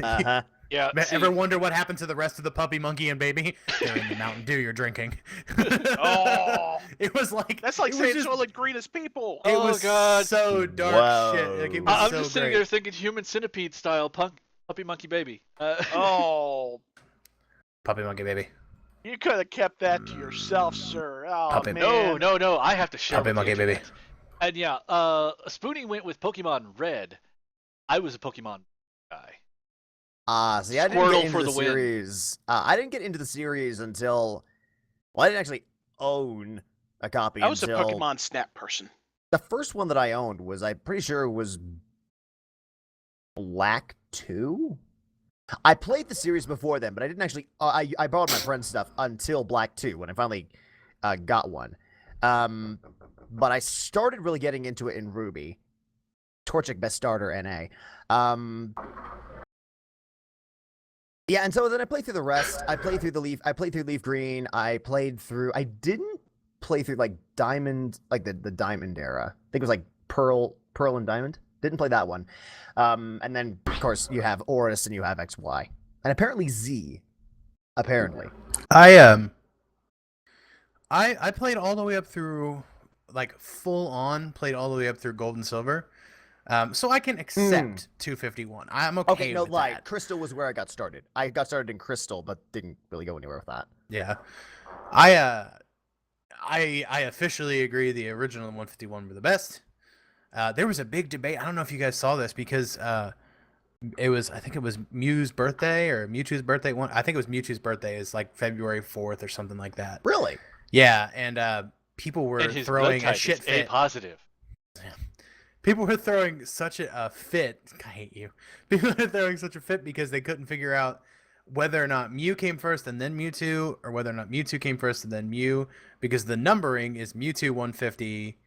[SPEAKER 4] Uh-huh.
[SPEAKER 1] Yeah.
[SPEAKER 3] Ever wonder what happened to the rest of the puppy, monkey, and baby? They're in the Mountain Dew you're drinking.
[SPEAKER 2] Oh,
[SPEAKER 3] It was like
[SPEAKER 2] that's like
[SPEAKER 3] it was
[SPEAKER 2] saying
[SPEAKER 3] just-
[SPEAKER 2] Soylent Green is people.
[SPEAKER 3] It
[SPEAKER 1] Oh,
[SPEAKER 3] was
[SPEAKER 1] God.
[SPEAKER 3] so dark
[SPEAKER 4] Whoa.
[SPEAKER 3] shit. Like, it was
[SPEAKER 1] I'm
[SPEAKER 3] so
[SPEAKER 1] just sitting
[SPEAKER 3] great.
[SPEAKER 1] there thinking human centipede style puppy monkey baby.
[SPEAKER 2] Oh,
[SPEAKER 3] Puppy, monkey, baby.
[SPEAKER 2] you could have kept that to yourself, sir. Oh
[SPEAKER 3] Puppy.
[SPEAKER 2] man.
[SPEAKER 1] No, I have to share.
[SPEAKER 3] Puppy
[SPEAKER 1] with the
[SPEAKER 3] monkey, baby.
[SPEAKER 1] internet. And yeah, Spoonie went with Pokemon Red. I was a Pokemon guy.
[SPEAKER 4] See, I didn't
[SPEAKER 1] Squirtle
[SPEAKER 4] get into
[SPEAKER 1] for
[SPEAKER 4] the
[SPEAKER 1] the win.
[SPEAKER 4] series. I didn't get into the series until, well, I didn't actually own a copy
[SPEAKER 2] I was a
[SPEAKER 4] until
[SPEAKER 2] Pokemon Snap person.
[SPEAKER 4] the first one that I owned was, I'm pretty sure it was Black 2. I played the series before then, but I didn't actually. I borrowed my friend's stuff until Black 2 when I finally got one. But I started really getting into it in Ruby. Torchic Best Starter NA. Yeah, and so then I played through the rest. I played through Leaf Green. I didn't play through like Diamond, like the Diamond era. I think it was like Pearl and Diamond. Didn't play that one. And then of course you have Oris and you have XY. And apparently Z. Apparently.
[SPEAKER 3] I played all the way up through, like, full on, played all the way up through Gold and Silver. So I can accept 251. I'm okay,
[SPEAKER 4] Okay, no
[SPEAKER 3] with
[SPEAKER 4] lie.
[SPEAKER 3] that.
[SPEAKER 4] Crystal was where I got started. I got started in Crystal, but didn't really go anywhere with that.
[SPEAKER 3] Yeah. I officially agree the original 151 were the best. There was a big debate. I don't know if you guys saw this because I think it was Mewtwo's birthday. I think it was Mewtwo's birthday is like February 4th or something like that.
[SPEAKER 4] Really?
[SPEAKER 3] Yeah, and people were
[SPEAKER 1] And his
[SPEAKER 3] throwing
[SPEAKER 1] blood
[SPEAKER 3] a
[SPEAKER 1] type
[SPEAKER 3] shit
[SPEAKER 1] is A
[SPEAKER 3] fit.
[SPEAKER 1] positive.
[SPEAKER 3] People were throwing such a fit. I hate you. People were throwing such a fit because they couldn't figure out whether or not Mew came first and then Mewtwo, or whether or not Mewtwo came first and then Mew, because the numbering is Mewtwo 150,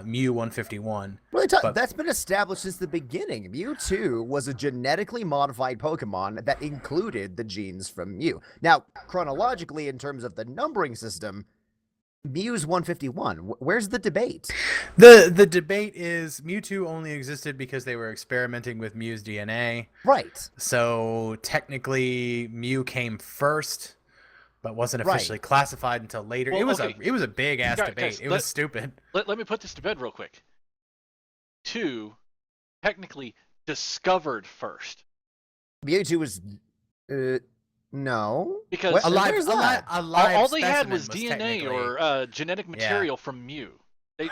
[SPEAKER 3] Mew 151.
[SPEAKER 4] Really,
[SPEAKER 3] But-
[SPEAKER 4] that's been established since the beginning. Mewtwo was a genetically modified Pokemon that included the genes from Mew. Now, chronologically, in terms of the numbering system, Mew's 151. Where's the debate?
[SPEAKER 3] The debate is Mewtwo only existed because they were experimenting with Mew's DNA.
[SPEAKER 4] Right.
[SPEAKER 3] So technically, Mew came first, but wasn't
[SPEAKER 4] Right.
[SPEAKER 3] officially classified until later.
[SPEAKER 1] Well,
[SPEAKER 3] it was
[SPEAKER 1] okay.
[SPEAKER 3] a big ass
[SPEAKER 1] Guys,
[SPEAKER 3] debate.
[SPEAKER 1] guys,
[SPEAKER 3] It was stupid.
[SPEAKER 1] Let me put this to bed real quick. 2 technically discovered first.
[SPEAKER 4] Mewtwo was. No.
[SPEAKER 1] Because
[SPEAKER 4] What?
[SPEAKER 3] Alive,
[SPEAKER 4] Where's that?
[SPEAKER 3] alive
[SPEAKER 1] all they had
[SPEAKER 3] specimen
[SPEAKER 1] was DNA
[SPEAKER 3] technically-
[SPEAKER 1] or genetic material from Mew.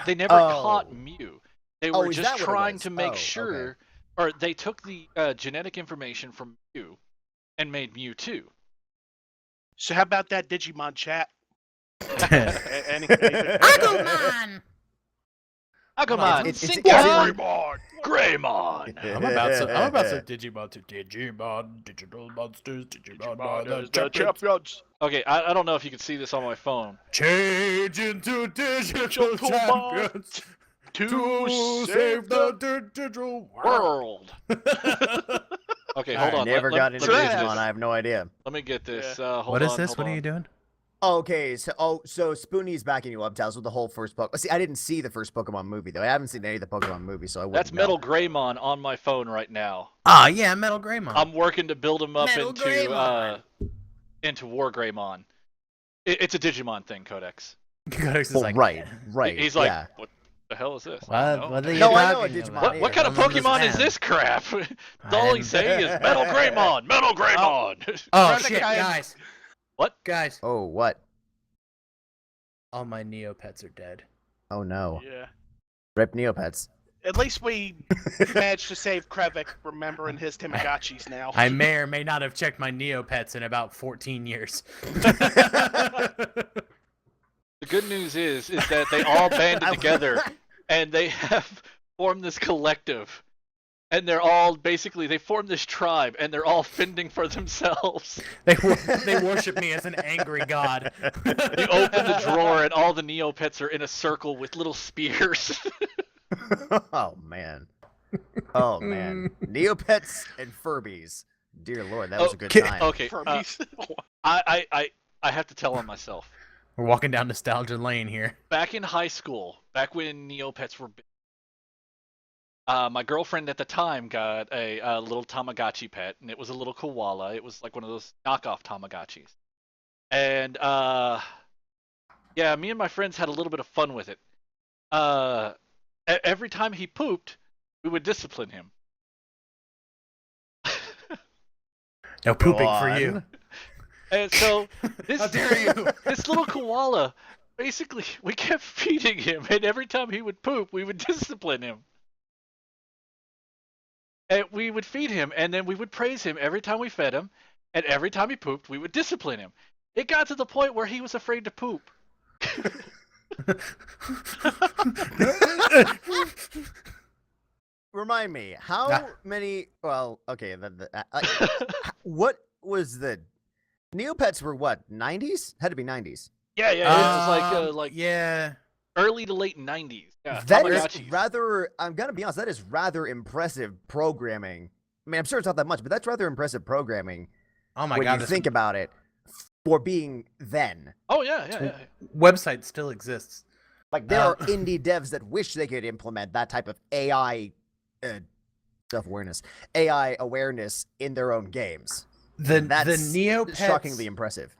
[SPEAKER 1] They never
[SPEAKER 4] Oh.
[SPEAKER 1] caught Mew. They
[SPEAKER 4] Oh,
[SPEAKER 1] were
[SPEAKER 4] is
[SPEAKER 1] just
[SPEAKER 4] that what it
[SPEAKER 1] trying
[SPEAKER 4] was?
[SPEAKER 1] to make
[SPEAKER 4] Oh,
[SPEAKER 1] sure, or they took the genetic information from Mew and made Mewtwo.
[SPEAKER 2] So how about that Digimon chat? Anything?
[SPEAKER 3] Agumon!
[SPEAKER 1] Agumon,
[SPEAKER 4] It's- it's-
[SPEAKER 1] Sinkmon,
[SPEAKER 2] Greymon!
[SPEAKER 1] Greymon.
[SPEAKER 3] I'm about to Digimon to Digimon, digital monsters, Digimon are the
[SPEAKER 2] The
[SPEAKER 3] champions.
[SPEAKER 2] champions.
[SPEAKER 1] Okay, I don't know if you can see this on my phone.
[SPEAKER 3] Change into digital
[SPEAKER 2] Digital
[SPEAKER 3] champions
[SPEAKER 2] To
[SPEAKER 3] save the digital world.
[SPEAKER 1] World. Okay,
[SPEAKER 3] All
[SPEAKER 1] hold
[SPEAKER 3] right,
[SPEAKER 1] on.
[SPEAKER 4] Never
[SPEAKER 1] let,
[SPEAKER 4] got
[SPEAKER 1] let,
[SPEAKER 4] into
[SPEAKER 1] let me get
[SPEAKER 4] Digimon.
[SPEAKER 1] this.
[SPEAKER 4] I have no idea.
[SPEAKER 1] Let me get this.
[SPEAKER 2] Yeah.
[SPEAKER 1] Hold
[SPEAKER 3] What is
[SPEAKER 1] on,
[SPEAKER 3] this?
[SPEAKER 1] hold
[SPEAKER 3] What are
[SPEAKER 1] on.
[SPEAKER 3] you doing?
[SPEAKER 4] Okay, so Spoonie's backing you up, Taz, with the whole first Pokemon. See, I didn't see the first Pokemon movie though. I haven't seen any of the Pokemon movies, so I wouldn't
[SPEAKER 1] That's
[SPEAKER 4] know.
[SPEAKER 1] Metal Greymon on my phone right now.
[SPEAKER 3] Ah, yeah, Metal Greymon.
[SPEAKER 1] I'm working to build him up
[SPEAKER 3] Metal
[SPEAKER 1] into War Greymon. It's a Digimon thing, Codex.
[SPEAKER 3] Codex is
[SPEAKER 4] Well,
[SPEAKER 3] like,
[SPEAKER 4] right.
[SPEAKER 1] He's like,
[SPEAKER 4] yeah.
[SPEAKER 1] what the hell is this?
[SPEAKER 3] What?
[SPEAKER 1] I don't
[SPEAKER 3] What
[SPEAKER 1] know.
[SPEAKER 3] are you
[SPEAKER 4] No, I know
[SPEAKER 3] talking
[SPEAKER 4] what Digimon
[SPEAKER 3] about?
[SPEAKER 4] is.
[SPEAKER 1] What kind of
[SPEAKER 4] I don't
[SPEAKER 1] Pokemon is
[SPEAKER 4] understand.
[SPEAKER 1] this crap? All he's saying is Metal Greymon, Metal Greymon.
[SPEAKER 3] Oh
[SPEAKER 2] Rather
[SPEAKER 3] shit,
[SPEAKER 2] kind-
[SPEAKER 3] guys!
[SPEAKER 1] What?
[SPEAKER 3] Guys,
[SPEAKER 4] Oh, what?
[SPEAKER 3] all my Neopets are dead.
[SPEAKER 4] Oh no.
[SPEAKER 2] Yeah.
[SPEAKER 4] Rip Neopets.
[SPEAKER 2] At least we managed to save Krevik from remembering his Tamagotchis now.
[SPEAKER 3] I may or may not have checked my Neopets in about 14 years.
[SPEAKER 1] The good news is that they all banded together and they have formed this collective. And they're all basically, they formed this tribe and they're all fending for themselves.
[SPEAKER 3] They worship me as an angry god.
[SPEAKER 1] You open the drawer and all the Neopets are in a circle with little spears.
[SPEAKER 4] Oh man. Oh man. Neopets and Furbies. Dear Lord, that was a good time.
[SPEAKER 1] Okay,
[SPEAKER 2] Furbies.
[SPEAKER 1] I have to tell on myself.
[SPEAKER 3] We're walking down nostalgia lane here.
[SPEAKER 1] Back in high school, back when Neopets were big, my girlfriend at the time got a little Tamagotchi pet, and it was a little koala. It was like one of those knockoff Tamagotchis. And yeah, me and my friends had a little bit of fun with it. Every time he pooped, we would discipline him.
[SPEAKER 3] No pooping
[SPEAKER 4] Go
[SPEAKER 3] for
[SPEAKER 4] on.
[SPEAKER 3] you.
[SPEAKER 1] And so this
[SPEAKER 3] How dare you?
[SPEAKER 1] this little koala, basically, we kept feeding him, and every time he would poop, we would discipline him. And we would feed him, and then we would praise him every time we fed him, and every time he pooped, we would discipline him. It got to the point where he was afraid to poop.
[SPEAKER 4] Remind me, how
[SPEAKER 3] Ah.
[SPEAKER 4] many? Well, okay. What was the Neopets were what? 90s? Had to be 90s.
[SPEAKER 1] Yeah, it was like
[SPEAKER 3] yeah.
[SPEAKER 1] early to late 90s. Yeah,
[SPEAKER 4] That is
[SPEAKER 1] Tamagotchis.
[SPEAKER 4] rather. I'm gonna be honest. That is rather impressive programming. I mean, I'm sure it's not that much, but that's rather impressive programming
[SPEAKER 3] Oh my
[SPEAKER 4] when
[SPEAKER 3] god,
[SPEAKER 4] you
[SPEAKER 3] this
[SPEAKER 4] think about it. For being then,
[SPEAKER 1] Oh yeah.
[SPEAKER 3] website still exists.
[SPEAKER 4] like there are indie devs that wish they could implement that type of AI self-awareness, AI awareness in their own games. That's shockingly impressive.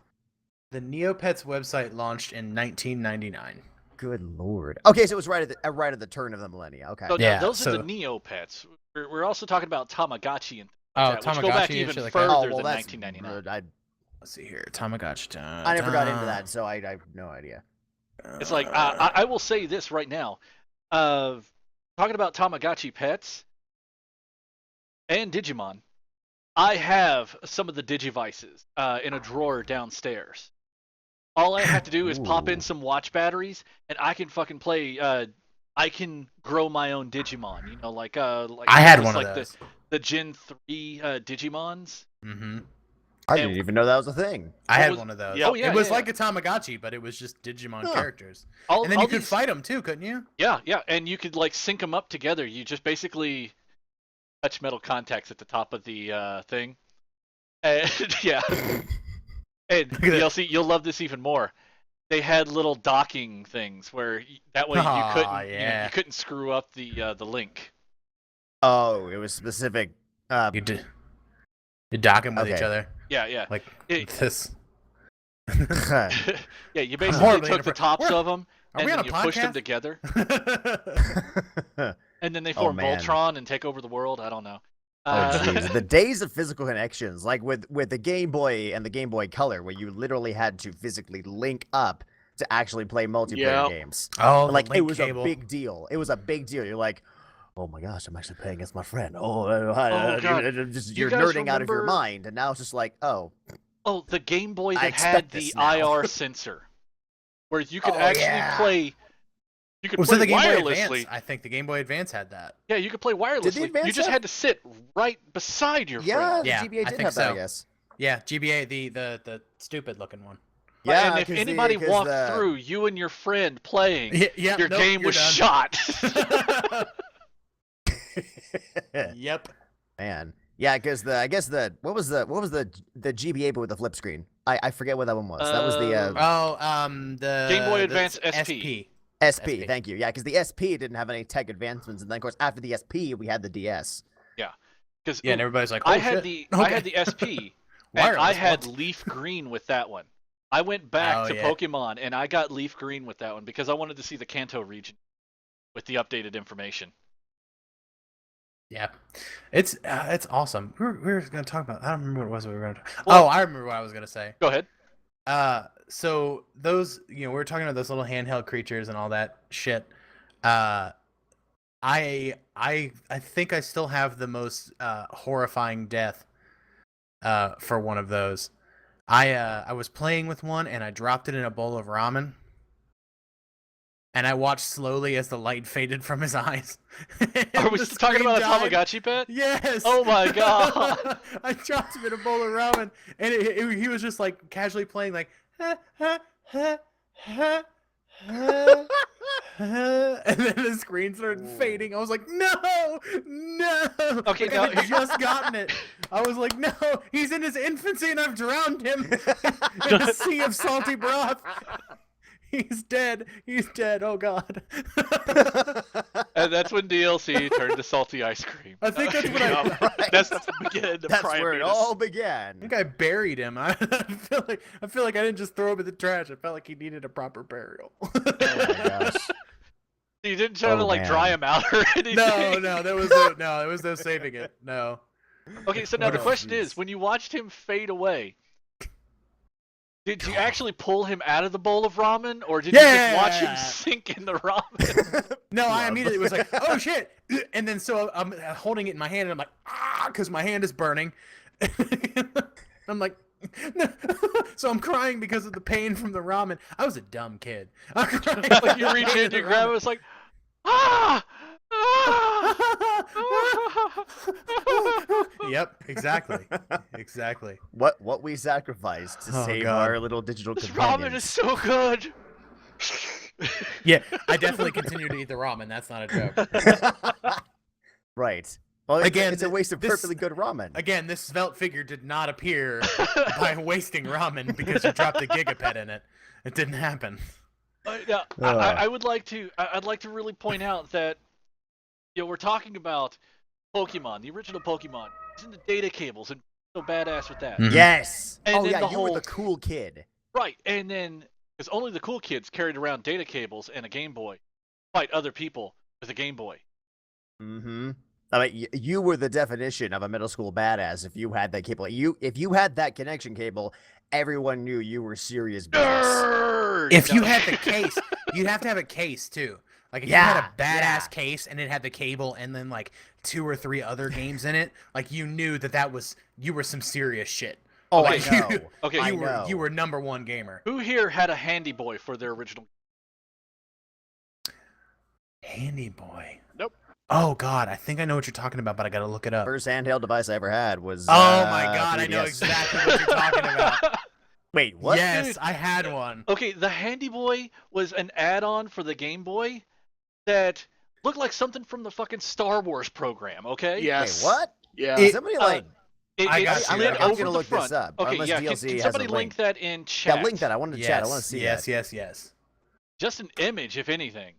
[SPEAKER 3] The Neopets website launched in 1999.
[SPEAKER 4] Good lord. Okay, so it was right at the turn of the millennia. Okay.
[SPEAKER 1] So
[SPEAKER 3] Yeah,
[SPEAKER 1] now, those are
[SPEAKER 3] so-
[SPEAKER 1] the Neopets. We're also talking about Tamagotchi and
[SPEAKER 3] Oh,
[SPEAKER 1] that, which go back
[SPEAKER 3] Tamagotchi and
[SPEAKER 1] even
[SPEAKER 3] shit like
[SPEAKER 1] further
[SPEAKER 3] that.
[SPEAKER 4] Oh well,
[SPEAKER 1] than
[SPEAKER 4] that's
[SPEAKER 1] 1999.
[SPEAKER 4] good.
[SPEAKER 3] Let's see here, Tamagotchi.
[SPEAKER 4] I never got into that, so I have no idea.
[SPEAKER 1] It's like I will say this right now. Talking about Tamagotchi pets and Digimon, I have some of the Digivices in a drawer downstairs. All I have to do is pop in
[SPEAKER 4] Ooh.
[SPEAKER 1] some watch batteries, and I can fucking play. I can grow my own Digimon. You know, like
[SPEAKER 3] I had
[SPEAKER 1] just
[SPEAKER 3] one
[SPEAKER 1] like
[SPEAKER 3] of those.
[SPEAKER 1] the Gen 3 Digimons.
[SPEAKER 3] Mm-hmm.
[SPEAKER 4] I
[SPEAKER 1] And-
[SPEAKER 4] didn't even know that was a thing.
[SPEAKER 3] I had
[SPEAKER 1] was-
[SPEAKER 3] one of those.
[SPEAKER 2] Yep.
[SPEAKER 1] Oh, yeah,
[SPEAKER 3] it was
[SPEAKER 1] yeah,
[SPEAKER 3] like a Tamagotchi, but it was just Digimon
[SPEAKER 4] Huh.
[SPEAKER 3] characters.
[SPEAKER 1] all,
[SPEAKER 3] And then
[SPEAKER 1] all
[SPEAKER 3] you could
[SPEAKER 1] these-
[SPEAKER 3] fight them too, couldn't you?
[SPEAKER 1] Yeah, yeah, and you could like sync them up together. You just basically touch metal contacts at the top of the thing, and yeah, and
[SPEAKER 3] Look at that.
[SPEAKER 1] DLC, you'll love this even more. They had little docking things where that way you
[SPEAKER 3] Aw,
[SPEAKER 1] couldn't
[SPEAKER 3] yeah.
[SPEAKER 1] you couldn't screw up the link.
[SPEAKER 4] Oh, it was specific.
[SPEAKER 3] You did. You dock them with each
[SPEAKER 4] Okay.
[SPEAKER 3] other
[SPEAKER 1] Yeah, yeah,
[SPEAKER 3] like
[SPEAKER 1] It-
[SPEAKER 3] this.
[SPEAKER 1] yeah. You basically
[SPEAKER 3] horribly
[SPEAKER 1] took the
[SPEAKER 3] inappropriate.
[SPEAKER 1] tops
[SPEAKER 3] We're-
[SPEAKER 1] of them
[SPEAKER 3] Are
[SPEAKER 1] and
[SPEAKER 3] we on
[SPEAKER 1] then
[SPEAKER 3] a
[SPEAKER 1] you pushed them
[SPEAKER 3] podcast?
[SPEAKER 1] together, and then they
[SPEAKER 4] Oh,
[SPEAKER 1] form
[SPEAKER 4] man.
[SPEAKER 1] Voltron and take over the world. I don't know.
[SPEAKER 4] Oh jeez, the days of physical connections, like with the Game Boy and the Game Boy Color, where you literally had to physically link up to actually play multiplayer
[SPEAKER 2] Yep.
[SPEAKER 4] games.
[SPEAKER 3] Oh,
[SPEAKER 4] Like
[SPEAKER 3] the
[SPEAKER 4] it
[SPEAKER 3] link
[SPEAKER 4] was
[SPEAKER 3] cable.
[SPEAKER 4] a big deal. It was a big deal. You're like, oh my gosh, I'm actually playing against my friend.
[SPEAKER 1] God.
[SPEAKER 4] Just,
[SPEAKER 1] You
[SPEAKER 4] you're
[SPEAKER 1] guys
[SPEAKER 4] nerding out of your
[SPEAKER 1] remember-
[SPEAKER 4] mind, and now it's just like, oh,
[SPEAKER 1] Oh, the Game Boy
[SPEAKER 4] I
[SPEAKER 1] that had
[SPEAKER 4] expect
[SPEAKER 1] the
[SPEAKER 4] this now.
[SPEAKER 1] IR sensor, where you could
[SPEAKER 4] Oh,
[SPEAKER 1] actually
[SPEAKER 4] yeah.
[SPEAKER 1] play. You could
[SPEAKER 3] Was
[SPEAKER 1] play
[SPEAKER 3] it the Game Boy
[SPEAKER 1] wirelessly.
[SPEAKER 3] Advance? I think the Game Boy Advance had that.
[SPEAKER 1] Yeah, you could play wirelessly. You
[SPEAKER 4] Advance
[SPEAKER 1] just
[SPEAKER 4] have-
[SPEAKER 1] had to sit right beside your
[SPEAKER 4] yeah,
[SPEAKER 1] friend.
[SPEAKER 4] the
[SPEAKER 3] Yeah,
[SPEAKER 4] GBA
[SPEAKER 3] I
[SPEAKER 4] did
[SPEAKER 3] think
[SPEAKER 4] have that, I
[SPEAKER 3] so.
[SPEAKER 4] guess.
[SPEAKER 3] Yeah, GBA, the stupid looking one.
[SPEAKER 4] Yeah,
[SPEAKER 1] and if
[SPEAKER 4] 'cause
[SPEAKER 1] anybody
[SPEAKER 4] 'cause
[SPEAKER 1] walked
[SPEAKER 4] the-
[SPEAKER 1] through, you and your friend playing,
[SPEAKER 3] Yeah,
[SPEAKER 1] your
[SPEAKER 3] nope,
[SPEAKER 1] game
[SPEAKER 3] you're
[SPEAKER 1] was
[SPEAKER 3] done.
[SPEAKER 1] shot.
[SPEAKER 3] Yep.
[SPEAKER 4] Man, yeah, because I guess what was the GBA but with the flip screen? I forget what that one was. That was the
[SPEAKER 3] Oh, the
[SPEAKER 1] Game Boy
[SPEAKER 3] the
[SPEAKER 1] Advance
[SPEAKER 3] SP.
[SPEAKER 4] SP.
[SPEAKER 3] SP.
[SPEAKER 4] Thank you. Yeah, because the SP didn't have any tech advancements, and then of course after the SP we had the DS.
[SPEAKER 1] Because
[SPEAKER 3] Yeah, and everybody's like, oh,
[SPEAKER 1] I had
[SPEAKER 3] shit.
[SPEAKER 1] the
[SPEAKER 3] Okay.
[SPEAKER 1] I had the SP, and I
[SPEAKER 3] Wireless,
[SPEAKER 1] had
[SPEAKER 3] what?
[SPEAKER 1] Leaf Green with that one. I went back
[SPEAKER 3] Oh,
[SPEAKER 1] to
[SPEAKER 3] yeah.
[SPEAKER 1] Pokemon, and I got Leaf Green with that one because I wanted to see the Kanto region with the updated information.
[SPEAKER 3] Yeah, it's awesome. We were gonna talk about. I don't remember what it was we were gonna.
[SPEAKER 1] Well-
[SPEAKER 3] Oh, I remember what I was gonna say.
[SPEAKER 1] Go ahead.
[SPEAKER 3] So those, we were talking about those little handheld creatures and all that shit. I think I still have the most horrifying death for one of those. I was playing with one and I dropped it in a bowl of ramen. And I watched slowly as the light faded from his eyes.
[SPEAKER 1] Are we
[SPEAKER 3] The
[SPEAKER 1] still talking
[SPEAKER 3] screen
[SPEAKER 1] about a
[SPEAKER 3] died.
[SPEAKER 1] Tamagotchi pet?
[SPEAKER 3] Yes.
[SPEAKER 1] Oh my God.
[SPEAKER 3] I dropped him in a bowl of ramen, and he was just like casually playing, like, ha, ha, ha, ha, ha, ha, and then the screen started fading. I was like, no, no.
[SPEAKER 1] Okay,
[SPEAKER 3] Like,
[SPEAKER 1] now-
[SPEAKER 3] I had just gotten it. I was like, no, he's in his infancy, and I've drowned him in a sea of salty broth. He's dead. He's dead. Oh God.
[SPEAKER 1] And that's when DLC turned to salty ice cream.
[SPEAKER 3] I think that's what
[SPEAKER 2] Yep.
[SPEAKER 4] Right.
[SPEAKER 2] That's the beginning of
[SPEAKER 4] That's where it
[SPEAKER 2] Priapetus.
[SPEAKER 4] all
[SPEAKER 3] I
[SPEAKER 4] began.
[SPEAKER 3] think I buried him. I feel like I didn't just throw him in the trash. I felt like he needed a proper burial.
[SPEAKER 4] Oh my gosh.
[SPEAKER 1] You didn't try to
[SPEAKER 4] Oh,
[SPEAKER 1] like dry
[SPEAKER 4] man.
[SPEAKER 1] him out or anything.
[SPEAKER 3] no, there was no saving it. No.
[SPEAKER 1] Okay, so now
[SPEAKER 3] What
[SPEAKER 1] the
[SPEAKER 3] a-
[SPEAKER 1] question
[SPEAKER 4] jeez.
[SPEAKER 1] is, when you watched him fade away, did you actually pull him out of the bowl of ramen, or did you just watch him
[SPEAKER 3] Yeah.
[SPEAKER 1] sink in the ramen?
[SPEAKER 3] No, I
[SPEAKER 4] Love.
[SPEAKER 3] immediately was like, oh shit, and then so I'm holding it in my hand and I'm like, because my hand is burning. I'm like. So I'm crying because of the pain from the ramen. I was a dumb kid. I'm crying
[SPEAKER 1] Like you reach in, you grab it, it's like, ah,
[SPEAKER 3] Yep, exactly. Exactly.
[SPEAKER 4] What we sacrificed to
[SPEAKER 3] Oh,
[SPEAKER 4] save
[SPEAKER 3] God.
[SPEAKER 4] our little digital
[SPEAKER 1] this
[SPEAKER 4] companions.
[SPEAKER 1] ramen is so good.
[SPEAKER 3] Yeah, I definitely continue to eat the ramen. That's not a joke.
[SPEAKER 4] Right. Well,
[SPEAKER 3] Again,
[SPEAKER 4] it's a waste of
[SPEAKER 3] this-
[SPEAKER 4] perfectly good ramen.
[SPEAKER 3] Again, this svelte figure did not appear by wasting ramen because you dropped a gigapet in it. It didn't happen.
[SPEAKER 1] Now,
[SPEAKER 4] Ugh.
[SPEAKER 1] I would like to. I'd like to really point out that, we're talking about Pokemon, the original Pokemon. It's in the data cables and so badass with that.
[SPEAKER 3] Mhm.
[SPEAKER 4] Yes.
[SPEAKER 1] And
[SPEAKER 4] Oh
[SPEAKER 1] then
[SPEAKER 4] yeah,
[SPEAKER 1] the
[SPEAKER 4] you were
[SPEAKER 1] whole-
[SPEAKER 4] the cool kid.
[SPEAKER 1] Right, and then because only the cool kids carried around data cables and a Game Boy, fight other people with a Game Boy.
[SPEAKER 4] Mm-hmm. I mean, you were the definition of a middle school badass if you had that cable. If you had that connection cable, everyone knew you were serious business.
[SPEAKER 1] Nerd!
[SPEAKER 3] If you
[SPEAKER 1] No.
[SPEAKER 3] had the case, you'd have to have a case too. Like if you had a
[SPEAKER 4] Yeah,
[SPEAKER 3] badass
[SPEAKER 4] yeah.
[SPEAKER 3] case and it had the cable and then like 2 or 3 other games in it, like you knew that was you were some serious shit.
[SPEAKER 4] Oh,
[SPEAKER 3] Like,
[SPEAKER 4] I know.
[SPEAKER 3] you-
[SPEAKER 1] Okay,
[SPEAKER 4] I
[SPEAKER 3] you were
[SPEAKER 4] know.
[SPEAKER 3] you were number 1 gamer.
[SPEAKER 1] Who here had a Handy Boy for their original?
[SPEAKER 3] Handy boy.
[SPEAKER 2] Nope.
[SPEAKER 3] Oh God, I think I know what you're talking about, but I gotta look it up.
[SPEAKER 4] First handheld device I ever had was.
[SPEAKER 3] Oh my God, I know
[SPEAKER 4] 3DS.
[SPEAKER 3] exactly what you're talking about.
[SPEAKER 4] Wait, what?
[SPEAKER 3] Yes,
[SPEAKER 1] Dude.
[SPEAKER 3] I had one.
[SPEAKER 1] Okay, the Handy Boy was an add-on for the Game Boy that looked like something from the fucking Star Wars program. Okay.
[SPEAKER 2] Yes.
[SPEAKER 4] Wait, what?
[SPEAKER 2] Yeah.
[SPEAKER 3] It-
[SPEAKER 4] Somebody like.
[SPEAKER 3] I
[SPEAKER 1] It
[SPEAKER 3] got you.
[SPEAKER 1] slid
[SPEAKER 3] I'm
[SPEAKER 1] over
[SPEAKER 4] gonna
[SPEAKER 1] the
[SPEAKER 4] look this
[SPEAKER 1] front.
[SPEAKER 4] up,
[SPEAKER 1] Okay,
[SPEAKER 4] unless
[SPEAKER 1] yeah.
[SPEAKER 4] DLC
[SPEAKER 1] Can
[SPEAKER 4] has a
[SPEAKER 1] somebody
[SPEAKER 4] link.
[SPEAKER 1] link that in chat?
[SPEAKER 4] Yeah, link that. I wanted to chat. I want to see that.
[SPEAKER 3] Yes.
[SPEAKER 1] Just an image, if anything.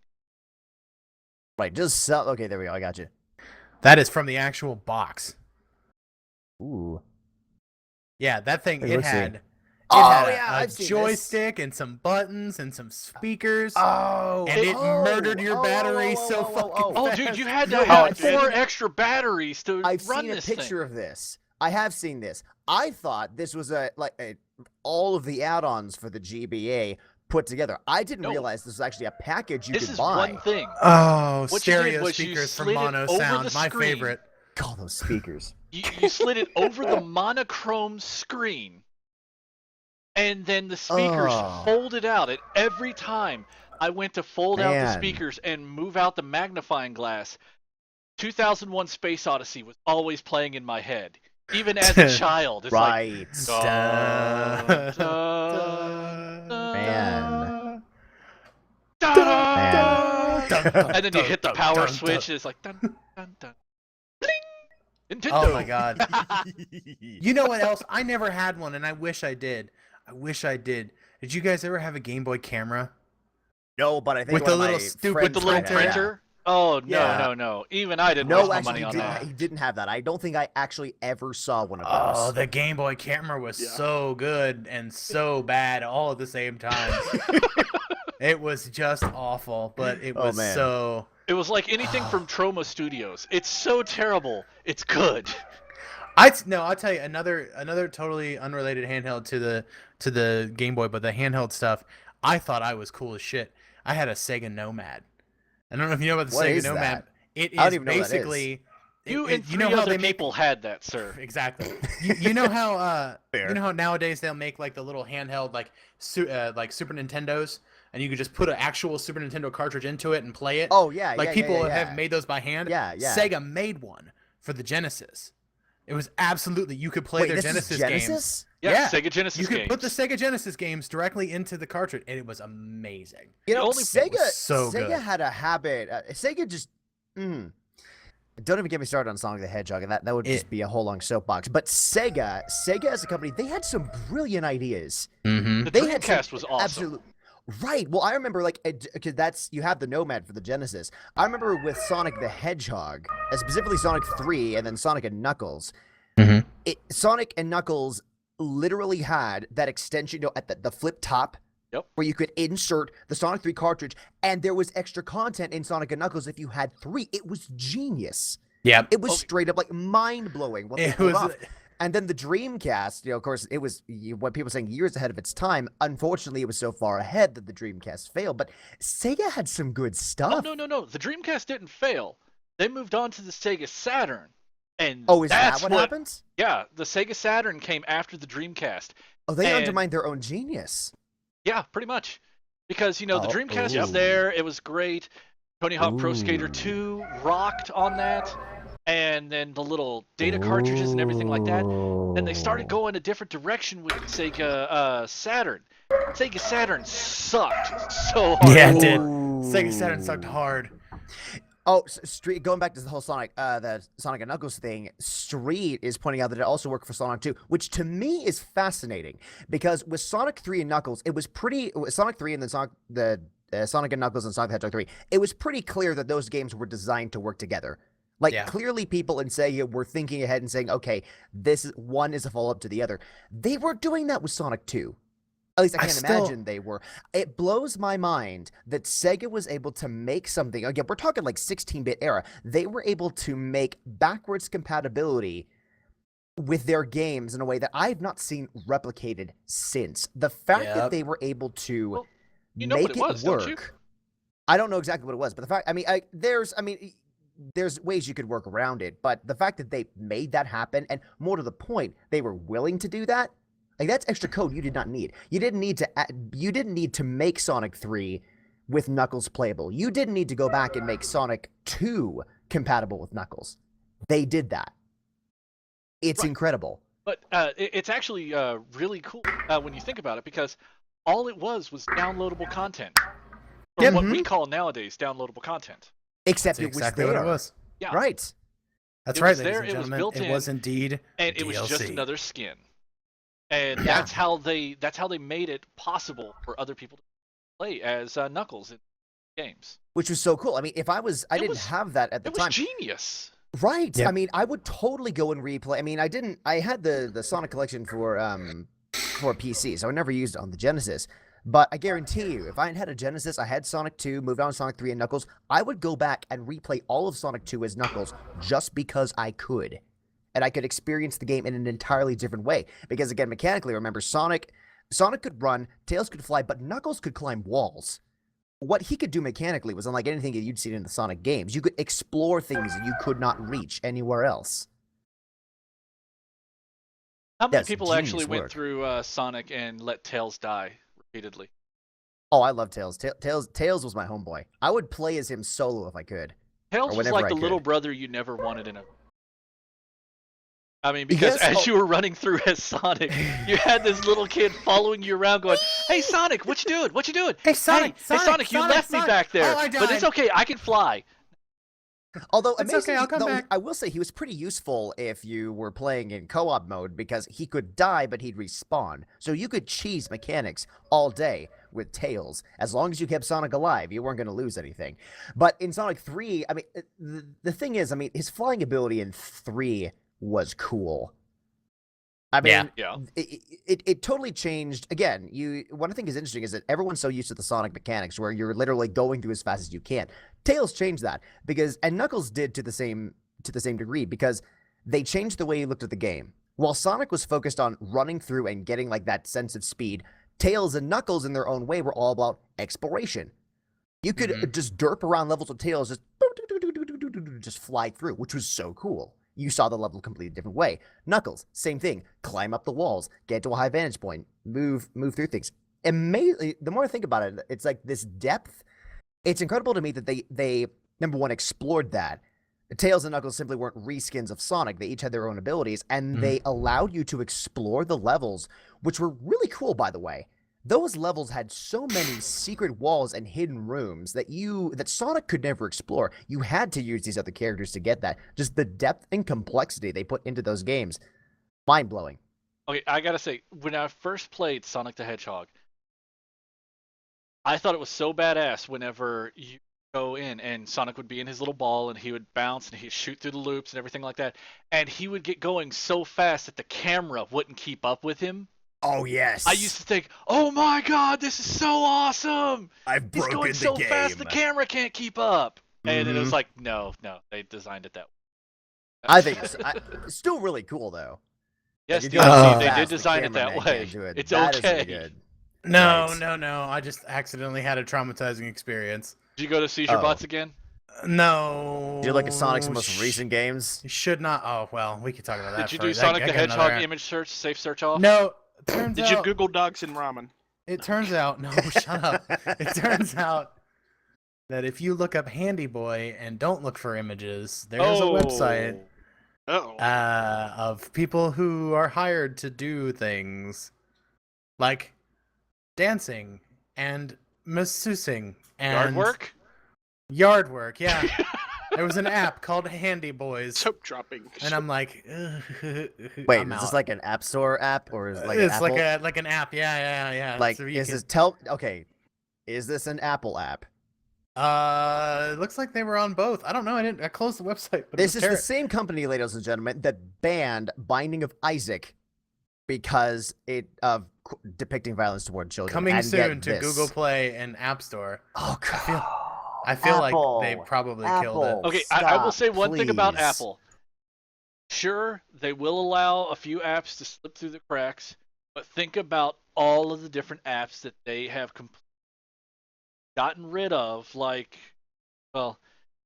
[SPEAKER 4] Right, just sell. Okay, there we go. I got you.
[SPEAKER 3] That is from the actual box.
[SPEAKER 4] Ooh.
[SPEAKER 3] Yeah, that thing.
[SPEAKER 4] Hey,
[SPEAKER 3] It
[SPEAKER 4] let's see.
[SPEAKER 3] had. It
[SPEAKER 4] Oh,
[SPEAKER 3] had
[SPEAKER 4] yeah,
[SPEAKER 3] a
[SPEAKER 4] I've seen this.
[SPEAKER 3] joystick and some buttons and some speakers.
[SPEAKER 4] Oh.
[SPEAKER 3] And it murdered your battery so fucking
[SPEAKER 1] Oh,
[SPEAKER 3] fast.
[SPEAKER 1] dude, you had to
[SPEAKER 2] No,
[SPEAKER 1] have
[SPEAKER 2] I've seen
[SPEAKER 1] 4
[SPEAKER 2] it.
[SPEAKER 1] extra batteries to
[SPEAKER 4] I've
[SPEAKER 1] run
[SPEAKER 4] seen a
[SPEAKER 1] this
[SPEAKER 4] picture
[SPEAKER 1] thing.
[SPEAKER 4] of this. I have seen this. I thought this was all of the add-ons for the GBA put together. I didn't
[SPEAKER 1] No.
[SPEAKER 4] realize this was actually a package you
[SPEAKER 1] This
[SPEAKER 4] could
[SPEAKER 1] is
[SPEAKER 4] buy.
[SPEAKER 1] one thing.
[SPEAKER 3] Oh,
[SPEAKER 1] What you did
[SPEAKER 3] stereo
[SPEAKER 1] was you
[SPEAKER 3] speakers for
[SPEAKER 1] slid it
[SPEAKER 3] mono
[SPEAKER 1] over
[SPEAKER 3] sound,
[SPEAKER 1] the
[SPEAKER 3] my
[SPEAKER 1] screen.
[SPEAKER 3] favorite.
[SPEAKER 4] Call those speakers.
[SPEAKER 1] You slid it over the monochrome screen, and then the speakers
[SPEAKER 4] Oh.
[SPEAKER 1] folded out. At every time I went to fold out the
[SPEAKER 4] Man.
[SPEAKER 1] speakers and move out the magnifying glass, 2001: Space Odyssey was always playing in my head, even as a child. It's
[SPEAKER 4] Right.
[SPEAKER 1] like,
[SPEAKER 3] Dun,
[SPEAKER 1] dun, dun,
[SPEAKER 4] Man.
[SPEAKER 1] dun,
[SPEAKER 4] Man.
[SPEAKER 1] and then you hit the power
[SPEAKER 3] Dun,
[SPEAKER 1] switch,
[SPEAKER 3] dun.
[SPEAKER 1] and it's like dun dun dun, bling, Nintendo.
[SPEAKER 3] Oh my God. You know what else? I never had one, and I wish I did. Did you guys ever have a Game Boy camera?
[SPEAKER 4] No, but I think
[SPEAKER 3] With
[SPEAKER 4] one
[SPEAKER 3] the
[SPEAKER 4] of
[SPEAKER 3] little
[SPEAKER 4] my
[SPEAKER 3] stupid
[SPEAKER 4] friends
[SPEAKER 1] With the little
[SPEAKER 4] might have that.
[SPEAKER 1] printer? Oh, no,
[SPEAKER 4] Yeah.
[SPEAKER 1] no. Even I didn't
[SPEAKER 4] No,
[SPEAKER 1] waste my
[SPEAKER 4] actually,
[SPEAKER 1] money on
[SPEAKER 4] he
[SPEAKER 1] that.
[SPEAKER 4] didn't have that. I don't think I actually ever saw one of
[SPEAKER 3] Oh,
[SPEAKER 4] those.
[SPEAKER 3] the Game Boy camera was
[SPEAKER 2] Yeah.
[SPEAKER 3] so good and so bad all at the same time. It was just awful, but it
[SPEAKER 4] Oh,
[SPEAKER 3] was
[SPEAKER 4] man.
[SPEAKER 3] so.
[SPEAKER 1] It was like anything from Troma Studios. It's so terrible. It's good.
[SPEAKER 3] I'll tell you another totally unrelated handheld to the Game Boy, but the handheld stuff. I thought I was cool as shit. I had a Sega Nomad. I don't know if you know about the
[SPEAKER 4] What
[SPEAKER 3] Sega
[SPEAKER 4] is
[SPEAKER 3] Nomad.
[SPEAKER 4] that?
[SPEAKER 3] It
[SPEAKER 4] I don't
[SPEAKER 3] is
[SPEAKER 4] even know what that is.
[SPEAKER 3] basically.
[SPEAKER 1] You
[SPEAKER 3] it-
[SPEAKER 1] and
[SPEAKER 3] you know
[SPEAKER 1] 3
[SPEAKER 3] how
[SPEAKER 1] other
[SPEAKER 3] they make
[SPEAKER 1] people had that, sir.
[SPEAKER 3] exactly. You know how
[SPEAKER 4] Fair.
[SPEAKER 3] you know how nowadays they'll make like the little handheld like Super Nintendos, and you could just put an actual Super Nintendo cartridge into it and play it.
[SPEAKER 4] Oh yeah,
[SPEAKER 3] Like
[SPEAKER 4] yeah,
[SPEAKER 3] people
[SPEAKER 4] yeah, yeah.
[SPEAKER 3] have made those by hand.
[SPEAKER 4] Yeah.
[SPEAKER 3] Sega made one for the Genesis. It was absolutely you could play
[SPEAKER 4] Wait,
[SPEAKER 3] their
[SPEAKER 4] this
[SPEAKER 3] Genesis,
[SPEAKER 4] is
[SPEAKER 3] games.
[SPEAKER 4] Genesis?
[SPEAKER 1] Yeah, Sega Genesis
[SPEAKER 3] You could
[SPEAKER 1] games.
[SPEAKER 3] put the Sega Genesis games directly into the cartridge, and it was amazing.
[SPEAKER 4] You
[SPEAKER 1] The
[SPEAKER 4] know,
[SPEAKER 1] only-
[SPEAKER 4] Sega.
[SPEAKER 3] was so
[SPEAKER 4] Sega
[SPEAKER 3] good.
[SPEAKER 4] had a habit. Sega just. Don't even get me started on Sonic the Hedgehog, and that would just be a whole long soapbox. But Sega as a company, they had some brilliant ideas.
[SPEAKER 3] Mm-hmm.
[SPEAKER 1] The
[SPEAKER 4] They had some
[SPEAKER 1] Dreamcast was awesome.
[SPEAKER 4] Absolute. Right. Well, I remember because that's you have the Nomad for the Genesis. I remember with Sonic the Hedgehog, specifically Sonic 3, and then Sonic and Knuckles.
[SPEAKER 3] Mhm.
[SPEAKER 4] Sonic and Knuckles literally had that extension, at the flip top.
[SPEAKER 1] Yep.
[SPEAKER 4] Where you could insert the Sonic 3 cartridge, and there was extra content in Sonic and Knuckles if you had 3. It was genius.
[SPEAKER 3] Yeah.
[SPEAKER 4] It was
[SPEAKER 1] Okay.
[SPEAKER 4] straight up like mind blowing what they
[SPEAKER 3] It
[SPEAKER 4] pulled
[SPEAKER 3] was.
[SPEAKER 4] off. And then the Dreamcast, of course, it was what people were saying years ahead of its time. Unfortunately, it was so far ahead that the Dreamcast failed. But Sega had some good
[SPEAKER 1] Oh,
[SPEAKER 4] stuff.
[SPEAKER 1] no. The Dreamcast didn't fail. They moved on to the Sega Saturn. And
[SPEAKER 4] Oh, is
[SPEAKER 1] that's
[SPEAKER 4] that what happened?
[SPEAKER 1] Yeah, the Sega Saturn came after the Dreamcast.
[SPEAKER 4] Oh, they
[SPEAKER 1] and-
[SPEAKER 4] undermined their own genius.
[SPEAKER 1] Yeah, pretty much. Because, the
[SPEAKER 4] Oh,
[SPEAKER 1] Dreamcast was
[SPEAKER 4] ooh.
[SPEAKER 1] there. It was great. Tony Hawk Pro Skater
[SPEAKER 4] Ooh.
[SPEAKER 1] 2 rocked on that. And then the little data cartridges and everything like that. Then they started going a different direction with the Sega Saturn. Sega Saturn sucked so hard.
[SPEAKER 3] Yeah, it did. Sega Saturn sucked hard.
[SPEAKER 4] Oh, Street. Going back to the whole the Sonic and Knuckles thing. Street is pointing out that it also worked for Sonic 2, which to me is fascinating because with Sonic 3 and Knuckles, it was Sonic 3 and then Sonic and Knuckles and Sonic the Hedgehog 3. It was pretty clear that those games were designed to work together. Like
[SPEAKER 3] Yeah.
[SPEAKER 4] clearly, people in Sega were thinking ahead and saying, "Okay, one is a follow up to the other." They were doing that with Sonic 2. At least I can't imagine they were. It blows my mind that Sega was able to make something. Again, we're talking like 16-bit era. They were able to make backwards compatibility with their games in a way that I've not seen replicated since. The fact that
[SPEAKER 3] Yep.
[SPEAKER 4] they were able to
[SPEAKER 1] Well, you know
[SPEAKER 4] make
[SPEAKER 1] what it was,
[SPEAKER 4] work.
[SPEAKER 1] don't you?
[SPEAKER 4] I don't know exactly what it was, but the fact, there's ways you could work around it, but the fact that they made that happen, and more to the point, they were willing to do that, like that's extra code you did not need. You didn't need to make Sonic 3 with Knuckles playable. You didn't need to go back and make Sonic 2 compatible with Knuckles. They did that. It's
[SPEAKER 1] Right.
[SPEAKER 4] incredible.
[SPEAKER 1] But it's actually really cool when you think about it, because all it was downloadable content. Or
[SPEAKER 3] Yep.
[SPEAKER 1] what we call nowadays downloadable content.
[SPEAKER 4] Except
[SPEAKER 3] That's
[SPEAKER 4] it was
[SPEAKER 3] exactly
[SPEAKER 4] there.
[SPEAKER 3] what it was.
[SPEAKER 1] Yeah.
[SPEAKER 4] Right.
[SPEAKER 3] That's
[SPEAKER 1] It
[SPEAKER 3] right,
[SPEAKER 1] was
[SPEAKER 3] ladies
[SPEAKER 1] there,
[SPEAKER 3] and
[SPEAKER 1] it was
[SPEAKER 3] gentlemen.
[SPEAKER 1] built
[SPEAKER 3] It
[SPEAKER 1] in,
[SPEAKER 3] was indeed
[SPEAKER 1] and it was just
[SPEAKER 3] DLC.
[SPEAKER 1] another skin. And
[SPEAKER 4] Yeah.
[SPEAKER 1] that's how they made it possible for other people to play as Knuckles in games.
[SPEAKER 4] Which was so cool. I mean, I didn't
[SPEAKER 1] was-
[SPEAKER 4] have that at the
[SPEAKER 1] It was
[SPEAKER 4] time.
[SPEAKER 1] genius.
[SPEAKER 4] Right.
[SPEAKER 3] Yep.
[SPEAKER 4] I mean, I would totally go and replay. I mean, I had the Sonic collection for PC, so I never used it on the Genesis. But I guarantee you, if I had a Genesis, I had Sonic 2, moved on to Sonic 3 and Knuckles, I would go back and replay all of Sonic 2 as Knuckles just because I could. And I could experience the game in an entirely different way. Because again, mechanically, remember, Sonic could run, Tails could fly, but Knuckles could climb walls. What he could do mechanically was unlike anything that you'd seen in the Sonic games. You could explore things that you could not reach anywhere else.
[SPEAKER 1] How many
[SPEAKER 4] Yes,
[SPEAKER 1] people actually
[SPEAKER 4] genius
[SPEAKER 1] went
[SPEAKER 4] work.
[SPEAKER 1] through Sonic and let Tails die repeatedly?
[SPEAKER 4] Oh, I love Tails. Tails was my homeboy. I would play as him solo if I could.
[SPEAKER 1] Tails was
[SPEAKER 4] whenever
[SPEAKER 1] like
[SPEAKER 4] I
[SPEAKER 1] the little
[SPEAKER 4] could.
[SPEAKER 1] brother you never wanted in a. I mean, because
[SPEAKER 4] Yes,
[SPEAKER 1] as you were running through as Sonic, you had this little kid following you around going, "Hey Sonic, what you doing? What you doing?
[SPEAKER 3] Hey, Sonic,
[SPEAKER 1] hey Sonic, you left me back there,
[SPEAKER 3] Oh, I
[SPEAKER 1] but it's
[SPEAKER 3] died.
[SPEAKER 1] okay, I can fly."
[SPEAKER 4] Although
[SPEAKER 3] It's okay,
[SPEAKER 4] amazingly,
[SPEAKER 3] I'll come
[SPEAKER 4] though,
[SPEAKER 3] back.
[SPEAKER 4] I will say he was pretty useful if you were playing in co-op mode because he could die, but he'd respawn. So you could cheese mechanics all day with Tails. As long as you kept Sonic alive, you weren't going to lose anything. But in Sonic 3, I mean, the thing is, I mean, his flying ability in 3 was cool. I mean,
[SPEAKER 1] Yeah.
[SPEAKER 4] it totally changed. Again, what I think is interesting is that everyone's so used to the Sonic mechanics where you're literally going through as fast as you can. Tails changed that and Knuckles did to the same degree because they changed the way you looked at the game. While Sonic was focused on running through and getting like that sense of speed, Tails and Knuckles in their own way were all about exploration. You could just derp around levels with Tails, just fly through, which was so cool. You saw the level a completely different way. Knuckles, same thing. Climb up the walls, get to a high vantage point, move through things. Amazing. The more I think about it, it's like this depth. It's incredible to me that they number one explored that. Tails and Knuckles simply weren't reskins of Sonic. They each had their own abilities, and they allowed you to explore the levels, which were really cool, by the way. Those levels had so many secret walls and hidden rooms that Sonic could never explore. You had to use these other characters to get that. Just the depth and complexity they put into those games. Mind-blowing.
[SPEAKER 1] Okay, I gotta say, when I first played Sonic the Hedgehog, I thought it was so badass whenever you go in and Sonic would be in his little ball and he would bounce and he'd shoot through the loops and everything like that. And he would get going so fast that the camera wouldn't keep up with him.
[SPEAKER 4] Oh, yes.
[SPEAKER 1] I used to think, oh my god, this is so awesome!
[SPEAKER 4] I've
[SPEAKER 1] He's going so fast the camera can't keep up. And it was like, no, they designed it that way.
[SPEAKER 4] I think it's still really cool, though.
[SPEAKER 1] Yes,
[SPEAKER 4] Like,
[SPEAKER 1] DMC,
[SPEAKER 4] you're going so
[SPEAKER 1] they
[SPEAKER 4] fast,
[SPEAKER 1] did
[SPEAKER 4] the
[SPEAKER 1] design it
[SPEAKER 4] camera
[SPEAKER 1] that
[SPEAKER 4] man
[SPEAKER 1] way.
[SPEAKER 4] can't do it.
[SPEAKER 1] It's
[SPEAKER 4] That is
[SPEAKER 1] okay.
[SPEAKER 4] really good.
[SPEAKER 3] No,
[SPEAKER 4] Right.
[SPEAKER 3] no. I just accidentally had a traumatizing experience.
[SPEAKER 1] Did you go to Seizure Bots again?
[SPEAKER 3] No.
[SPEAKER 4] Do you look at Sonic's most recent games?
[SPEAKER 3] You should not. Oh, well, we could talk about that.
[SPEAKER 1] Did you
[SPEAKER 3] for-
[SPEAKER 1] do
[SPEAKER 3] that-
[SPEAKER 1] Sonic
[SPEAKER 3] I
[SPEAKER 1] the
[SPEAKER 3] got another
[SPEAKER 1] Hedgehog
[SPEAKER 3] hour.
[SPEAKER 1] image search, safe search off?
[SPEAKER 3] No. Turns
[SPEAKER 2] Did
[SPEAKER 3] out,
[SPEAKER 2] you Google dogs and ramen?
[SPEAKER 3] It turns out. No, shut up. It turns out that if you look up Handy Boy and don't look for images, there's a website
[SPEAKER 2] Uh-oh.
[SPEAKER 3] of people who are hired to do things like dancing and masseusing and
[SPEAKER 1] Yard work?
[SPEAKER 3] Yard work, yeah. There was an app called Handy Boys,
[SPEAKER 2] Soap dropping.
[SPEAKER 3] and I'm like,
[SPEAKER 4] Wait,
[SPEAKER 3] I'm
[SPEAKER 4] is
[SPEAKER 3] out.
[SPEAKER 4] this like an App Store app or is it like an
[SPEAKER 3] It's
[SPEAKER 4] Apple?
[SPEAKER 3] like an app, yeah.
[SPEAKER 4] Like,
[SPEAKER 3] So you
[SPEAKER 4] is
[SPEAKER 3] can-
[SPEAKER 4] this okay? Is this an Apple app?
[SPEAKER 3] It looks like they were on both. I don't know. I closed the website, but
[SPEAKER 4] This
[SPEAKER 3] it
[SPEAKER 4] is
[SPEAKER 3] was
[SPEAKER 4] the same company, ladies and gentlemen, that banned Binding of Isaac because of depicting violence toward children.
[SPEAKER 3] coming
[SPEAKER 4] And
[SPEAKER 3] soon
[SPEAKER 4] get
[SPEAKER 3] to
[SPEAKER 4] this.
[SPEAKER 3] Google Play and App Store.
[SPEAKER 4] Oh god.
[SPEAKER 3] I feel
[SPEAKER 4] Apple.
[SPEAKER 3] like they probably killed it.
[SPEAKER 4] Apple.
[SPEAKER 1] Okay, I will
[SPEAKER 4] Stop,
[SPEAKER 1] say one thing about
[SPEAKER 4] please.
[SPEAKER 1] Apple. Sure, they will allow a few apps to slip through the cracks, but think about all of the different apps that they have gotten rid of. Like, well,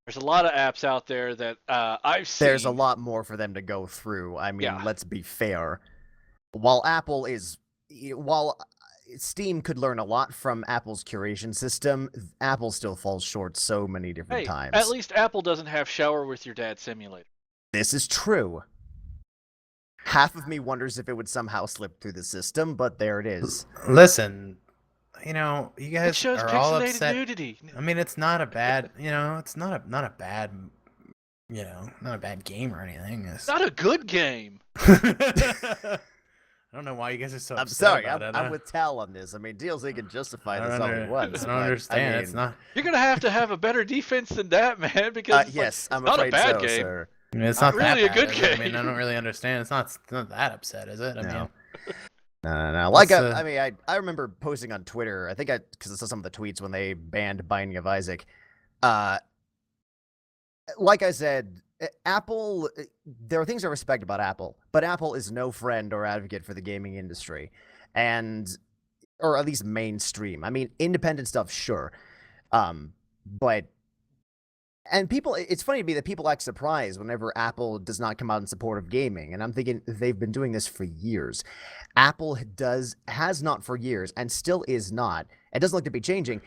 [SPEAKER 1] there's a lot of apps out there that I've seen.
[SPEAKER 4] There's a lot more for them to go through. I mean,
[SPEAKER 1] Yeah.
[SPEAKER 4] let's be fair. While Apple is, while Steam could learn a lot from Apple's curation system. Apple still falls short so many different
[SPEAKER 1] Hey,
[SPEAKER 4] times.
[SPEAKER 1] at least Apple doesn't have Shower with Your Dad Simulator.
[SPEAKER 4] This is true. Half of me wonders if it would somehow slip through the system, but there it is.
[SPEAKER 3] Listen, you
[SPEAKER 1] It
[SPEAKER 3] guys
[SPEAKER 1] shows
[SPEAKER 3] are all
[SPEAKER 1] pixelated
[SPEAKER 3] upset.
[SPEAKER 1] nudity.
[SPEAKER 3] I mean, it's not a bad, it's not a bad, not a bad game or anything. It's
[SPEAKER 1] Not a good game.
[SPEAKER 3] I don't know why you guys are so
[SPEAKER 4] I'm
[SPEAKER 3] upset
[SPEAKER 4] sorry,
[SPEAKER 3] about it.
[SPEAKER 4] I'm with Tal on this. I mean, DLC can justify
[SPEAKER 3] I
[SPEAKER 4] this
[SPEAKER 3] don't
[SPEAKER 4] all he wants.
[SPEAKER 3] I don't
[SPEAKER 4] but,
[SPEAKER 3] understand.
[SPEAKER 4] I
[SPEAKER 3] It's
[SPEAKER 4] mean,
[SPEAKER 3] not.
[SPEAKER 1] You're gonna have a better defense than that, man. Because it's
[SPEAKER 4] yes,
[SPEAKER 1] like,
[SPEAKER 4] I'm
[SPEAKER 1] it's not
[SPEAKER 4] afraid
[SPEAKER 1] a bad
[SPEAKER 4] so,
[SPEAKER 1] game.
[SPEAKER 4] sir.
[SPEAKER 3] I mean, it's
[SPEAKER 1] Not
[SPEAKER 3] not that
[SPEAKER 1] really a
[SPEAKER 3] bad,
[SPEAKER 1] good
[SPEAKER 3] is it? I mean, I
[SPEAKER 1] game.
[SPEAKER 3] don't really understand. It's not that upset, is it? I
[SPEAKER 4] No.
[SPEAKER 3] mean,
[SPEAKER 4] No. I remember posting on Twitter. I think because I saw some of the tweets when they banned Binding of Isaac. Like I said, Apple. There are things I respect about Apple, but Apple is no friend or advocate for the gaming industry, or at least mainstream. I mean, independent stuff, sure, but. And it's funny to me that people act surprised whenever Apple does not come out in support of gaming. And I'm thinking they've been doing this for years. Apple has not for years and still is not. It doesn't look to be changing.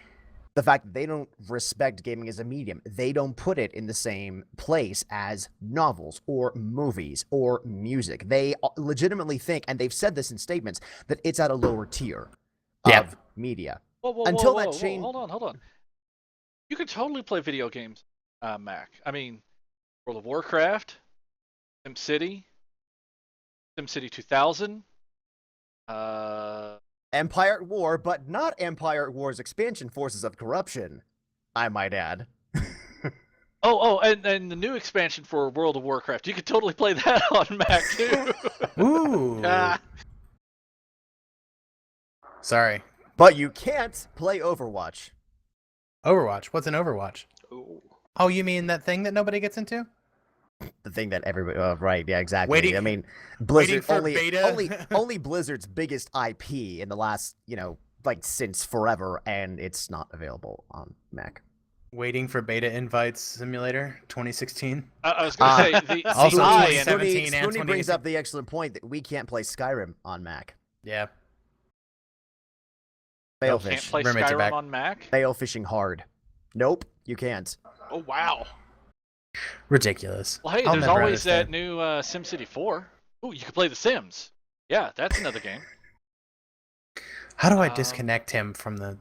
[SPEAKER 4] The fact that they don't respect gaming as a medium. They don't put it in the same place as novels or movies or music. They legitimately think, and they've said this in statements, that it's at a lower tier of media. Until that change.
[SPEAKER 1] Hold on. You can totally play video games. Mac. I mean, World of Warcraft, SimCity 2000,
[SPEAKER 4] Empire at War, but not Empire at War's expansion, Forces of Corruption, I might add.
[SPEAKER 1] and the new expansion for World of Warcraft. You could totally play that on Mac too.
[SPEAKER 3] ooh. Sorry.
[SPEAKER 4] But you can't play Overwatch.
[SPEAKER 3] Overwatch. What's an Overwatch?
[SPEAKER 2] Ooh.
[SPEAKER 3] Oh, you mean that thing that nobody gets into?
[SPEAKER 4] The thing that everybody, right? Yeah, exactly.
[SPEAKER 3] Waiting-
[SPEAKER 4] I mean,
[SPEAKER 3] waiting
[SPEAKER 4] Blizzard
[SPEAKER 3] for
[SPEAKER 4] only,
[SPEAKER 3] beta?
[SPEAKER 4] only Blizzard's biggest IP in the last, since forever, and it's not available on Mac.
[SPEAKER 3] Waiting for Beta Invites Simulator 2016.
[SPEAKER 1] I was gonna say the
[SPEAKER 3] Also
[SPEAKER 1] I
[SPEAKER 3] Spoony-
[SPEAKER 1] and
[SPEAKER 3] 17 and
[SPEAKER 4] Spoony brings
[SPEAKER 3] 26.
[SPEAKER 4] up the excellent point that we can't play Skyrim on Mac.
[SPEAKER 3] Yeah.
[SPEAKER 4] Fail
[SPEAKER 1] can't
[SPEAKER 4] fish.
[SPEAKER 1] play
[SPEAKER 3] Roommates are
[SPEAKER 1] Skyrim
[SPEAKER 3] back.
[SPEAKER 1] on Mac.
[SPEAKER 4] Fail fishing hard. Nope, you can't.
[SPEAKER 2] Oh wow.
[SPEAKER 3] Ridiculous.
[SPEAKER 1] Well, hey,
[SPEAKER 3] I'll
[SPEAKER 1] there's
[SPEAKER 3] never
[SPEAKER 1] always that
[SPEAKER 3] understand.
[SPEAKER 1] new SimCity 4. Ooh, you can play The Sims. Yeah, that's another game.
[SPEAKER 3] How do I
[SPEAKER 1] Um,
[SPEAKER 3] disconnect him from the?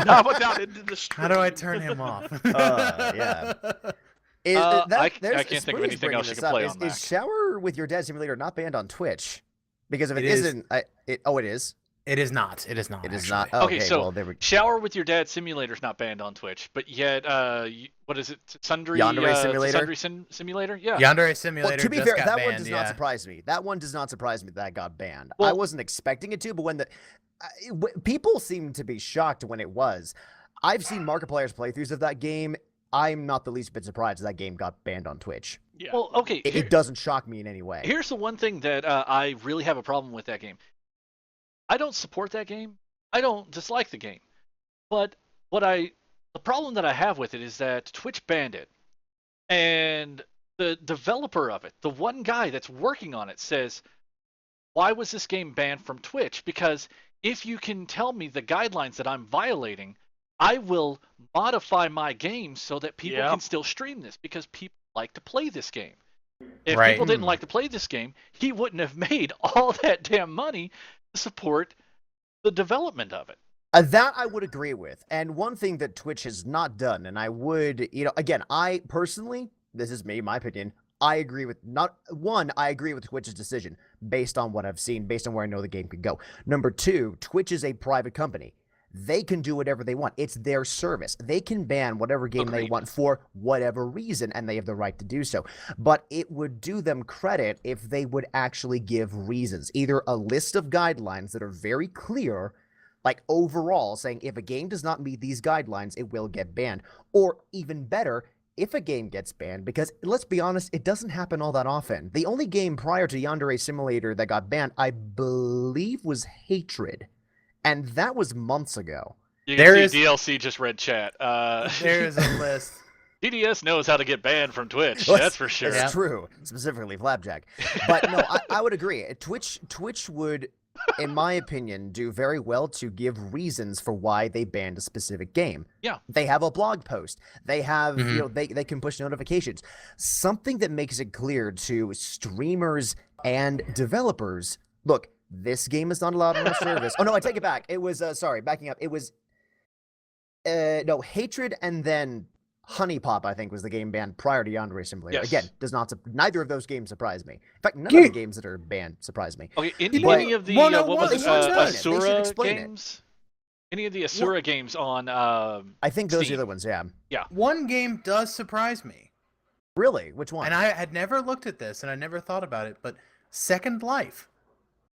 [SPEAKER 2] Now down into the stream.
[SPEAKER 3] How do I turn him off?
[SPEAKER 4] Yeah.
[SPEAKER 1] I can't think of
[SPEAKER 4] Spoony's
[SPEAKER 1] anything
[SPEAKER 4] bringing
[SPEAKER 1] else you
[SPEAKER 4] this
[SPEAKER 1] can
[SPEAKER 4] up.
[SPEAKER 1] play
[SPEAKER 4] is,
[SPEAKER 1] on Mac.
[SPEAKER 4] Is Shower with Your Dad Simulator not banned on Twitch? Because if it
[SPEAKER 3] It is.
[SPEAKER 4] isn't, it is.
[SPEAKER 3] It is not. It is not.
[SPEAKER 4] It is
[SPEAKER 3] actually.
[SPEAKER 4] not. Oh,
[SPEAKER 1] Okay,
[SPEAKER 4] okay,
[SPEAKER 1] so
[SPEAKER 4] well, there we
[SPEAKER 1] Shower with Your Dad Simulator's not banned on Twitch, but yet, what is it? Sundry
[SPEAKER 4] Yandere Simulator?
[SPEAKER 1] Sundry Simulator? Yeah.
[SPEAKER 3] Yandere Simulator.
[SPEAKER 4] Well, to be
[SPEAKER 3] just
[SPEAKER 4] fair,
[SPEAKER 3] got
[SPEAKER 4] that
[SPEAKER 3] banned,
[SPEAKER 4] one does
[SPEAKER 3] yeah.
[SPEAKER 4] not surprise me. That one does not surprise me that got banned. I
[SPEAKER 1] Well-
[SPEAKER 4] wasn't expecting it to, but when people seem to be shocked when it was. I've seen Markiplier's playthroughs of that game. I'm not the least bit surprised that game got banned on Twitch.
[SPEAKER 2] Yeah.
[SPEAKER 1] Well, okay.
[SPEAKER 4] It doesn't shock me in any way.
[SPEAKER 1] Here's the one thing that I really have a problem with that game. I don't support that game. I don't dislike the game. But the problem that I have with it is that Twitch banned it. And the developer of it, the one guy that's working on it, says, why was this game banned from Twitch? Because if you can tell me the guidelines that I'm violating, I will modify my game so that people
[SPEAKER 2] Yep.
[SPEAKER 1] can still stream this, because people like to play this game. If
[SPEAKER 3] Right.
[SPEAKER 1] people didn't like to play this game, he wouldn't have made all that damn money to support the development of it.
[SPEAKER 4] That I would agree with. And one thing that Twitch has not done, and I would, again, I personally, this is me, my opinion, I agree with Twitch's decision based on what I've seen, based on where I know the game could go. Number two, Twitch is a private company. They can do whatever they want. It's their service. They can ban whatever game they
[SPEAKER 1] Agreed.
[SPEAKER 4] want for whatever reason, and they have the right to do so. But it would do them credit if they would actually give reasons. Either a list of guidelines that are very clear, like overall, saying if a game does not meet these guidelines, it will get banned. Or even better, if a game gets banned, because let's be honest, it doesn't happen all that often. The only game prior to Yandere Simulator that got banned, I believe, was Hatred. And that was months ago.
[SPEAKER 1] You
[SPEAKER 3] There
[SPEAKER 1] can
[SPEAKER 3] is-
[SPEAKER 1] see DLC just read chat.
[SPEAKER 3] There's a list.
[SPEAKER 1] DDS knows how to get banned from Twitch.
[SPEAKER 4] Well,
[SPEAKER 1] That's for sure.
[SPEAKER 4] It's
[SPEAKER 3] Yeah.
[SPEAKER 4] true, specifically Flapjack. But no, I would agree. Twitch would in my opinion, do very well to give reasons for why they banned a specific game.
[SPEAKER 1] Yeah.
[SPEAKER 4] They have a blog post. They have,
[SPEAKER 3] Mhm.
[SPEAKER 4] they can push notifications. Something that makes it clear to streamers and developers, look, this game is not allowed on our service. Oh, no, I take it back. It was, backing up. It was, no, Hatred and then Honey Pop, I think, was the game banned prior to Yandere Simulator.
[SPEAKER 1] Yes.
[SPEAKER 4] Again, neither of those games surprise me. In fact, none of the games that are banned surprise me.
[SPEAKER 1] Okay,
[SPEAKER 4] But-
[SPEAKER 1] any of the
[SPEAKER 3] Well, no,
[SPEAKER 1] what
[SPEAKER 3] well,
[SPEAKER 1] was
[SPEAKER 3] they
[SPEAKER 1] it,
[SPEAKER 3] should explain it.
[SPEAKER 4] They should
[SPEAKER 1] Asura
[SPEAKER 4] explain it.
[SPEAKER 1] games? Any of the Asura games on
[SPEAKER 4] I think those are
[SPEAKER 1] Steam.
[SPEAKER 4] the other ones, yeah.
[SPEAKER 3] One game does surprise me,
[SPEAKER 4] Really? Which one?
[SPEAKER 3] and I had never looked at this, and I never thought about it, but Second Life.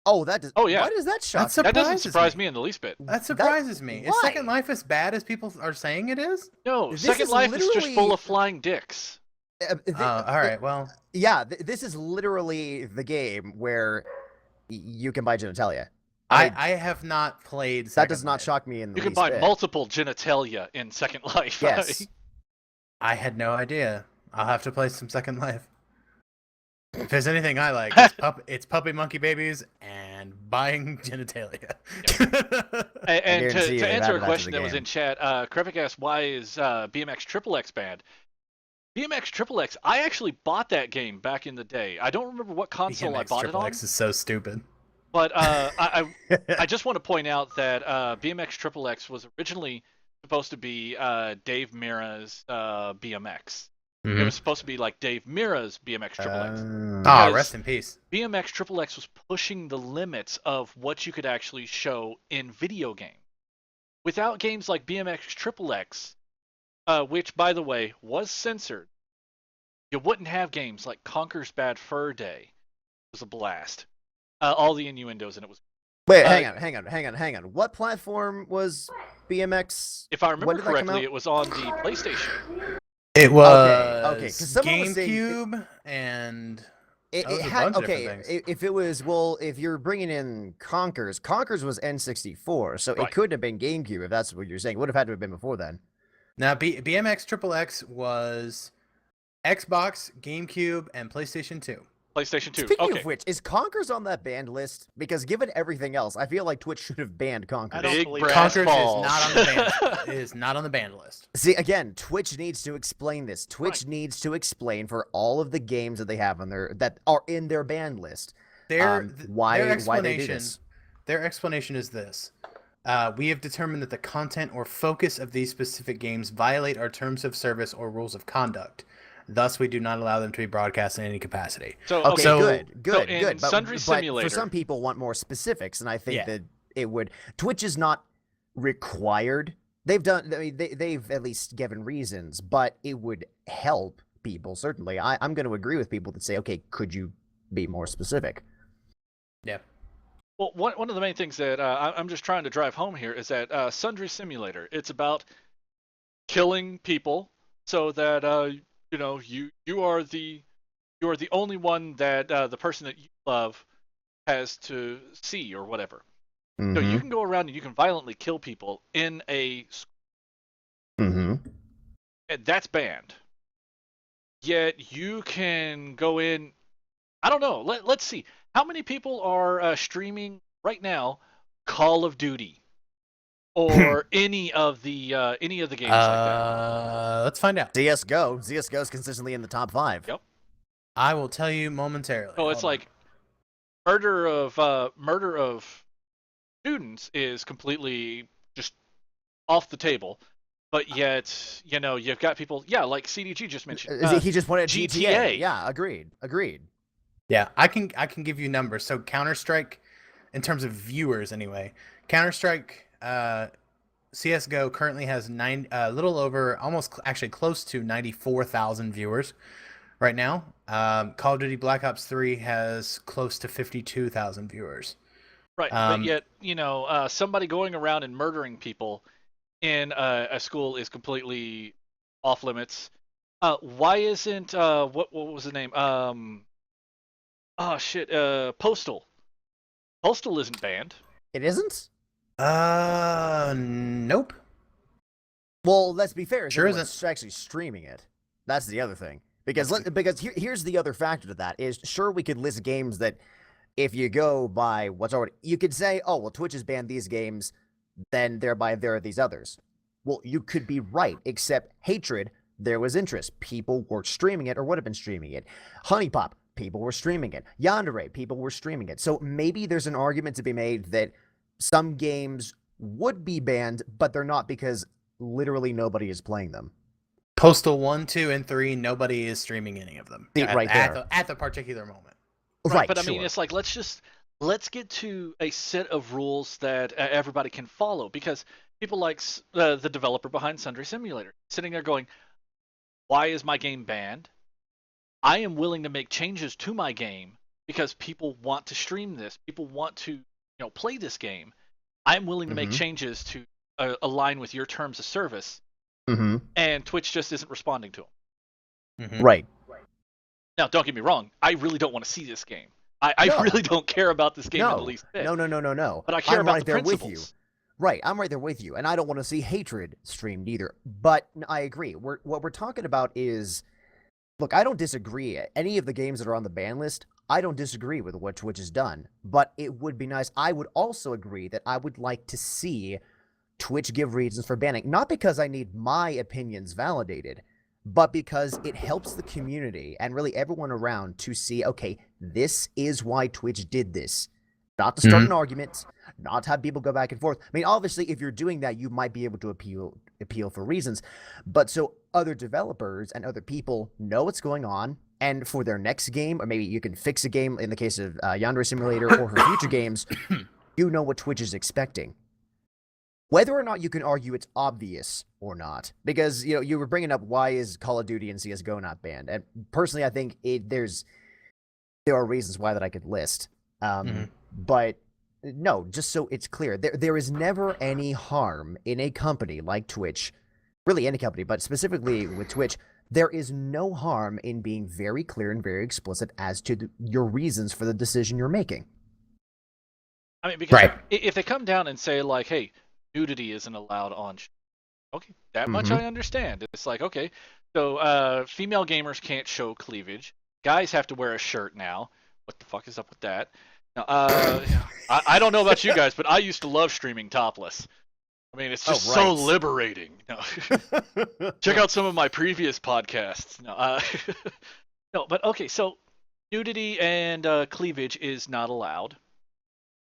[SPEAKER 4] Oh, that does.
[SPEAKER 1] Oh, yeah.
[SPEAKER 4] Why does that shock?
[SPEAKER 3] That's
[SPEAKER 4] you?
[SPEAKER 1] that doesn't
[SPEAKER 3] surprises
[SPEAKER 1] surprise
[SPEAKER 3] me.
[SPEAKER 1] me in the least bit.
[SPEAKER 3] That surprises me. Is
[SPEAKER 4] why?
[SPEAKER 3] Second Life as bad as people are saying it is?
[SPEAKER 1] No,
[SPEAKER 4] This
[SPEAKER 1] Second
[SPEAKER 4] is
[SPEAKER 1] Life is just full
[SPEAKER 4] literally-
[SPEAKER 1] of flying dicks.
[SPEAKER 3] All right, well,
[SPEAKER 4] Yeah, this is literally the game where you can buy genitalia.
[SPEAKER 3] I have not played
[SPEAKER 4] That
[SPEAKER 3] Second
[SPEAKER 4] does not
[SPEAKER 3] Life.
[SPEAKER 4] shock me in the
[SPEAKER 1] You can
[SPEAKER 4] least
[SPEAKER 1] buy
[SPEAKER 4] bit.
[SPEAKER 1] multiple genitalia in Second Life.
[SPEAKER 4] Yes.
[SPEAKER 3] I had no idea. I'll have to play some Second Life. If there's anything I like, it's puppy monkey babies and buying genitalia.
[SPEAKER 1] And
[SPEAKER 4] guarantee you
[SPEAKER 1] to
[SPEAKER 4] they've
[SPEAKER 1] answer
[SPEAKER 4] added
[SPEAKER 1] a
[SPEAKER 4] that to
[SPEAKER 1] question
[SPEAKER 4] the
[SPEAKER 1] that was
[SPEAKER 4] game.
[SPEAKER 1] in chat, Krevik asked, why is BMX Triple X banned? BMX Triple X, I actually bought that game back in the day. I don't remember what console I
[SPEAKER 3] BMX
[SPEAKER 1] bought it
[SPEAKER 3] Triple
[SPEAKER 1] on,
[SPEAKER 3] X is so stupid.
[SPEAKER 1] but I just want to point out that BMX Triple X was originally supposed to be Dave Mira's BMX. It was supposed to be like Dave Mira's BMX Triple X.
[SPEAKER 3] Ah,
[SPEAKER 1] Because-
[SPEAKER 3] rest in peace.
[SPEAKER 1] BMX Triple X was pushing the limits of what you could actually show in video games. Without games like BMX Triple X, which, by the way, was censored, you wouldn't have games like Conker's Bad Fur Day. It was a blast. All the innuendos, and it was.
[SPEAKER 4] Wait, hang on. What platform was BMX?
[SPEAKER 1] If I remember
[SPEAKER 4] When did that come
[SPEAKER 1] correctly,
[SPEAKER 4] out?
[SPEAKER 1] it was on the PlayStation.
[SPEAKER 3] It was
[SPEAKER 4] okay, 'cause someone was saying-
[SPEAKER 3] GameCube and
[SPEAKER 4] It,
[SPEAKER 3] That was
[SPEAKER 4] it
[SPEAKER 3] a
[SPEAKER 4] had
[SPEAKER 3] bunch of
[SPEAKER 4] okay.
[SPEAKER 3] different things.
[SPEAKER 4] If it was if you're bringing in Conkers was N64, so
[SPEAKER 1] Right.
[SPEAKER 4] it couldn't have been GameCube if that's what you're saying. It would have had to have been before then.
[SPEAKER 3] now BMX Triple X was Xbox, GameCube, and PlayStation 2.
[SPEAKER 1] PlayStation 2.
[SPEAKER 4] Speaking
[SPEAKER 1] Okay.
[SPEAKER 4] of which, is Conkers on that banned list? Because given everything else, I feel like Twitch should have banned Conkers.
[SPEAKER 2] I don't
[SPEAKER 1] Big
[SPEAKER 2] believe
[SPEAKER 1] brass
[SPEAKER 3] Conkers
[SPEAKER 1] balls.
[SPEAKER 3] is not on the banned. It is not on the banned list.
[SPEAKER 4] See, again, Twitch needs to explain this. Twitch
[SPEAKER 1] Right.
[SPEAKER 4] needs to explain for all of the games that they have on their that are in their banned list. Why they do this.
[SPEAKER 3] Their explanation is this. We have determined that the content or focus of these specific games violate our terms of service or rules of conduct. Thus, we do not allow them to be broadcast in any capacity.
[SPEAKER 1] So,
[SPEAKER 4] Okay,
[SPEAKER 3] So-
[SPEAKER 4] good.
[SPEAKER 1] in Sundry
[SPEAKER 4] But
[SPEAKER 1] Simulator-
[SPEAKER 4] for some people want more specifics, and I think
[SPEAKER 3] Yeah.
[SPEAKER 4] that it would. Twitch is not required. They've done. I mean, they've at least given reasons, but it would help people certainly. I'm going to agree with people that say, okay, could you be more specific?
[SPEAKER 3] Yeah.
[SPEAKER 1] Well, one of the main things that I'm just trying to drive home here is that Sundry Simulator. It's about killing people so that you are the only one that the person that you love has to see or whatever. So
[SPEAKER 4] Mm-hmm.
[SPEAKER 1] you can go around and you can violently kill people in a
[SPEAKER 4] Mm-hmm.
[SPEAKER 1] and that's banned. Yet you can go in. I don't know. Let's see. How many people are streaming right now Call of Duty or any of the games like that?
[SPEAKER 3] Let's find out.
[SPEAKER 4] CS:GO. CS:GO is consistently in the top 5.
[SPEAKER 1] Yep.
[SPEAKER 3] I will tell you momentarily.
[SPEAKER 1] So it's
[SPEAKER 3] Hold on.
[SPEAKER 1] like murder of students is completely just off the table. But yet, you've got people, like CDG just mentioned.
[SPEAKER 4] He just wanted GTA.
[SPEAKER 1] GTA.
[SPEAKER 4] Yeah, agreed.
[SPEAKER 3] Yeah, I can give you numbers. So Counter-Strike, in terms of viewers anyway, Counter-Strike, CS:GO currently has a little over, almost actually close to 94,000 viewers right now. Call of Duty Black Ops 3 has close to 52,000 viewers.
[SPEAKER 1] Right, but yet, somebody going around and murdering people in a school is completely off limits. Why isn't what was the name? Postal. Postal isn't banned.
[SPEAKER 4] It isn't?
[SPEAKER 3] Nope.
[SPEAKER 4] Well, let's be fair.
[SPEAKER 3] Sure
[SPEAKER 4] Someone's actually streaming it. That's the other thing. Because here's the other factor to that is sure we could list games that if you go by what's already, you could say, oh, well, Twitch has banned these games, then thereby there are these others. Well, you could be right, except Hatred, there was interest. People were streaming it or would have been streaming it. Honey Pop, people were streaming it. Yandere, people were streaming it. So maybe there's an argument to be made that some games would be banned, but they're not because literally nobody is playing them.
[SPEAKER 3] Postal 1, 2, and 3, nobody is streaming any of them.
[SPEAKER 4] Right there.
[SPEAKER 3] At the particular moment.
[SPEAKER 4] Right,
[SPEAKER 1] but I
[SPEAKER 4] sure.
[SPEAKER 1] mean, it's like let's get to a set of rules that everybody can follow, because people like the developer behind Sundry Simulator sitting there going, why is my game banned? I am willing to make changes to my game because people want to stream this. People want to, play this game. I'm willing to make changes to align with your terms of service. And Twitch just isn't responding to them.
[SPEAKER 4] Right.
[SPEAKER 1] Now, don't get me wrong. I really don't want to see this game. I really don't care about this game in the least bit.
[SPEAKER 4] No.
[SPEAKER 1] But I care
[SPEAKER 4] I'm
[SPEAKER 1] about
[SPEAKER 4] right
[SPEAKER 1] the
[SPEAKER 4] there
[SPEAKER 1] principles.
[SPEAKER 4] with you. Right, I'm right there with you, and I don't want to see Hatred streamed either. But I agree. What we're talking about is, look, I don't disagree. Any of the games that are on the ban list, I don't disagree with what Twitch has done. But it would be nice. I would also agree that I would like to see Twitch give reasons for banning, not because I need my opinions validated, but because it helps the community and really everyone around to see, okay, this is why Twitch did this. Not to start an argument, not to have people go back and forth. I mean, obviously, if you're doing that, you might be able to appeal for reasons. But so other developers and other people know what's going on, and for their next game, or maybe you can fix a game in the case of Yandere Simulator or for future games, you know what Twitch is expecting. Whether or not you can argue it's obvious or not, because you were bringing up why is Call of Duty and CS:GO not banned, and personally, I think there are reasons why that I could list. But no, just so it's clear, there is never any harm in a company like Twitch, really any company, but specifically with Twitch, there is no harm in being very clear and very explicit as to your reasons for the decision you're making.
[SPEAKER 1] I mean, because if they come down and say, like, hey, nudity isn't allowed on, okay, that much I understand. It's like, okay, so female gamers can't show cleavage. Guys have to wear a shirt now. What the fuck is up with that? Now, I don't know about you guys, but I used to love streaming topless. I mean, it's just so liberating. Check out some of my previous podcasts. No, but okay, so nudity and cleavage is not allowed.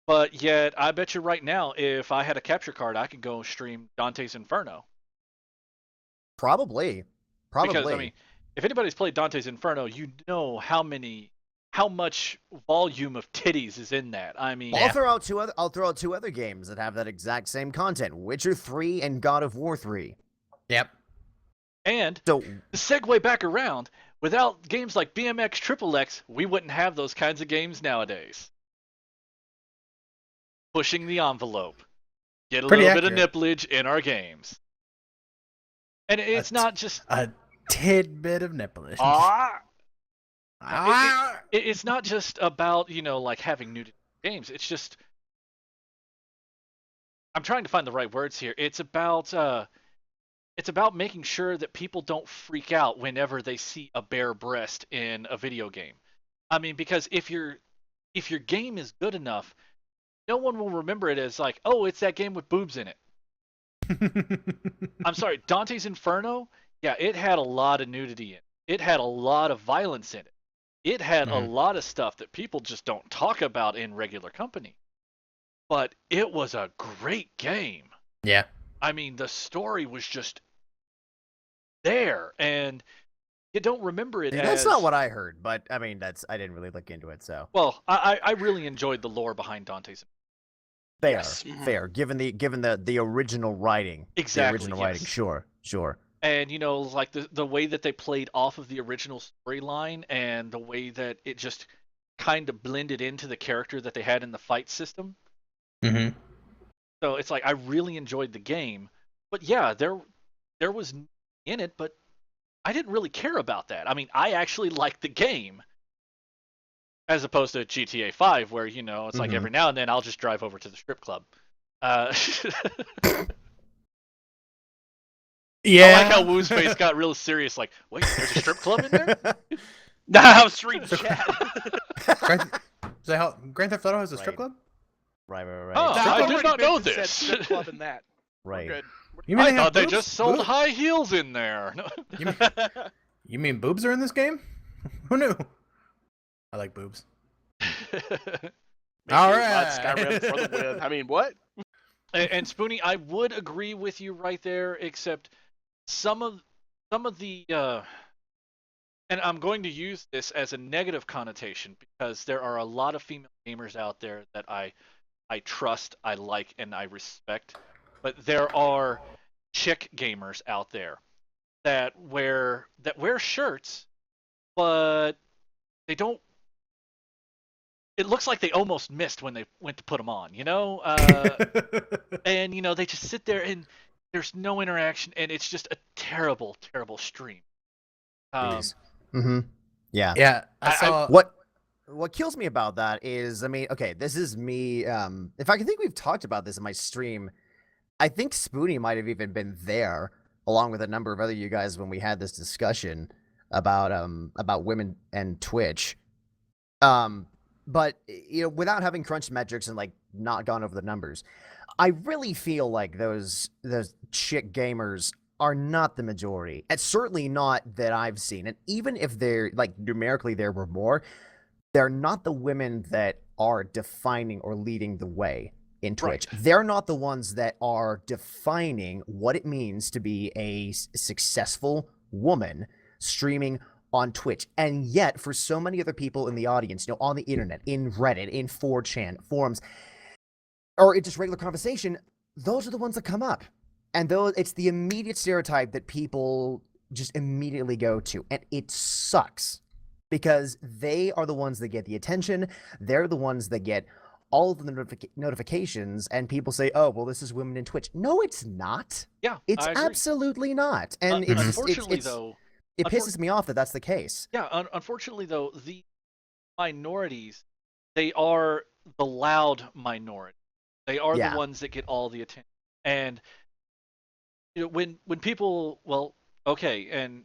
[SPEAKER 1] But yet, I bet you right now, if I had a capture card, I could go stream Dante's Inferno.
[SPEAKER 4] Probably.
[SPEAKER 1] Because, I mean, if anybody's played Dante's Inferno, you know how much volume of titties is in that. I mean,
[SPEAKER 4] I'll throw out two other games that have that exact same content: Witcher 3 and God of War 3.
[SPEAKER 3] Yep.
[SPEAKER 1] And
[SPEAKER 4] so
[SPEAKER 1] to segue back around, without games like BMX XXX, we wouldn't have those kinds of games nowadays. Pushing the envelope. Get a little bit of nipplage in our games. And it's not just
[SPEAKER 3] a tidbit of nipplage.
[SPEAKER 1] It's not just about, like having nudity games. It's just, I'm trying to find the right words here. It's about making sure that people don't freak out whenever they see a bare breast in a video game. I mean, because if your game is good enough, no one will remember it as like, oh, it's that game with boobs in it. I'm sorry, Dante's Inferno, yeah, it had a lot of nudity in it. It had a lot of violence in it. It had a lot of stuff that people just don't talk about in regular company. But it was a great game.
[SPEAKER 3] Yeah.
[SPEAKER 1] I mean, the story was just there, and you don't remember it as...
[SPEAKER 4] That's not what I heard, but I mean, I didn't really look into it, so...
[SPEAKER 1] Well, I really enjoyed the lore behind Dante's
[SPEAKER 4] Inferno. Fair. Given the original writing.
[SPEAKER 1] Exactly.
[SPEAKER 4] The original writing, sure.
[SPEAKER 1] And, like the way that they played off of the original storyline and the way that it just kind of blended into the character that they had in the fight system.
[SPEAKER 3] Mm-hmm.
[SPEAKER 1] So it's like, I really enjoyed the game. But yeah, there was in it, but I didn't really care about that. I mean, I actually liked the game. As opposed to GTA 5, where, it's like every now and then I'll just drive over to the strip club.
[SPEAKER 3] Yeah.
[SPEAKER 1] I like how Woo's face got real serious, like, wait, there's a strip club in there?
[SPEAKER 2] Nah, I was reading chat.
[SPEAKER 3] Is that how Grand Theft Auto has a strip
[SPEAKER 4] Right.
[SPEAKER 3] club?
[SPEAKER 4] Right.
[SPEAKER 1] Huh,
[SPEAKER 2] I've
[SPEAKER 1] I did
[SPEAKER 2] already
[SPEAKER 1] not
[SPEAKER 2] been
[SPEAKER 1] know
[SPEAKER 2] to said
[SPEAKER 1] this.
[SPEAKER 2] strip club and that. We're
[SPEAKER 4] Right.
[SPEAKER 2] good.
[SPEAKER 3] You mean
[SPEAKER 1] I
[SPEAKER 3] they have
[SPEAKER 1] thought they
[SPEAKER 3] boobs?
[SPEAKER 1] just sold
[SPEAKER 3] Boobs?
[SPEAKER 1] high heels in there. No.
[SPEAKER 3] You mean boobs are in this game? Who knew? I like boobs.
[SPEAKER 2] Make
[SPEAKER 3] All
[SPEAKER 2] me mod
[SPEAKER 3] right.
[SPEAKER 2] Skyrim for the win. I mean, what?
[SPEAKER 1] And Spoonie, I would agree with you right there, except some of the and I'm going to use this as a negative connotation because there are a lot of female gamers out there that I trust, I like, and I respect. But there are chick gamers out there that wear shirts, but they don't. It looks like they almost missed when they went to put them on, and they just sit there and there's no interaction, and it's just a terrible, terrible stream.
[SPEAKER 4] Yeah.
[SPEAKER 3] Yeah, I saw.
[SPEAKER 4] What kills me about that is, I mean, okay, this is me. In fact, I think we've talked about this in my stream. I think Spoonie might have even been there, along with a number of other you guys, when we had this discussion about women and Twitch. But without having crunched metrics and like not gone over the numbers, I really feel like those chick gamers are not the majority. It's certainly not that I've seen. And even if they're like numerically there were more, they're not the women that are defining or leading the way in Twitch.
[SPEAKER 1] Right.
[SPEAKER 4] They're not the ones that are defining what it means to be a successful woman streaming on Twitch. And yet, for so many other people in the audience, on the internet, in Reddit, in 4chan, forums, or in just regular conversation, those are the ones that come up. And it's the immediate stereotype that people just immediately go to. And it sucks because they are the ones that get the attention. They're the ones that get all of the notifications, and people say, oh, well, this is women in Twitch. No, it's not.
[SPEAKER 1] Yeah,
[SPEAKER 4] It's
[SPEAKER 1] I agree.
[SPEAKER 4] absolutely not. And it's
[SPEAKER 1] Unfortunately, though,
[SPEAKER 4] it pisses me off that that's the case.
[SPEAKER 1] Yeah, unfortunately, though, the minorities, they are the loud minority. They are
[SPEAKER 4] Yeah.
[SPEAKER 1] the ones that get all the attention. And when people, well, okay, and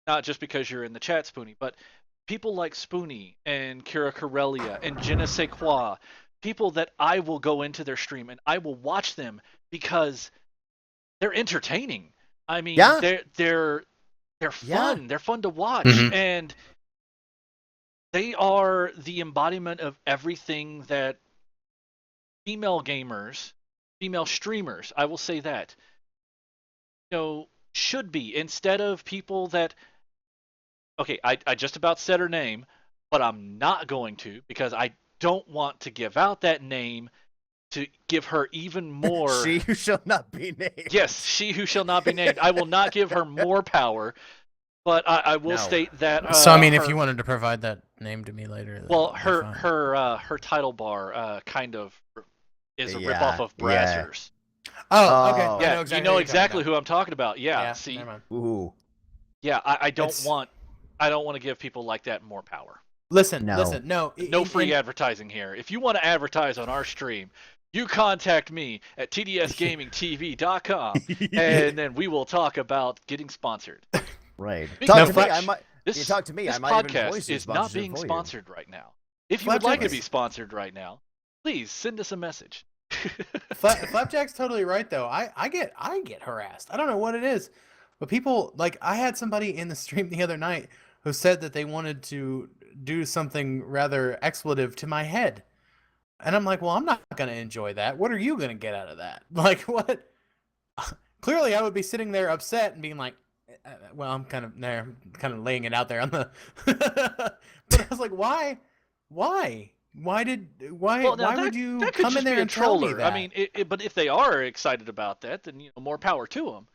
[SPEAKER 1] not just because you're in the chat, Spoonie, but people like Spoonie and Kira Corellia and Je ne sais quoi, people that I will go into their stream and I will watch them because they're entertaining. I mean,
[SPEAKER 4] Yeah.
[SPEAKER 1] they're fun.
[SPEAKER 4] Yeah.
[SPEAKER 1] They're fun to watch,
[SPEAKER 3] Mhm.
[SPEAKER 1] and they are the embodiment of everything that female gamers, female streamers, I will say that, should be, instead of people that, okay, I just about said her name, but I'm not going to because I don't want to give out that name to give her even more.
[SPEAKER 4] She who shall not be named.
[SPEAKER 1] Yes, she who shall not be named. I will not give her more power, but I will
[SPEAKER 4] No.
[SPEAKER 1] state that.
[SPEAKER 3] So I mean, if
[SPEAKER 1] her-
[SPEAKER 3] you wanted to provide that name to me later,
[SPEAKER 1] well,
[SPEAKER 3] that'd be
[SPEAKER 1] her
[SPEAKER 3] fine.
[SPEAKER 1] her title bar kind of is a
[SPEAKER 4] Yeah,
[SPEAKER 1] ripoff of
[SPEAKER 4] yeah.
[SPEAKER 1] Brazzers.
[SPEAKER 4] Oh.
[SPEAKER 3] Oh, okay. I
[SPEAKER 1] Yeah,
[SPEAKER 3] know exactly
[SPEAKER 1] you know
[SPEAKER 3] who you're
[SPEAKER 1] exactly
[SPEAKER 3] talking
[SPEAKER 1] who I'm talking about. Yeah,
[SPEAKER 3] about.
[SPEAKER 1] see,
[SPEAKER 3] Never mind.
[SPEAKER 4] Ooh.
[SPEAKER 1] yeah, I don't
[SPEAKER 3] It's-
[SPEAKER 1] want to give people like that more power.
[SPEAKER 3] Listen,
[SPEAKER 4] No.
[SPEAKER 3] listen, no,
[SPEAKER 1] No free advertising here. If you want to advertise on our stream, you contact me at tdsgamingtv.com, and then we will talk about getting sponsored.
[SPEAKER 4] Right.
[SPEAKER 1] Speaking
[SPEAKER 4] Talk
[SPEAKER 1] of
[SPEAKER 4] to me.
[SPEAKER 1] which,
[SPEAKER 4] I might.
[SPEAKER 1] This,
[SPEAKER 4] You talk to me,
[SPEAKER 1] this
[SPEAKER 4] I might even
[SPEAKER 1] podcast
[SPEAKER 4] voice your
[SPEAKER 1] is not
[SPEAKER 4] sponsorship
[SPEAKER 1] being
[SPEAKER 4] for you.
[SPEAKER 1] sponsored right now. If you would like to
[SPEAKER 3] Flapjack
[SPEAKER 1] be
[SPEAKER 3] is-
[SPEAKER 1] sponsored right now, please send us a message.
[SPEAKER 3] Flapjack's totally right though. I get harassed. I don't know what it is, but people like I had somebody in the stream the other night who said that they wanted to do something rather expletive to my head, and I'm like, well, I'm not gonna enjoy that. What are you gonna get out of that? Like what? Clearly, I would be sitting there upset and being like, well, I'm kind of there, kind of laying it out there on the. But I was like, why? Why
[SPEAKER 1] Well, now
[SPEAKER 3] why
[SPEAKER 1] that,
[SPEAKER 3] would you
[SPEAKER 1] that could
[SPEAKER 3] come
[SPEAKER 1] just
[SPEAKER 3] in there
[SPEAKER 1] be a
[SPEAKER 3] and tell me
[SPEAKER 1] troller.
[SPEAKER 3] that?
[SPEAKER 1] I mean, but if they are excited about that, then more power to them.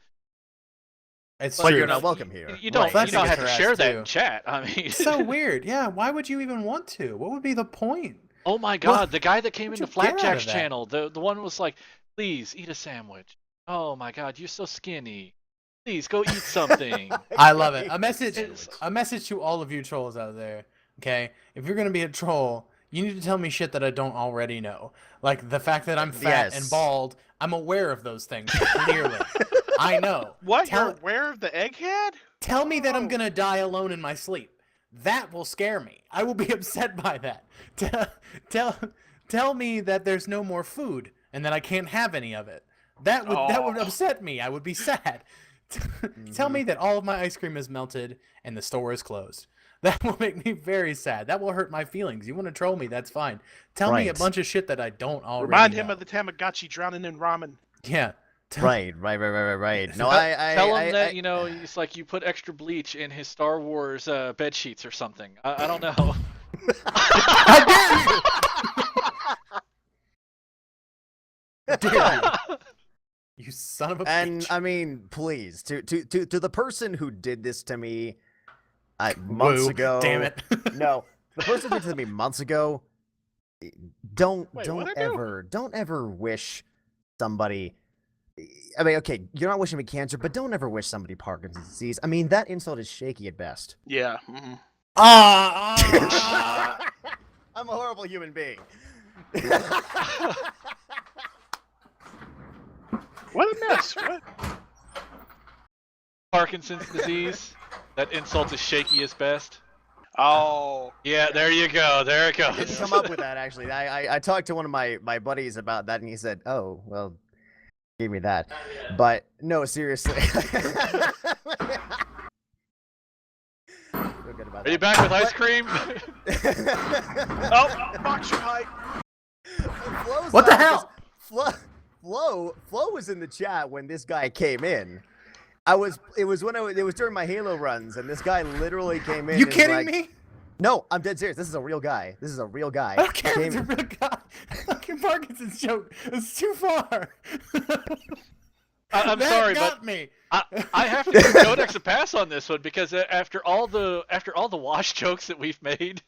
[SPEAKER 3] It's
[SPEAKER 4] But
[SPEAKER 3] true.
[SPEAKER 4] you're not welcome here.
[SPEAKER 1] You don't
[SPEAKER 3] Right. Flapjack
[SPEAKER 1] have to
[SPEAKER 3] gets
[SPEAKER 1] share
[SPEAKER 3] harassed,
[SPEAKER 1] that
[SPEAKER 3] too.
[SPEAKER 1] in chat. I mean,
[SPEAKER 3] It's so weird. Yeah, why would you even want to? What would be the point?
[SPEAKER 1] Oh my God,
[SPEAKER 3] What-
[SPEAKER 1] the guy that came
[SPEAKER 3] what'd
[SPEAKER 1] into
[SPEAKER 3] you get out of
[SPEAKER 1] Flapjack's
[SPEAKER 3] that?
[SPEAKER 1] channel, the one was like, please eat a sandwich. Oh my God, you're so skinny. Please go eat something.
[SPEAKER 3] I love it. A message,
[SPEAKER 1] It's-
[SPEAKER 3] a message to all of you trolls out there. Okay, if you're gonna be a troll, you need to tell me shit that I don't already know. Like the fact that I'm fat and
[SPEAKER 4] Yes.
[SPEAKER 3] bald. I'm aware of those things clearly. I know.
[SPEAKER 2] What?
[SPEAKER 3] Tell-
[SPEAKER 2] You're aware of the egghead?
[SPEAKER 3] Tell me that I'm
[SPEAKER 2] Oh.
[SPEAKER 3] gonna die alone in my sleep. that will scare me. I will be upset by that. Tell me that there's no more food and that I can't have any of it. That would upset me. I would be sad. Tell me that all of my ice cream is melted and the store is closed. That will make me very sad. That will hurt my feelings. You want to troll me, that's fine. Tell me a bunch of shit that I don't already
[SPEAKER 2] Remind him
[SPEAKER 3] know.
[SPEAKER 2] of the Tamagotchi drowning in ramen.
[SPEAKER 3] Yeah.
[SPEAKER 4] Right. No,
[SPEAKER 1] Tell him that, it's like you put extra bleach in his Star Wars bed sheets or something. I don't know.
[SPEAKER 3] How dare you! How dare you! You son of a bitch.
[SPEAKER 4] I mean, please, to the person who did this to me months ago.
[SPEAKER 3] Damn it.
[SPEAKER 4] No, the person who did it to me months ago. Don't
[SPEAKER 2] what'd I do?
[SPEAKER 4] don't ever wish somebody. I mean, okay, you're not wishing me cancer, but don't ever wish somebody Parkinson's disease. I mean, that insult is shaky at best.
[SPEAKER 2] Yeah.
[SPEAKER 4] I'm a horrible human being.
[SPEAKER 2] What a mess. What?
[SPEAKER 1] Parkinson's disease. That insult is shaky as best.
[SPEAKER 2] Oh.
[SPEAKER 1] Yeah, there you go. There it
[SPEAKER 4] I didn't
[SPEAKER 1] goes.
[SPEAKER 4] come up with that, actually. I talked to one of my buddies about that, and he said, oh, well, gave me that. But, no, seriously.
[SPEAKER 1] Are you back with ice cream?
[SPEAKER 2] Oh, box your pipe.
[SPEAKER 3] What the hell?
[SPEAKER 4] Flo was in the chat when this guy came in. It was during my Halo runs, and this guy literally came in.
[SPEAKER 3] You
[SPEAKER 4] and
[SPEAKER 3] kidding
[SPEAKER 4] like,
[SPEAKER 3] me?
[SPEAKER 4] No, I'm dead serious. This is a real guy. I
[SPEAKER 3] don't care if it's a real guy. Fucking Parkinson's joke. It's too far.
[SPEAKER 1] I'm
[SPEAKER 3] That
[SPEAKER 1] sorry,
[SPEAKER 3] got
[SPEAKER 1] but
[SPEAKER 3] me.
[SPEAKER 1] I have to give Codex a pass on this one because after all the wash jokes that we've made.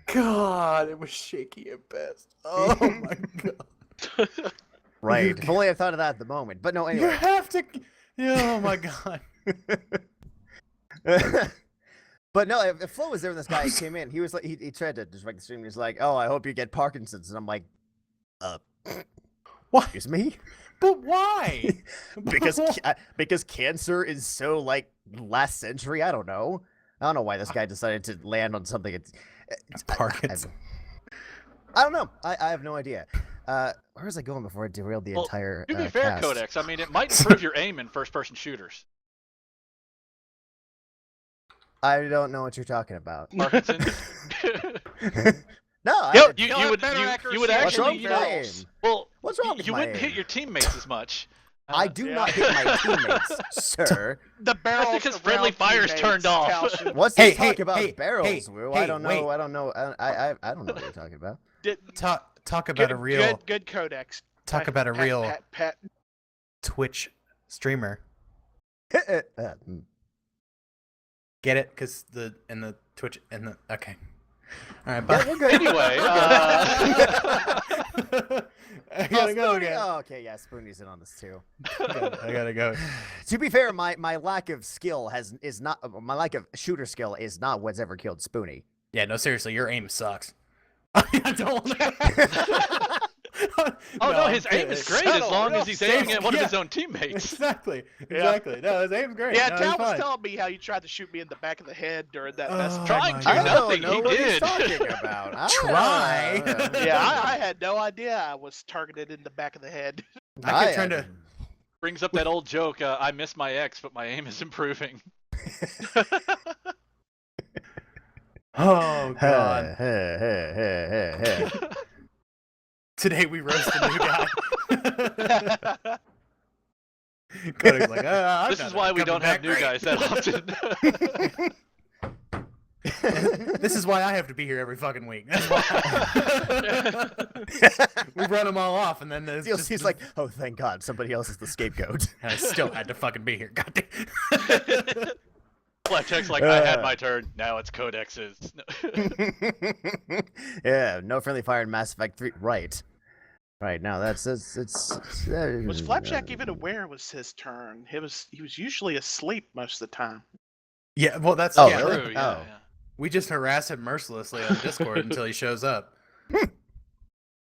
[SPEAKER 3] God, it was shaky at best. Oh my god.
[SPEAKER 4] Right. If only I thought of that at the moment. But no,
[SPEAKER 3] You
[SPEAKER 4] anyway.
[SPEAKER 3] have to. Oh my god.
[SPEAKER 4] But no, if Flo was there when this guy came in, he was like, he tried to disrespect the stream. He was like, "Oh, I hope you get Parkinson's," and I'm like,
[SPEAKER 3] What?
[SPEAKER 4] Excuse me?
[SPEAKER 3] But why?
[SPEAKER 4] because cancer is so like last century. I don't know why this guy decided to land on something. It's
[SPEAKER 3] Parkinson's.
[SPEAKER 4] I don't know. I have no idea. Where was I going before I derailed the entire
[SPEAKER 1] To be fair,
[SPEAKER 4] cast?
[SPEAKER 1] Codex, I mean, it might improve your aim in first-person shooters.
[SPEAKER 4] I don't know what you're talking about.
[SPEAKER 1] Parkinson's.
[SPEAKER 4] No,
[SPEAKER 1] You would actually, well,
[SPEAKER 4] What's wrong with
[SPEAKER 1] you
[SPEAKER 4] my
[SPEAKER 1] wouldn't
[SPEAKER 4] aim?
[SPEAKER 1] hit your teammates as much.
[SPEAKER 4] I do not hit my teammates, sir.
[SPEAKER 2] The barrels.
[SPEAKER 1] That's because friendly fire's turned off.
[SPEAKER 2] Talsin.
[SPEAKER 4] What's
[SPEAKER 3] Hey,
[SPEAKER 4] this talk about
[SPEAKER 3] hey,
[SPEAKER 4] barrels, Woo?
[SPEAKER 3] hey,
[SPEAKER 4] I don't know.
[SPEAKER 3] wait.
[SPEAKER 4] I don't know. I don't know what you're talking about.
[SPEAKER 3] Talk about a real
[SPEAKER 2] good Codex.
[SPEAKER 3] talk about a real
[SPEAKER 2] Pat.
[SPEAKER 3] Twitch streamer.
[SPEAKER 4] Mm.
[SPEAKER 3] Get it? Because the Twitch and the okay. All right, bye.
[SPEAKER 4] Yeah, we're good.
[SPEAKER 1] Anyway,
[SPEAKER 3] I gotta go
[SPEAKER 4] Spoonie.
[SPEAKER 3] again.
[SPEAKER 4] Oh, okay, yeah, Spoonie's in on this too.
[SPEAKER 3] I gotta go.
[SPEAKER 4] To be fair, my lack of skill is not my lack of shooter skill is not what's ever killed Spoonie.
[SPEAKER 3] Yeah, no, seriously, your aim sucks. I don't.
[SPEAKER 1] oh no, his aim is great as long as he's aiming at one of
[SPEAKER 3] Yeah.
[SPEAKER 1] his own teammates.
[SPEAKER 3] Exactly. No, his aim's great.
[SPEAKER 2] Yeah,
[SPEAKER 3] no,
[SPEAKER 2] Tal
[SPEAKER 3] he's
[SPEAKER 2] was
[SPEAKER 3] fine.
[SPEAKER 2] telling me how you tried to shoot me in the back of the head during that
[SPEAKER 3] Oh,
[SPEAKER 2] best
[SPEAKER 1] Trying
[SPEAKER 3] my
[SPEAKER 1] to,
[SPEAKER 3] God.
[SPEAKER 4] I
[SPEAKER 1] nothing
[SPEAKER 4] don't know
[SPEAKER 1] he
[SPEAKER 4] what
[SPEAKER 1] did.
[SPEAKER 4] he's talking about. I
[SPEAKER 3] Try.
[SPEAKER 4] don't know.
[SPEAKER 2] Yeah, I had no idea I was targeted in the back of the head.
[SPEAKER 3] I kept trying to.
[SPEAKER 1] Brings up that old joke. I miss my ex, but my aim is improving.
[SPEAKER 3] Oh God!
[SPEAKER 4] Hey.
[SPEAKER 3] Today we roast a new guy. Codex like,
[SPEAKER 1] This is why we don't have new guys that often.
[SPEAKER 3] This is why I have to be here every fucking week. That's why. We run them all off, and then there's
[SPEAKER 4] He's like, oh, thank God, somebody else is the scapegoat.
[SPEAKER 3] I still had to fucking be here. Goddamn.
[SPEAKER 1] Blackjack's like, I had my turn. Now it's Codex's.
[SPEAKER 4] Yeah, no friendly fire in Mass Effect 3. Right. Now it's
[SPEAKER 2] Was Flapjack even aware it was his turn? He was usually asleep most of the time.
[SPEAKER 3] Yeah, well, that's
[SPEAKER 4] Oh,
[SPEAKER 3] yeah,
[SPEAKER 4] really?
[SPEAKER 1] True, yeah,
[SPEAKER 4] Oh.
[SPEAKER 1] yeah.
[SPEAKER 3] We just harass him mercilessly on Discord until he shows up. But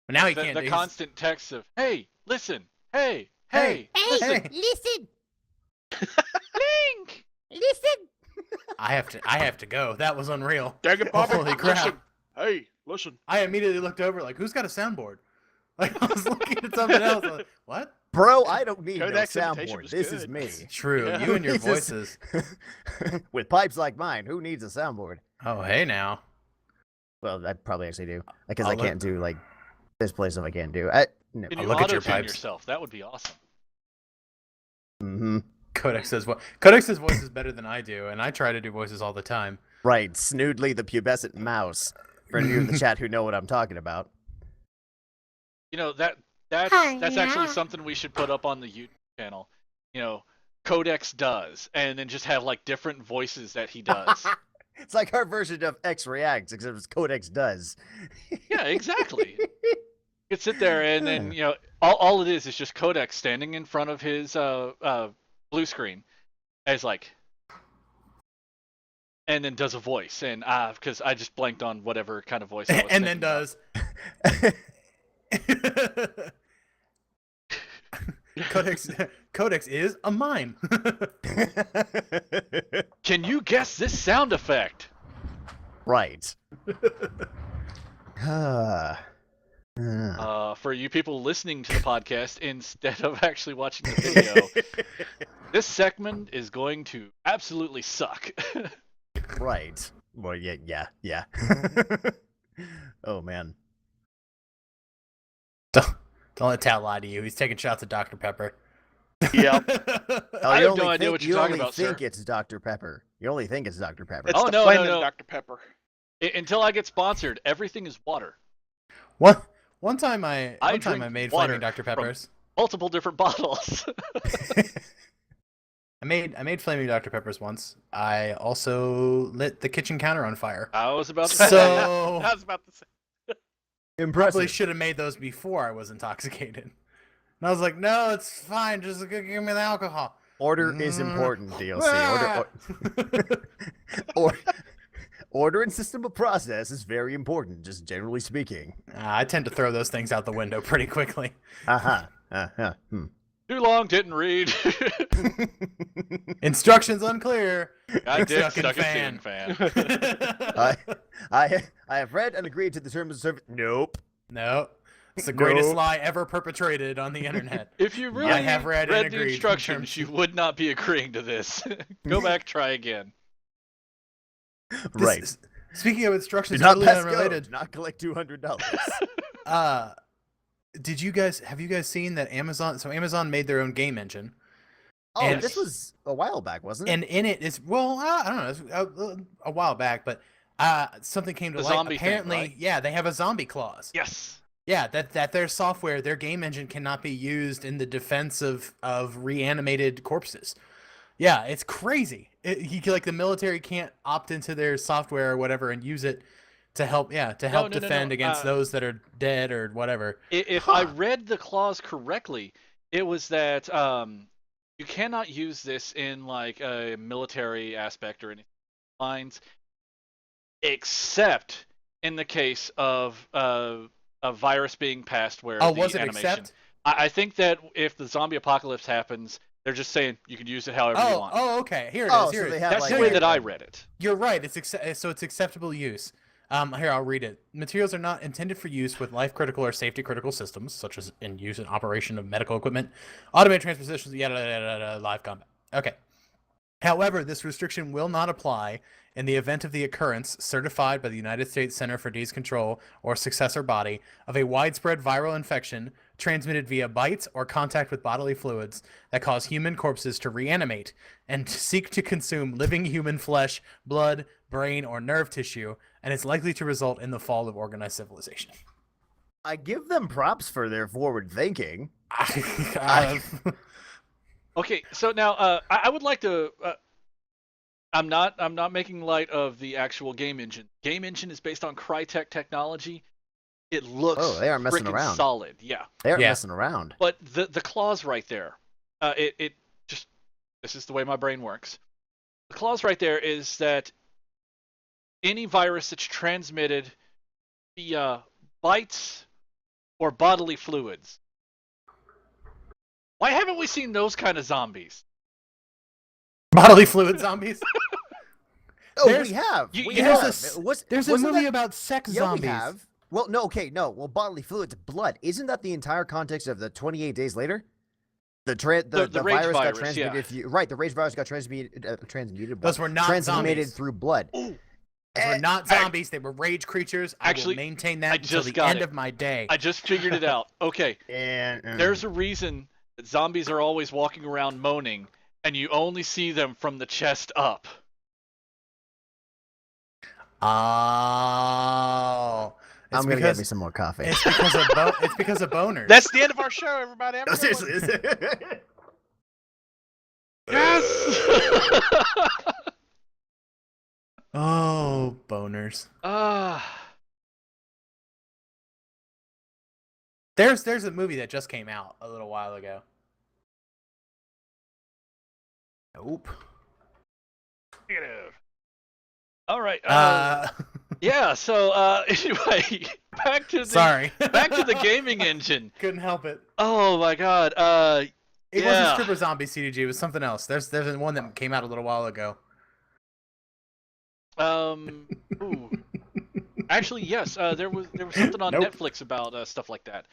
[SPEAKER 3] now he can't.
[SPEAKER 1] The
[SPEAKER 3] he's-
[SPEAKER 1] constant text of, hey, listen, hey,
[SPEAKER 3] Hey,
[SPEAKER 1] listen,
[SPEAKER 3] hey.
[SPEAKER 5] Listen!
[SPEAKER 1] Link!
[SPEAKER 5] Listen!
[SPEAKER 3] I have to go. That was unreal.
[SPEAKER 2] Dang it, Bobby.
[SPEAKER 3] Holy crap.
[SPEAKER 2] Listen. Hey, listen.
[SPEAKER 3] I immediately looked over like, who's got a soundboard? Like, I was looking at something else. I was like, what?
[SPEAKER 4] Bro, I don't need
[SPEAKER 2] Codex
[SPEAKER 4] no
[SPEAKER 2] imitation
[SPEAKER 4] soundboard.
[SPEAKER 2] was
[SPEAKER 4] This
[SPEAKER 2] good.
[SPEAKER 4] is me.
[SPEAKER 3] True.
[SPEAKER 2] Yeah.
[SPEAKER 3] You and your
[SPEAKER 4] This is-
[SPEAKER 3] voices.
[SPEAKER 4] With pipes like mine, who needs a soundboard?
[SPEAKER 3] Oh, hey now.
[SPEAKER 4] Well, I probably actually do. Because
[SPEAKER 3] I'll
[SPEAKER 4] I can't do, like, this play stuff I can't do. No.
[SPEAKER 1] Can
[SPEAKER 3] I'll
[SPEAKER 1] you
[SPEAKER 3] look at your
[SPEAKER 1] auto-tune
[SPEAKER 3] pipes.
[SPEAKER 1] yourself? That would be awesome.
[SPEAKER 4] Mm-hmm.
[SPEAKER 3] Codex's voice is better than I do, and I try to do voices all the time.
[SPEAKER 4] Right, Snoodly the pubescent mouse. For any of you in the chat who know what I'm talking about.
[SPEAKER 1] You know, that's actually something we should put up on the YouTube channel. You know, Codex does, and then just have like different voices that he does.
[SPEAKER 4] It's like our version of X reacts, except it's Codex does.
[SPEAKER 1] Yeah, exactly. You could sit there and then, you know, all it is just Codex standing in front of his blue screen as like, and then does a voice, and because I just blanked on whatever kind of voice I was
[SPEAKER 3] And then
[SPEAKER 1] thinking
[SPEAKER 3] does. Codex is a mime.
[SPEAKER 1] Can you guess this sound effect?
[SPEAKER 4] Right.
[SPEAKER 1] For you people listening to the podcast instead of actually watching the video, this segment is going to absolutely suck.
[SPEAKER 4] Right. Well, yeah. Oh, man.
[SPEAKER 3] Don't let Tal lie to you. He's taking shots at Dr. Pepper.
[SPEAKER 2] Yep.
[SPEAKER 4] Oh,
[SPEAKER 1] I
[SPEAKER 4] you
[SPEAKER 1] have no
[SPEAKER 4] only
[SPEAKER 1] idea
[SPEAKER 4] think-
[SPEAKER 1] what you're
[SPEAKER 4] you
[SPEAKER 1] talking
[SPEAKER 4] only
[SPEAKER 1] about, sir.
[SPEAKER 4] think it's Dr. Pepper. You only think it's Dr. Pepper.
[SPEAKER 2] It's
[SPEAKER 1] Oh,
[SPEAKER 2] the
[SPEAKER 1] no,
[SPEAKER 2] flaming
[SPEAKER 1] no.
[SPEAKER 2] Dr. Pepper.
[SPEAKER 1] Until I get sponsored, everything is water.
[SPEAKER 3] One time I
[SPEAKER 1] drink
[SPEAKER 3] made
[SPEAKER 1] water
[SPEAKER 3] flaming Dr.
[SPEAKER 1] from-
[SPEAKER 3] Peppers.
[SPEAKER 1] Multiple different bottles.
[SPEAKER 3] I made flaming Dr. Peppers once. I also lit the kitchen counter on fire.
[SPEAKER 1] I was about to say.
[SPEAKER 3] So
[SPEAKER 2] I was about to say.
[SPEAKER 3] probably
[SPEAKER 4] Impressive.
[SPEAKER 3] should have made those before I was intoxicated. And I was like, no, it's fine. Just give me the alcohol.
[SPEAKER 4] Order is important, DLC.
[SPEAKER 3] Ah!
[SPEAKER 4] Order and system of process is very important, just generally speaking.
[SPEAKER 3] I tend to throw those things out the window pretty quickly.
[SPEAKER 1] Too long, didn't read.
[SPEAKER 3] Instructions unclear.
[SPEAKER 1] I did
[SPEAKER 3] Stuck in
[SPEAKER 1] stuck a
[SPEAKER 3] fan.
[SPEAKER 1] ceiling fan.
[SPEAKER 4] I have read and agreed to the terms of service. Nope.
[SPEAKER 3] No. It's the greatest
[SPEAKER 4] Nope.
[SPEAKER 3] lie ever perpetrated on the internet.
[SPEAKER 1] If you really
[SPEAKER 3] I have read and
[SPEAKER 1] the
[SPEAKER 3] agreed in
[SPEAKER 1] instructions,
[SPEAKER 3] terms-
[SPEAKER 1] you would not be agreeing to this. Go back, try again.
[SPEAKER 4] Right.
[SPEAKER 3] Speaking of
[SPEAKER 4] Do
[SPEAKER 3] instructions,
[SPEAKER 4] not
[SPEAKER 3] totally
[SPEAKER 4] pass go.
[SPEAKER 3] unrelated.
[SPEAKER 4] Do not collect $200.
[SPEAKER 3] Have you guys seen that Amazon made their own game engine?
[SPEAKER 4] Oh,
[SPEAKER 3] And-
[SPEAKER 4] this was a while back, wasn't it?
[SPEAKER 3] And in it is, well, I don't know, it's a while back, but something came to
[SPEAKER 1] The
[SPEAKER 3] light.
[SPEAKER 1] zombie thing,
[SPEAKER 3] Apparently,
[SPEAKER 1] right?
[SPEAKER 3] yeah, they have a zombie clause.
[SPEAKER 1] Yes.
[SPEAKER 3] Yeah, that their software, their game engine cannot be used in the defense of reanimated corpses. Yeah, it's crazy. Like the military can't opt into their software or whatever and use it to help
[SPEAKER 1] no,
[SPEAKER 3] defend
[SPEAKER 1] no.
[SPEAKER 3] against those that are dead or whatever.
[SPEAKER 1] If I read the clause correctly, it was that you cannot use this in like a military aspect or anything lines, except in the case of a virus being passed where
[SPEAKER 3] Oh,
[SPEAKER 1] the
[SPEAKER 3] was it
[SPEAKER 1] animation.
[SPEAKER 3] accept?
[SPEAKER 1] I think that if the zombie apocalypse happens, they're just saying you can use it however you want.
[SPEAKER 3] Oh, okay. Here it
[SPEAKER 4] Oh,
[SPEAKER 3] is. Here
[SPEAKER 4] so
[SPEAKER 3] it
[SPEAKER 4] they
[SPEAKER 3] is.
[SPEAKER 4] have,
[SPEAKER 1] That's
[SPEAKER 4] like,
[SPEAKER 1] the way
[SPEAKER 4] a-
[SPEAKER 1] that I read it.
[SPEAKER 3] You're right. So it's acceptable use. Here, I'll read it. Materials are not intended for use with life-critical or safety-critical systems, such as in use and operation of medical equipment, automated transpositions, live combat. Okay. However, this restriction will not apply in the event of the occurrence, certified by the United States Center for Disease Control or successor body, of a widespread viral infection transmitted via bites or contact with bodily fluids that cause human corpses to reanimate and seek to consume living human flesh, blood, brain, or nerve tissue, and is likely to result in the fall of organized civilization.
[SPEAKER 4] I give them props for their forward thinking.
[SPEAKER 1] Okay, so now I would like to. I'm not making light of the actual game engine. Game engine is based on Crytek technology. It looks
[SPEAKER 4] They aren't messing
[SPEAKER 1] freaking
[SPEAKER 4] around.
[SPEAKER 1] solid. Yeah.
[SPEAKER 4] They aren't
[SPEAKER 3] Yeah.
[SPEAKER 4] messing around.
[SPEAKER 1] But the clause right there, it just, this is the way my brain works. The clause right there is that any virus that's transmitted via bites or bodily fluids. Why haven't we seen those kind of zombies?
[SPEAKER 3] Bodily fluid zombies?
[SPEAKER 4] Oh,
[SPEAKER 3] There's-
[SPEAKER 4] we have.
[SPEAKER 1] you-
[SPEAKER 4] We
[SPEAKER 1] you
[SPEAKER 3] There's
[SPEAKER 1] know-
[SPEAKER 4] have.
[SPEAKER 3] there's a
[SPEAKER 4] Wasn't
[SPEAKER 3] movie
[SPEAKER 4] that-
[SPEAKER 3] about sex
[SPEAKER 4] Yeah,
[SPEAKER 3] zombies.
[SPEAKER 4] we have. Well, no, okay, no. Well, bodily fluids, blood. Isn't that the entire context of the 28 days later? The
[SPEAKER 1] rage
[SPEAKER 4] virus got
[SPEAKER 1] virus,
[SPEAKER 4] transmitted
[SPEAKER 1] yeah.
[SPEAKER 4] through right. The rage virus got transmuted.
[SPEAKER 3] Those were not
[SPEAKER 4] transmitted
[SPEAKER 3] zombies.
[SPEAKER 4] through blood.
[SPEAKER 3] Those were not zombies. They were rage creatures. I
[SPEAKER 1] Actually,
[SPEAKER 3] will maintain
[SPEAKER 1] I
[SPEAKER 3] that until
[SPEAKER 1] just
[SPEAKER 3] the
[SPEAKER 1] got
[SPEAKER 3] end
[SPEAKER 1] it.
[SPEAKER 3] of my day.
[SPEAKER 1] I just figured it out. Okay,
[SPEAKER 4] And
[SPEAKER 1] there's a reason that zombies are always walking around moaning, and you only see them from the chest up.
[SPEAKER 3] Oh. It's
[SPEAKER 4] I'm gonna
[SPEAKER 3] because,
[SPEAKER 4] get me some more coffee.
[SPEAKER 3] It's because of boners.
[SPEAKER 2] That's the end of our show, everybody. Have a
[SPEAKER 4] No,
[SPEAKER 2] good one.
[SPEAKER 4] seriously.
[SPEAKER 1] Yes!
[SPEAKER 3] Oh, boners. There's a movie that just came out a little while ago. Nope.
[SPEAKER 1] Negative. All right.
[SPEAKER 3] Uh,
[SPEAKER 1] Yeah. So anyway, back to the
[SPEAKER 3] sorry.
[SPEAKER 1] back to the gaming engine.
[SPEAKER 3] Couldn't help it.
[SPEAKER 1] Oh my God.
[SPEAKER 3] It
[SPEAKER 1] Yeah.
[SPEAKER 3] wasn't Stripper Zombie CDG. It was something else. There's one that came out a little while ago.
[SPEAKER 1] Ooh. Actually, yes. There was something on
[SPEAKER 3] Nope.
[SPEAKER 1] Netflix about stuff like that.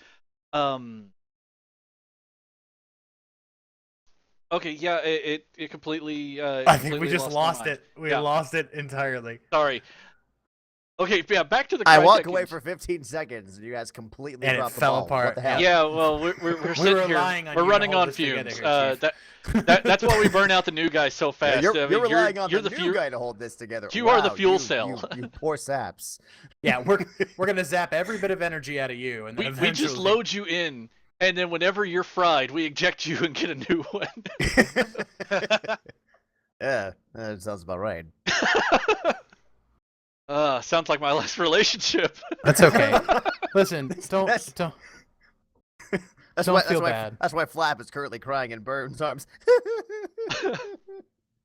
[SPEAKER 1] Okay. Yeah. It completely.
[SPEAKER 3] I think we just lost
[SPEAKER 1] my
[SPEAKER 3] it. We
[SPEAKER 1] Yeah.
[SPEAKER 3] lost it entirely.
[SPEAKER 1] Sorry. Okay. Yeah. Back to the.
[SPEAKER 4] I
[SPEAKER 1] Crytek
[SPEAKER 4] walk away
[SPEAKER 1] engine.
[SPEAKER 4] for 15 seconds, and you guys completely
[SPEAKER 3] And it
[SPEAKER 4] dropped the
[SPEAKER 3] fell
[SPEAKER 4] ball.
[SPEAKER 3] apart.
[SPEAKER 4] What the hell?
[SPEAKER 1] Yeah. Well, we're sitting here.
[SPEAKER 3] relying on
[SPEAKER 1] We're
[SPEAKER 3] you to
[SPEAKER 1] running
[SPEAKER 3] hold
[SPEAKER 1] on
[SPEAKER 3] this together
[SPEAKER 1] fumes.
[SPEAKER 3] here, Chief.
[SPEAKER 1] That's why we burn out the new guys so
[SPEAKER 4] Yeah,
[SPEAKER 1] fast.
[SPEAKER 4] you're,
[SPEAKER 1] I mean,
[SPEAKER 4] you're relying on
[SPEAKER 1] you're
[SPEAKER 4] the
[SPEAKER 1] the
[SPEAKER 4] new
[SPEAKER 1] few-
[SPEAKER 4] guy to hold this together.
[SPEAKER 1] You are the
[SPEAKER 4] Wow,
[SPEAKER 1] fuel
[SPEAKER 4] you-
[SPEAKER 1] cell.
[SPEAKER 4] You poor saps.
[SPEAKER 3] Yeah, we're gonna zap every bit of energy out of you, and then
[SPEAKER 1] We just
[SPEAKER 3] eventually-
[SPEAKER 1] load you in, and then whenever you're fried, we eject you and get a new one.
[SPEAKER 4] Yeah, that sounds about right.
[SPEAKER 1] Sounds like my last relationship.
[SPEAKER 3] That's okay. Listen, don't
[SPEAKER 4] That's-
[SPEAKER 3] don't
[SPEAKER 4] That's
[SPEAKER 3] Don't
[SPEAKER 4] why,
[SPEAKER 3] feel
[SPEAKER 4] that's why,
[SPEAKER 3] bad.
[SPEAKER 4] That's why Flap is currently crying in Burns' arms.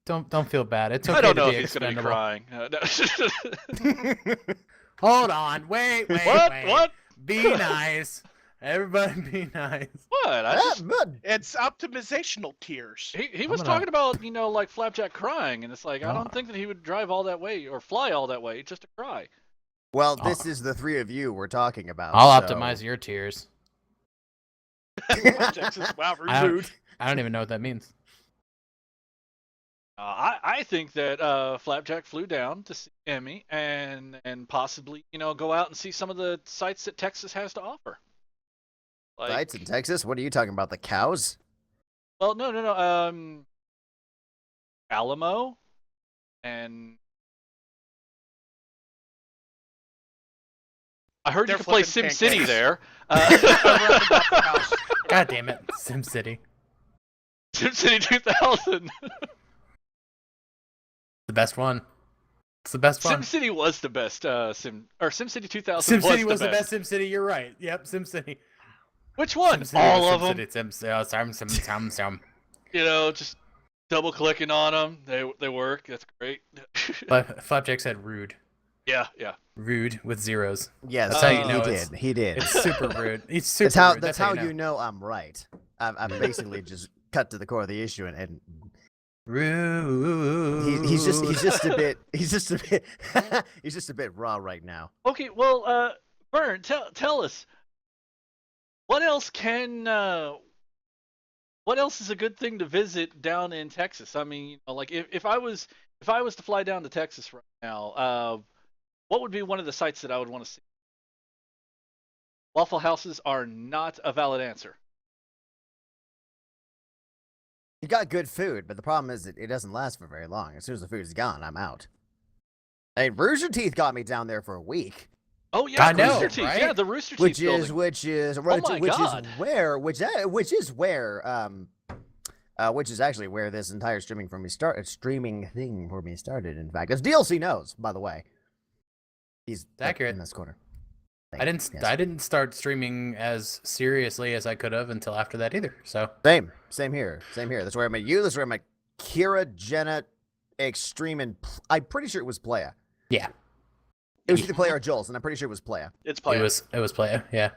[SPEAKER 3] don't feel bad. It's okay
[SPEAKER 1] I don't
[SPEAKER 3] to
[SPEAKER 1] know
[SPEAKER 3] be
[SPEAKER 1] if he's gonna be
[SPEAKER 3] expendable.
[SPEAKER 1] crying. No.
[SPEAKER 3] Hold on, wait,
[SPEAKER 1] What?
[SPEAKER 3] wait.
[SPEAKER 1] What?
[SPEAKER 3] Be nice. Everybody be nice.
[SPEAKER 1] What? I just,
[SPEAKER 2] It's optimizational tears.
[SPEAKER 1] he was
[SPEAKER 3] I'm gonna-
[SPEAKER 1] talking about, like Flapjack crying, and it's like, I
[SPEAKER 3] Oh.
[SPEAKER 1] don't think that he would drive all that way or fly all that way just to cry.
[SPEAKER 4] Well, this is the three of you we're talking about.
[SPEAKER 3] I'll
[SPEAKER 4] so-
[SPEAKER 3] optimize your tears.
[SPEAKER 2] Texas, wow,
[SPEAKER 3] I don't-
[SPEAKER 2] rude.
[SPEAKER 3] I don't even know what that means.
[SPEAKER 1] I think that Flapjack flew down to see Emmy and possibly, go out and see some of the sites that Texas has to offer. Like,
[SPEAKER 4] Sites in Texas? What are you talking about? The cows?
[SPEAKER 1] well, no. Alamo and I heard
[SPEAKER 2] They're
[SPEAKER 1] you could play
[SPEAKER 2] flipping
[SPEAKER 1] SimCity
[SPEAKER 2] pancakes.
[SPEAKER 1] there.
[SPEAKER 3] God damn it, SimCity.
[SPEAKER 1] SimCity 2000.
[SPEAKER 3] The best one. It's the best one.
[SPEAKER 1] SimCity was the best SimCity 2000
[SPEAKER 3] SimCity
[SPEAKER 1] was the best.
[SPEAKER 3] SimCity. You're right. Yep, SimCity.
[SPEAKER 1] Which one?
[SPEAKER 3] SimCity
[SPEAKER 1] All of
[SPEAKER 3] was
[SPEAKER 1] them.
[SPEAKER 3] SimCity. Sim.
[SPEAKER 1] Just double clicking on them. They work. That's great.
[SPEAKER 3] But Flapjack said rude.
[SPEAKER 1] Yeah.
[SPEAKER 3] Rude with zeros.
[SPEAKER 4] Yes,
[SPEAKER 3] That's how you
[SPEAKER 4] he
[SPEAKER 3] know
[SPEAKER 4] did.
[SPEAKER 3] it's-
[SPEAKER 4] He did.
[SPEAKER 3] It's super rude. It's super
[SPEAKER 4] That's how.
[SPEAKER 3] rude.
[SPEAKER 4] That's how
[SPEAKER 3] you
[SPEAKER 4] you know I'm right. I've basically just cut to the core of the issue, and
[SPEAKER 3] Rude.
[SPEAKER 4] he's just a bit he's just a bit raw right now.
[SPEAKER 1] Okay. Well, Vern, tell us what else what else is a good thing to visit down in Texas? I mean, like if I was to fly down to Texas right now, what would be one of the sites that I would want to see? Waffle houses are not a valid answer.
[SPEAKER 4] You got good food, but the problem is it doesn't last for very long. As soon as the food's gone, I'm out. Hey, Rooster Teeth got me down there for a week.
[SPEAKER 1] Oh yeah,
[SPEAKER 3] I know,
[SPEAKER 1] Rooster Teeth.
[SPEAKER 3] right?
[SPEAKER 1] Yeah, the Rooster Teeth
[SPEAKER 4] Which
[SPEAKER 1] building.
[SPEAKER 4] which is actually where this entire streaming thing for me started. In fact, as DLC knows, by the way, he's
[SPEAKER 3] accurate.
[SPEAKER 4] in this corner.
[SPEAKER 3] I didn't start streaming as seriously as I could have until after that either. So
[SPEAKER 4] Same here. That's where I met you. That's where I met Kira, Jenna, Extreme, and I'm pretty sure it was Playa.
[SPEAKER 3] yeah,
[SPEAKER 4] It was either Playa or Jules, and I'm pretty sure it was Playa.
[SPEAKER 2] It's
[SPEAKER 3] it
[SPEAKER 2] playing.
[SPEAKER 3] was Playa. Yeah.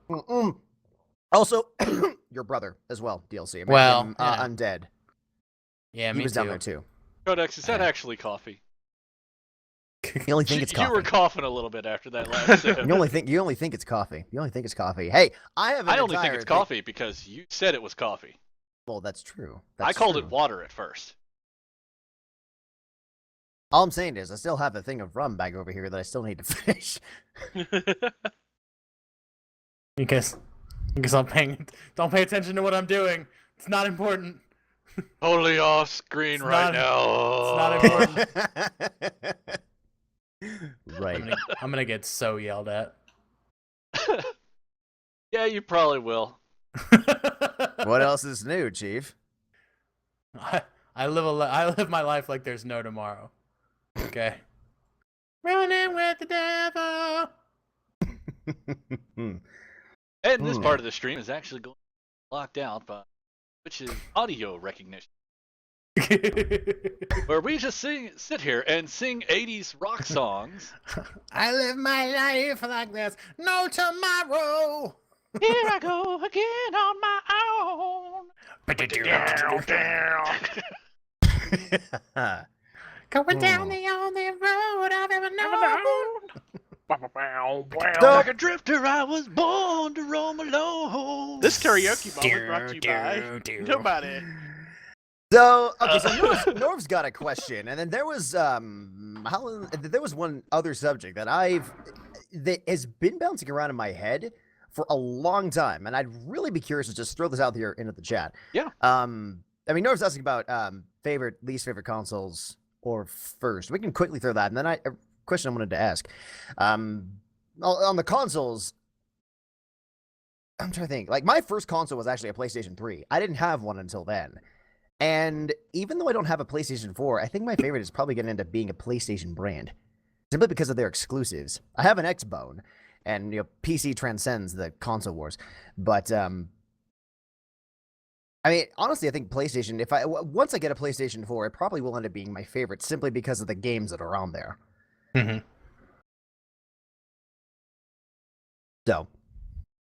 [SPEAKER 4] Mm-mm. Also, your brother as well, DLC. I met
[SPEAKER 3] Well,
[SPEAKER 4] him,
[SPEAKER 3] you know.
[SPEAKER 4] Undead.
[SPEAKER 3] Yeah,
[SPEAKER 4] He
[SPEAKER 3] me
[SPEAKER 4] was
[SPEAKER 3] too.
[SPEAKER 4] down there too.
[SPEAKER 1] Codex, is that actually coffee?
[SPEAKER 4] You only think it's coffee.
[SPEAKER 1] You were coughing a little bit after that last sip.
[SPEAKER 4] You only think it's coffee. You only think it's coffee. Hey, I have.
[SPEAKER 1] I only think it's coffee because you said it was coffee.
[SPEAKER 4] Well, that's true.
[SPEAKER 1] I called it water at first.
[SPEAKER 4] All I'm saying is, I still have a thing of rum back over here that I still need to finish.
[SPEAKER 3] Because don't pay attention to what I'm doing. It's not important.
[SPEAKER 1] Totally off screen right now.
[SPEAKER 3] It's not important.
[SPEAKER 4] Right.
[SPEAKER 3] I'm gonna get so yelled at.
[SPEAKER 1] Yeah, you probably will.
[SPEAKER 4] What else is new, Chief?
[SPEAKER 3] I live my life like there's no tomorrow. Okay. Running with the devil.
[SPEAKER 1] And this part of the stream is actually going locked out by which is audio recognition. Where we just sit here and sing 80s rock songs.
[SPEAKER 3] I live my life like there's no tomorrow.
[SPEAKER 1] Here I go again on my own.
[SPEAKER 3] Going down the only road I've ever known.
[SPEAKER 1] Like a drifter, I was born to roam alone.
[SPEAKER 2] This karaoke moment brought to you by nobody.
[SPEAKER 4] So, okay, so Norv's got a question, and then there was one other subject that has been bouncing around in my head for a long time, and I'd really be curious to just throw this out here into the chat.
[SPEAKER 1] Yeah.
[SPEAKER 4] I mean, Norv's asking about least favorite consoles or first. We can quickly throw that, and then a question I wanted to ask. On the consoles, I'm trying to think. Like, my first console was actually a PlayStation 3. I didn't have one until then. And even though I don't have a PlayStation 4, I think my favorite is probably going to end up being a PlayStation brand. Simply because of their exclusives. I have an Xbone, and PC transcends the console wars. But, I mean, honestly, I think PlayStation, once I get a PlayStation 4, it probably will end up being my favorite simply because of the games that are on there.
[SPEAKER 3] Mm-hmm.
[SPEAKER 4] So,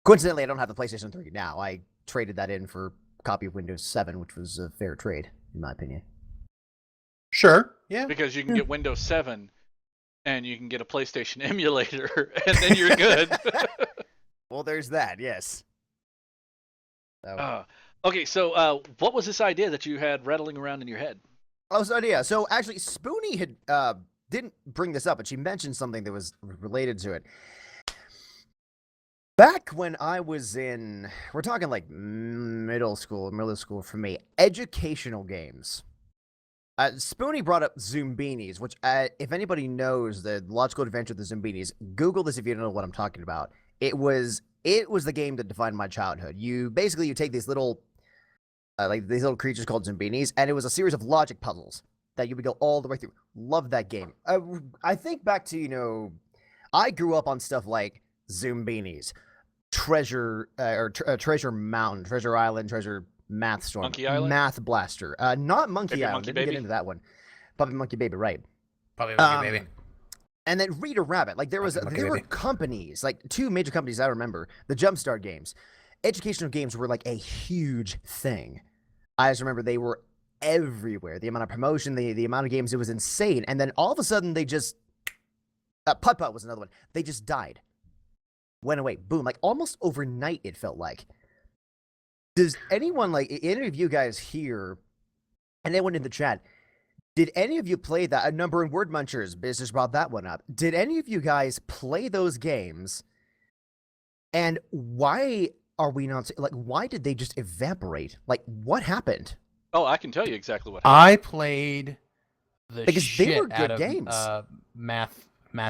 [SPEAKER 4] coincidentally, I don't have the PlayStation 3 now. I traded that in for a copy of Windows 7, which was a fair trade, in my opinion.
[SPEAKER 3] Sure, yeah.
[SPEAKER 1] Because you can get Windows 7, and you can get a PlayStation emulator, and then you're good.
[SPEAKER 4] Well, there's that, yes. So.
[SPEAKER 1] Okay, so what was this idea that you had rattling around in your head?
[SPEAKER 4] Oh, so idea. So actually, Spoonie had didn't bring this up, but she mentioned something that was related to it. Back when I was we're talking like middle school for me, educational games. Spoonie brought up Zoombinis, which if anybody knows the logical adventure of the Zoombinis, Google this if you don't know what I'm talking about. It was the game that defined my childhood. You take these little creatures called Zoombinis, and it was a series of logic puzzles that you would go all the way through. Love that game. I think back to, I grew up on stuff like Zoombinis, Treasure Mountain, Treasure Island, Treasure Math Storm,
[SPEAKER 1] Monkey Island?
[SPEAKER 4] Math Blaster. Not Monkey
[SPEAKER 1] Maybe
[SPEAKER 4] Island.
[SPEAKER 1] Monkey
[SPEAKER 4] Didn't
[SPEAKER 1] Baby?
[SPEAKER 4] get into that one. Puppy Monkey Baby, right.
[SPEAKER 3] Probably Monkey Baby.
[SPEAKER 4] And then Reader Rabbit. Like there were companies, like 2 major companies I remember, the Jumpstart games. Educational games were like a huge thing. I just remember they were everywhere. The amount of promotion, the amount of games, it was insane. And then all of a sudden they just Putt-Putt was another one. They just died. Went away. Boom. Like almost overnight it felt like. Does anyone, like any of you guys here, and anyone in the chat, did any of you play that? A number in Word Munchers, Business brought that one up. Did any of you guys play those games? And why are we not, like, why did they just evaporate? Like, what happened?
[SPEAKER 1] Oh, I can tell you exactly what happened.
[SPEAKER 3] I played the
[SPEAKER 4] Because they
[SPEAKER 3] shit
[SPEAKER 4] were good
[SPEAKER 3] out of
[SPEAKER 4] games.
[SPEAKER 3] Math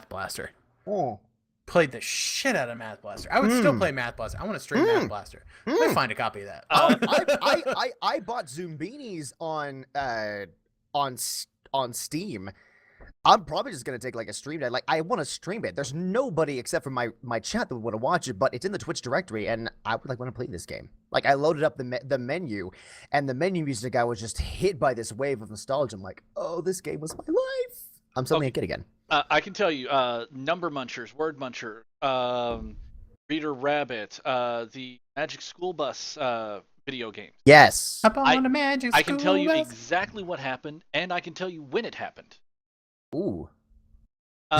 [SPEAKER 3] Blaster.
[SPEAKER 4] Oh.
[SPEAKER 3] Played the shit out of Math Blaster. I would still play Math Blaster. I want to stream Math Blaster. Let me find a copy of that.
[SPEAKER 4] I bought Zoombinis on Steam. I'm probably just gonna take like a stream day. Like I want to stream it. There's nobody except for my chat that would want to watch it, but it's in the Twitch directory, and I would like want to play this game. Like I loaded up the menu, and the menu music, I was just hit by this wave of nostalgia. I'm like, oh, this game was my life. I'm suddenly a kid again.
[SPEAKER 1] I can tell you, Number Munchers, Word Muncher, Reader Rabbit, the Magic School Bus video games.
[SPEAKER 4] Yes.
[SPEAKER 3] Up on the Magic
[SPEAKER 1] I can tell you
[SPEAKER 3] School Bus.
[SPEAKER 1] exactly what happened, and I can tell you when it happened.
[SPEAKER 4] Ooh.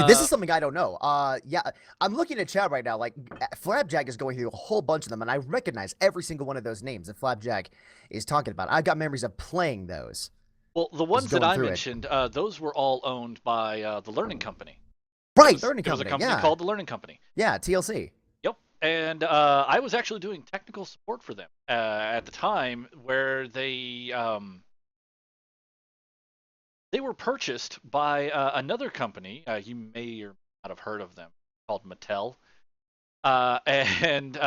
[SPEAKER 4] This is something I don't know. Yeah, I'm looking at chat right now. Like, Flapjack is going through a whole bunch of them, and I recognize every single one of those names that Flapjack is talking about. I've got memories of playing those.
[SPEAKER 1] Well, the ones that
[SPEAKER 4] going
[SPEAKER 1] I
[SPEAKER 4] through it.
[SPEAKER 1] mentioned, those were all owned by the Learning Company.
[SPEAKER 4] Right,
[SPEAKER 1] It was,
[SPEAKER 4] Learning
[SPEAKER 1] it was a
[SPEAKER 4] Company.
[SPEAKER 1] company
[SPEAKER 4] Yeah,
[SPEAKER 1] called the Learning Company.
[SPEAKER 4] yeah, TLC.
[SPEAKER 1] Yep. And I was actually doing technical support for them at the time, where they were purchased by another company. You may or not have heard of them, called Mattel. And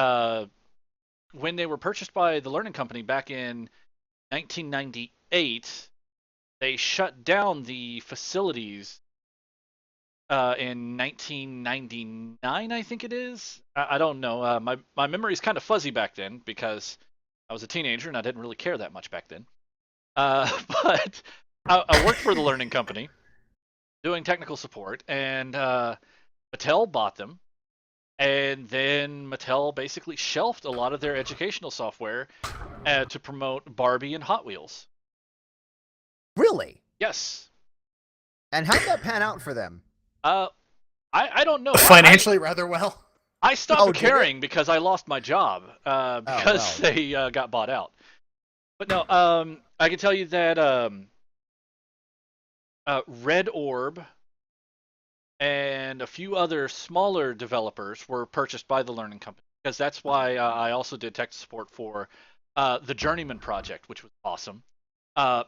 [SPEAKER 1] when they were purchased by the Learning Company back in 1998, they shut down the facilities in 1999, I think it is. I don't know. My memory's kind of fuzzy back then because I was a teenager and I didn't really care that much back then. But I worked for the Learning Company doing technical support, and Mattel bought them. And then Mattel basically shelved a lot of their educational software to promote Barbie and Hot Wheels.
[SPEAKER 4] Really?
[SPEAKER 1] Yes.
[SPEAKER 4] And how'd that pan out for them?
[SPEAKER 1] I don't know.
[SPEAKER 3] Financially, rather well.
[SPEAKER 1] I stopped
[SPEAKER 4] Oh, did it?
[SPEAKER 1] caring because I lost my job because
[SPEAKER 4] well.
[SPEAKER 1] they got bought out. But no, I can tell you that Red Orb and a few other smaller developers were purchased by the Learning Company, because that's why I also did tech support for the Journeyman project, which was awesome.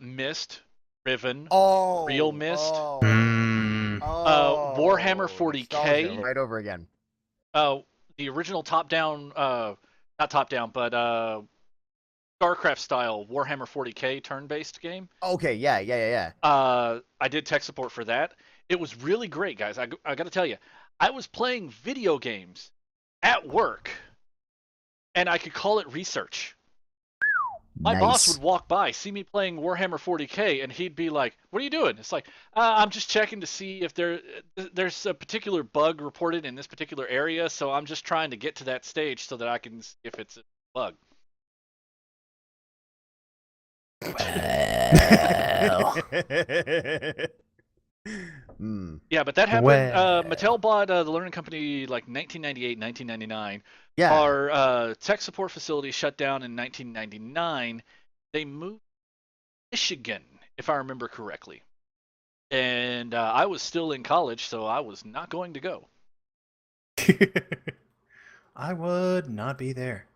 [SPEAKER 1] Myst, Riven,
[SPEAKER 4] Oh,
[SPEAKER 1] Real Mist,
[SPEAKER 4] Oh,
[SPEAKER 1] Warhammer
[SPEAKER 4] nostalgia
[SPEAKER 1] 40K.
[SPEAKER 4] right over again.
[SPEAKER 1] The original top-down, not top-down, but StarCraft style Warhammer 40K turn-based game.
[SPEAKER 4] Okay, yeah.
[SPEAKER 1] I did tech support for that. It was really great, guys. I got to tell you, I was playing video games at work, and I could call it research. My boss would walk by, see me playing Warhammer 40K, and he'd be like, "What are you doing?" It's like, "I'm just checking to see if there's a particular bug reported in this particular area, so I'm just trying to get to that stage so that I can see if it's a bug." Yeah, but that happened. Mattel bought the Learning Company like 1998, 1999.
[SPEAKER 4] Yeah.
[SPEAKER 1] Our tech support facility shut down in 1999. They moved to Michigan, if I remember correctly. And I was still in college, so I was not going to go.
[SPEAKER 3] I would not be there.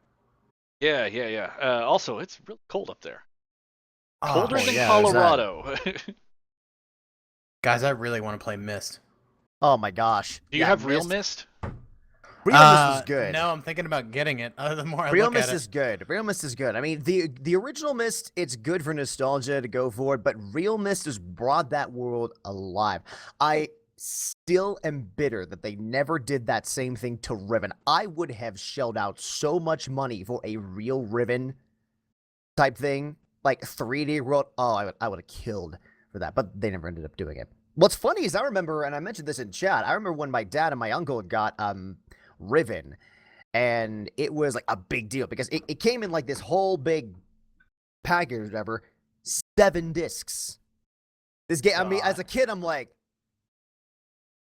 [SPEAKER 1] Yeah. Also, it's really cold up there.
[SPEAKER 3] Oh,
[SPEAKER 1] Colder than
[SPEAKER 4] yeah,
[SPEAKER 1] Colorado.
[SPEAKER 3] guys, I really want to play Myst.
[SPEAKER 4] Oh my gosh.
[SPEAKER 1] Do you have Real Mist?
[SPEAKER 4] Real Mist is good.
[SPEAKER 3] No, I'm thinking about getting it. The more I
[SPEAKER 4] Real
[SPEAKER 3] look
[SPEAKER 4] Mist
[SPEAKER 3] at it.
[SPEAKER 4] is good. Real Mist is good. I mean, the original Mist, it's good for nostalgia to go forward, but Real Mist has brought that world alive. I still am bitter that they never did that same thing to Riven. I would have shelled out so much money for a real Riven type thing, like 3D world. Oh, I would have killed for that, but they never ended up doing it. What's funny is I remember, and I mentioned this in chat, I remember when my dad and my uncle got Riven, and it was like a big deal because it came in like this whole big package or whatever, 7 discs. This game, I mean, as a kid, I'm like,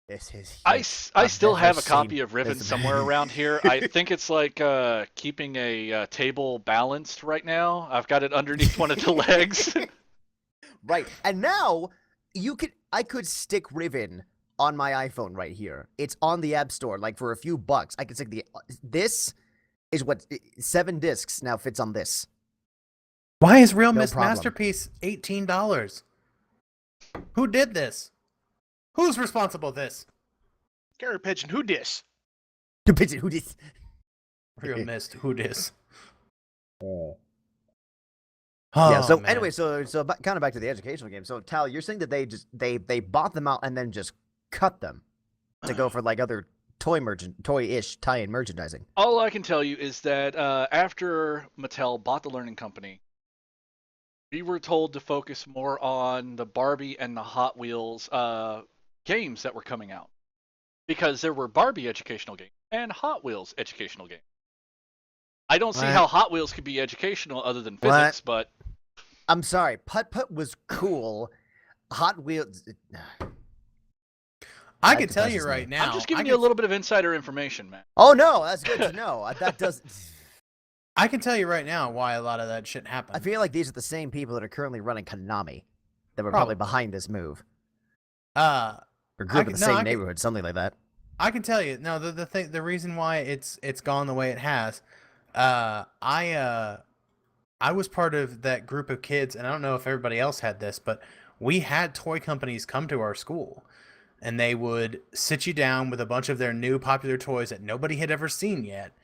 [SPEAKER 4] this is huge.
[SPEAKER 1] I still
[SPEAKER 4] never
[SPEAKER 1] have a
[SPEAKER 4] seen
[SPEAKER 1] copy of Riven
[SPEAKER 4] this.
[SPEAKER 1] somewhere around here. I think it's like keeping a table balanced right now. I've got it underneath one of the legs.
[SPEAKER 4] Right, and now I could stick Riven on my iPhone right here. It's on the App Store, like for a few bucks. I can stick this is what 7 discs now fits on this.
[SPEAKER 3] Why is Real
[SPEAKER 4] No
[SPEAKER 3] Mist
[SPEAKER 4] problem.
[SPEAKER 3] Masterpiece $18? Who did this? Who's responsible for this?
[SPEAKER 2] Gary Pigeon, who dis?
[SPEAKER 4] Who dis?
[SPEAKER 3] Real Mist, who dis?
[SPEAKER 4] Yeah. So
[SPEAKER 3] man.
[SPEAKER 4] anyway, so kind of back to the educational game. So Tal, you're saying that they bought them out and then just cut them to go for like other toy-ish tie-in merchandising.
[SPEAKER 1] All I can tell you is that after Mattel bought the Learning Company, we were told to focus more on the Barbie and the Hot Wheels games that were coming out, because there were Barbie educational games and Hot Wheels educational games. I don't see how Hot Wheels could be educational other than physics, but
[SPEAKER 4] I'm sorry, Putt Putt was cool. Hot Wheels.
[SPEAKER 3] I
[SPEAKER 4] That
[SPEAKER 3] can tell you
[SPEAKER 4] depresses me.
[SPEAKER 3] right now.
[SPEAKER 1] I'm just giving you a little bit of insider information, man.
[SPEAKER 4] Oh no, that's good to know. That does.
[SPEAKER 3] I can tell you right now why a lot of that shit happened.
[SPEAKER 4] I feel like these are the same people that are currently running Konami, that were
[SPEAKER 3] Probably.
[SPEAKER 4] probably behind this move,
[SPEAKER 3] Uh,
[SPEAKER 4] or grew up in the same
[SPEAKER 3] I can-
[SPEAKER 4] neighborhood, something like that.
[SPEAKER 3] I can tell you. No, the reason why it's gone the way it has, I was part of that group of kids, and I don't know if everybody else had this, but we had toy companies come to our school, and they would sit you down with a bunch of their new popular toys that nobody had ever seen yet,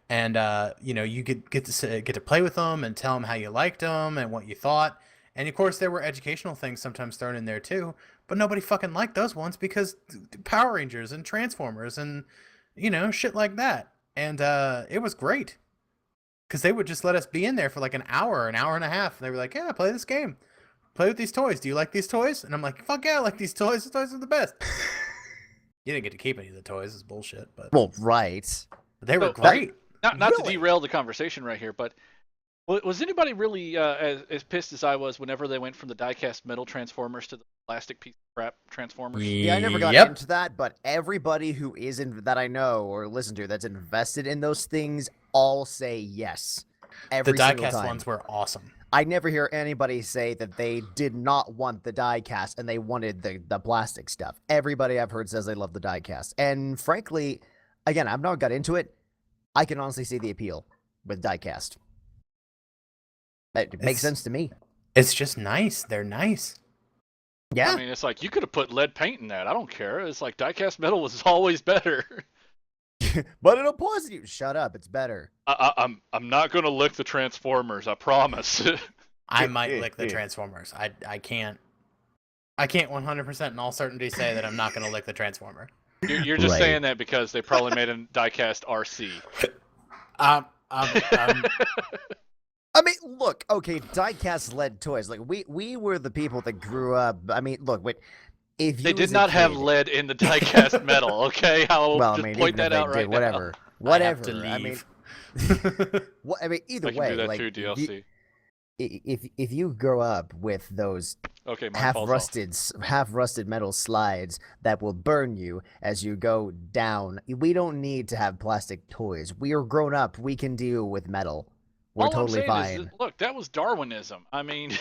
[SPEAKER 3] and you get to play with them and tell them how you liked them and what you thought, and of course there were educational things sometimes thrown in there too, but nobody fucking liked those ones because Power Rangers and Transformers and shit like that, and it was great. Because they would just let us be in there for like an hour and a half. And they were like, yeah, play this game. Play with these toys. Do you like these toys? And I'm like, fuck yeah, I like these toys. These toys are the best. You didn't get to keep any of the toys. It's bullshit. But
[SPEAKER 4] Well, right.
[SPEAKER 3] they were
[SPEAKER 1] So,
[SPEAKER 3] great.
[SPEAKER 1] Not to
[SPEAKER 4] Really?
[SPEAKER 1] derail the conversation right here, but was anybody really as pissed as I was whenever they went from the die-cast metal Transformers to the plastic piece of crap Transformers?
[SPEAKER 4] Yeah, I never got
[SPEAKER 3] Yep.
[SPEAKER 4] into that, but everybody who is in that I know or listen to that's invested in those things all say yes. Every
[SPEAKER 3] The
[SPEAKER 4] single
[SPEAKER 3] die-cast
[SPEAKER 4] time.
[SPEAKER 3] ones were awesome.
[SPEAKER 4] I never hear anybody say that they did not want the die-cast and they wanted the plastic stuff. Everybody I've heard says they love the die-cast. And frankly, again, I've not got into it. I can honestly see the appeal with die-cast. It makes sense to me.
[SPEAKER 3] It's just nice. They're nice.
[SPEAKER 4] Yeah.
[SPEAKER 1] I mean, it's like you could have put lead paint in that. I don't care. It's like die-cast metal was always better.
[SPEAKER 4] But it'll poison you. Shut up. It's better.
[SPEAKER 1] I'm not gonna lick the Transformers. I promise.
[SPEAKER 3] I might lick the Transformers. I can't 100% in all certainty say that I'm not going to lick the Transformer.
[SPEAKER 1] You're just
[SPEAKER 4] Right.
[SPEAKER 1] saying that because they probably made a die-cast RC.
[SPEAKER 3] Um,
[SPEAKER 4] I mean, look, okay, die-cast lead toys. Like we were the people that grew up. I mean, look, if you
[SPEAKER 1] They did
[SPEAKER 4] as a
[SPEAKER 1] not have
[SPEAKER 4] kid-
[SPEAKER 1] lead in the die-cast metal. Okay, I'll
[SPEAKER 4] Well, I
[SPEAKER 1] just
[SPEAKER 4] mean,
[SPEAKER 1] point
[SPEAKER 4] even if
[SPEAKER 1] that out
[SPEAKER 4] they
[SPEAKER 1] right
[SPEAKER 4] did,
[SPEAKER 1] now.
[SPEAKER 4] whatever,
[SPEAKER 3] I
[SPEAKER 4] whatever.
[SPEAKER 3] have to
[SPEAKER 4] I mean,
[SPEAKER 3] leave.
[SPEAKER 4] I mean, either
[SPEAKER 1] I can
[SPEAKER 4] way,
[SPEAKER 1] do that
[SPEAKER 4] like
[SPEAKER 1] too, DLC.
[SPEAKER 4] if you grow up with those
[SPEAKER 1] Okay, my fault.
[SPEAKER 4] half rusted metal slides that will burn you as you go down, we don't need to have plastic toys. We are grown up. We can deal with metal. We're
[SPEAKER 1] All
[SPEAKER 4] totally
[SPEAKER 1] I'm saying
[SPEAKER 4] fine.
[SPEAKER 1] is, look, that was Darwinism. I mean,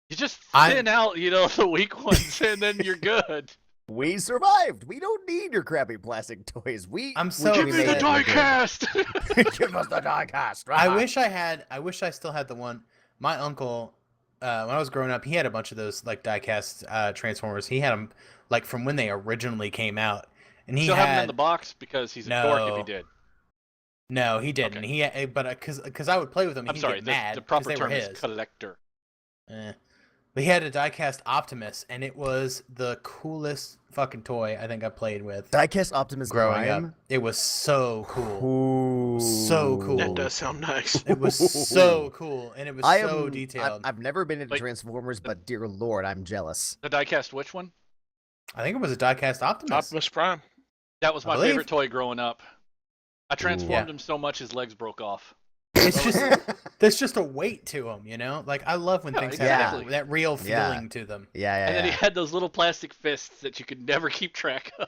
[SPEAKER 1] you just
[SPEAKER 3] I-
[SPEAKER 1] thin out, the weak ones, and then you're good.
[SPEAKER 4] We survived. We don't need your crappy plastic toys.
[SPEAKER 3] I'm so
[SPEAKER 1] Give me the
[SPEAKER 3] upset.
[SPEAKER 1] die-cast.
[SPEAKER 4] Give us the die-cast.
[SPEAKER 3] I wish I still had the one. My uncle, when I was growing up, he had a bunch of those like die-cast Transformers. He had them like from when they originally came out, and he
[SPEAKER 1] Still have them in
[SPEAKER 3] had
[SPEAKER 1] the box because he's a dork if he
[SPEAKER 3] No.
[SPEAKER 1] did.
[SPEAKER 3] no, he didn't.
[SPEAKER 1] Okay.
[SPEAKER 3] He had, but because I would play with him,
[SPEAKER 1] I'm
[SPEAKER 3] he'd
[SPEAKER 1] sorry,
[SPEAKER 3] get mad
[SPEAKER 1] the
[SPEAKER 3] 'cause
[SPEAKER 1] proper
[SPEAKER 3] they were
[SPEAKER 1] term is
[SPEAKER 3] his.
[SPEAKER 1] collector.
[SPEAKER 3] But he had a die-cast Optimus, and it was the coolest fucking toy I think I played with
[SPEAKER 4] Die-cast Optimus
[SPEAKER 3] growing
[SPEAKER 4] Prime.
[SPEAKER 3] up. It was so cool.
[SPEAKER 4] Ooh.
[SPEAKER 3] So cool.
[SPEAKER 2] That does sound nice.
[SPEAKER 3] It was so cool, and it was so detailed.
[SPEAKER 4] I've never been into
[SPEAKER 1] Like,
[SPEAKER 4] Transformers, but dear lord, I'm jealous.
[SPEAKER 1] The die-cast which one?
[SPEAKER 3] I think it was a die-cast Optimus.
[SPEAKER 2] Optimus Prime.
[SPEAKER 1] That was
[SPEAKER 3] I
[SPEAKER 1] my
[SPEAKER 3] believe.
[SPEAKER 1] favorite toy growing up. I transformed
[SPEAKER 3] Yeah.
[SPEAKER 1] him so much his legs broke off.
[SPEAKER 3] It's just there's just a weight to them, Like I love when
[SPEAKER 1] Yeah,
[SPEAKER 3] things
[SPEAKER 1] exactly.
[SPEAKER 3] have that real
[SPEAKER 4] Yeah.
[SPEAKER 3] feeling to them.
[SPEAKER 4] Yeah,
[SPEAKER 1] And then he
[SPEAKER 4] yeah.
[SPEAKER 1] had those little plastic fists that you could never keep track of.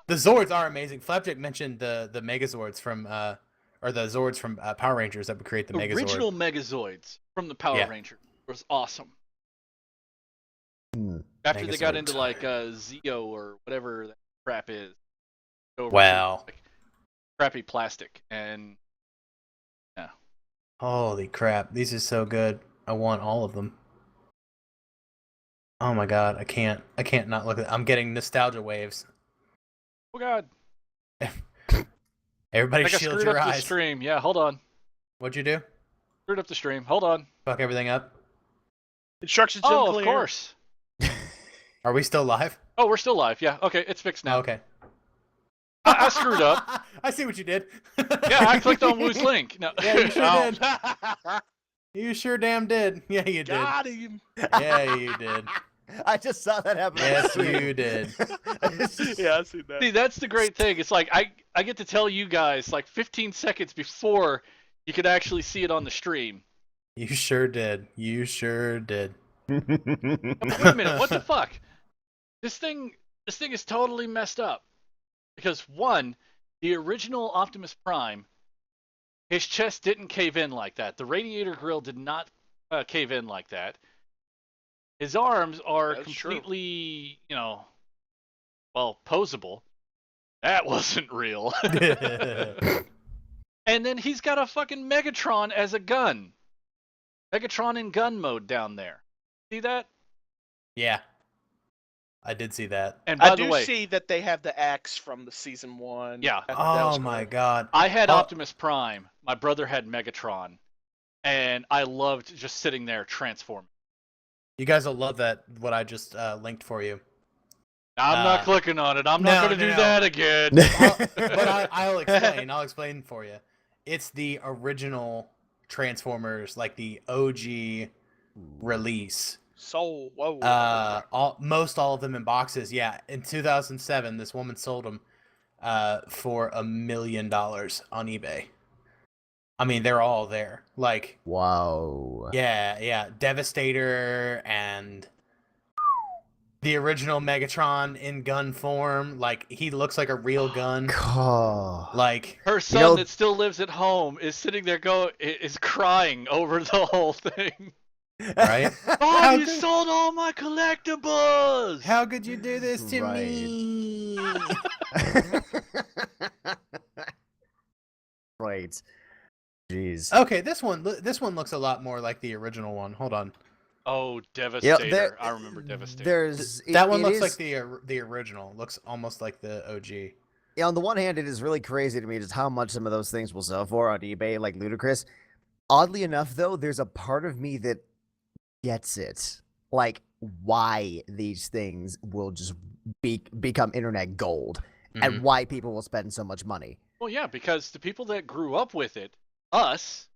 [SPEAKER 3] The Zords are amazing. Flapjack mentioned the Megazords from or the Zords from Power Rangers that would create the Megazord.
[SPEAKER 1] Original Megazoids from the Power
[SPEAKER 3] Yeah.
[SPEAKER 1] Ranger was awesome.
[SPEAKER 4] Hmm.
[SPEAKER 1] After they got
[SPEAKER 3] Megazord.
[SPEAKER 1] into like Zeo or whatever that crap is. Over to,
[SPEAKER 3] Wow.
[SPEAKER 1] like, crappy plastic and
[SPEAKER 3] Holy crap! These are so good. I want all of them. Oh my god! I can't not look at. I'm getting nostalgia waves.
[SPEAKER 1] oh god,
[SPEAKER 3] Everybody
[SPEAKER 1] I think I
[SPEAKER 3] shield
[SPEAKER 1] screwed
[SPEAKER 3] your
[SPEAKER 1] up the
[SPEAKER 3] eyes.
[SPEAKER 1] stream. Yeah, hold on.
[SPEAKER 3] What'd you do?
[SPEAKER 1] Screwed up the stream. Hold on.
[SPEAKER 3] Fuck everything up.
[SPEAKER 2] Instructions
[SPEAKER 1] Oh,
[SPEAKER 2] unclear.
[SPEAKER 1] of course.
[SPEAKER 3] Are we still live?
[SPEAKER 1] Oh, we're still live. Yeah. Okay, it's fixed now.
[SPEAKER 3] Okay.
[SPEAKER 1] I screwed up.
[SPEAKER 3] I see what you did.
[SPEAKER 1] Yeah, I clicked on Woo's link. No.
[SPEAKER 3] Yeah, you sure
[SPEAKER 1] Oh.
[SPEAKER 3] did. You sure damn did. Yeah, you did.
[SPEAKER 2] Got him.
[SPEAKER 3] Yeah, you did.
[SPEAKER 4] I just saw that happen.
[SPEAKER 3] Yes, you did.
[SPEAKER 2] Yeah, I see that.
[SPEAKER 1] See, that's the great thing. It's like I get to tell you guys like 15 seconds before you could actually see it on the stream.
[SPEAKER 3] You sure did. You sure did.
[SPEAKER 1] Wait a minute, what the fuck? This thing is totally messed up. Because one, the original Optimus Prime, his chest didn't cave in like that. The radiator grill did not cave in like that. His arms are
[SPEAKER 2] That's true.
[SPEAKER 1] completely, posable. That wasn't real. And then he's got a fucking Megatron as a gun. Megatron in gun mode down there. See that?
[SPEAKER 3] Yeah. I did see that.
[SPEAKER 1] And by
[SPEAKER 2] I
[SPEAKER 1] the
[SPEAKER 2] do
[SPEAKER 1] way,
[SPEAKER 2] see that they have the axe from the season 1.
[SPEAKER 1] Yeah.
[SPEAKER 2] That was
[SPEAKER 3] Oh my
[SPEAKER 2] cool.
[SPEAKER 3] god.
[SPEAKER 1] I had
[SPEAKER 3] Oh.
[SPEAKER 1] Optimus Prime. My brother had Megatron. And I loved just sitting there transforming.
[SPEAKER 3] You guys will love that, what I just linked for you.
[SPEAKER 1] I'm not clicking on it. I'm not going to do
[SPEAKER 3] no.
[SPEAKER 1] that again.
[SPEAKER 3] But I'll explain. I'll explain for you. It's the original Transformers, like the OG release.
[SPEAKER 2] So, whoa.
[SPEAKER 3] Most all of them in boxes. Yeah, in 2007, this woman sold them for $1 million on eBay. I mean, they're all there. Like,
[SPEAKER 4] Wow.
[SPEAKER 3] yeah, Devastator and the original Megatron in gun form. Like, he looks like a real gun. Like,
[SPEAKER 1] Her son that still lives at home is sitting there is crying over the whole thing.
[SPEAKER 3] right?
[SPEAKER 1] Mom, you sold all my collectibles!
[SPEAKER 3] How could you do this to
[SPEAKER 4] Right.
[SPEAKER 3] me?
[SPEAKER 4] Right. Jeez.
[SPEAKER 3] Okay, this one looks a lot more like the original one. Hold on.
[SPEAKER 1] Oh, Devastator. I remember Devastator.
[SPEAKER 3] That one looks like the original. Looks almost like the OG.
[SPEAKER 4] Yeah, on the one hand, it is really crazy to me just how much some of those things will sell for on eBay, like ludicrous. Oddly enough, though, there's a part of me that gets it. Like, why these things will just become internet gold and why people will spend so much money.
[SPEAKER 1] Well, yeah, because the people that grew up with it, us,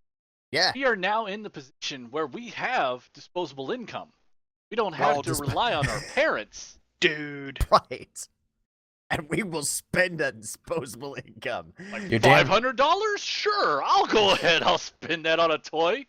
[SPEAKER 4] Yeah.
[SPEAKER 1] we are now in the position where we have disposable income. We don't have to rely on our parents.
[SPEAKER 2] Dude.
[SPEAKER 4] Right. And we will spend a disposable income.
[SPEAKER 1] Like
[SPEAKER 3] You're damn-
[SPEAKER 1] $500? Sure, I'll go ahead. I'll spend that on a toy.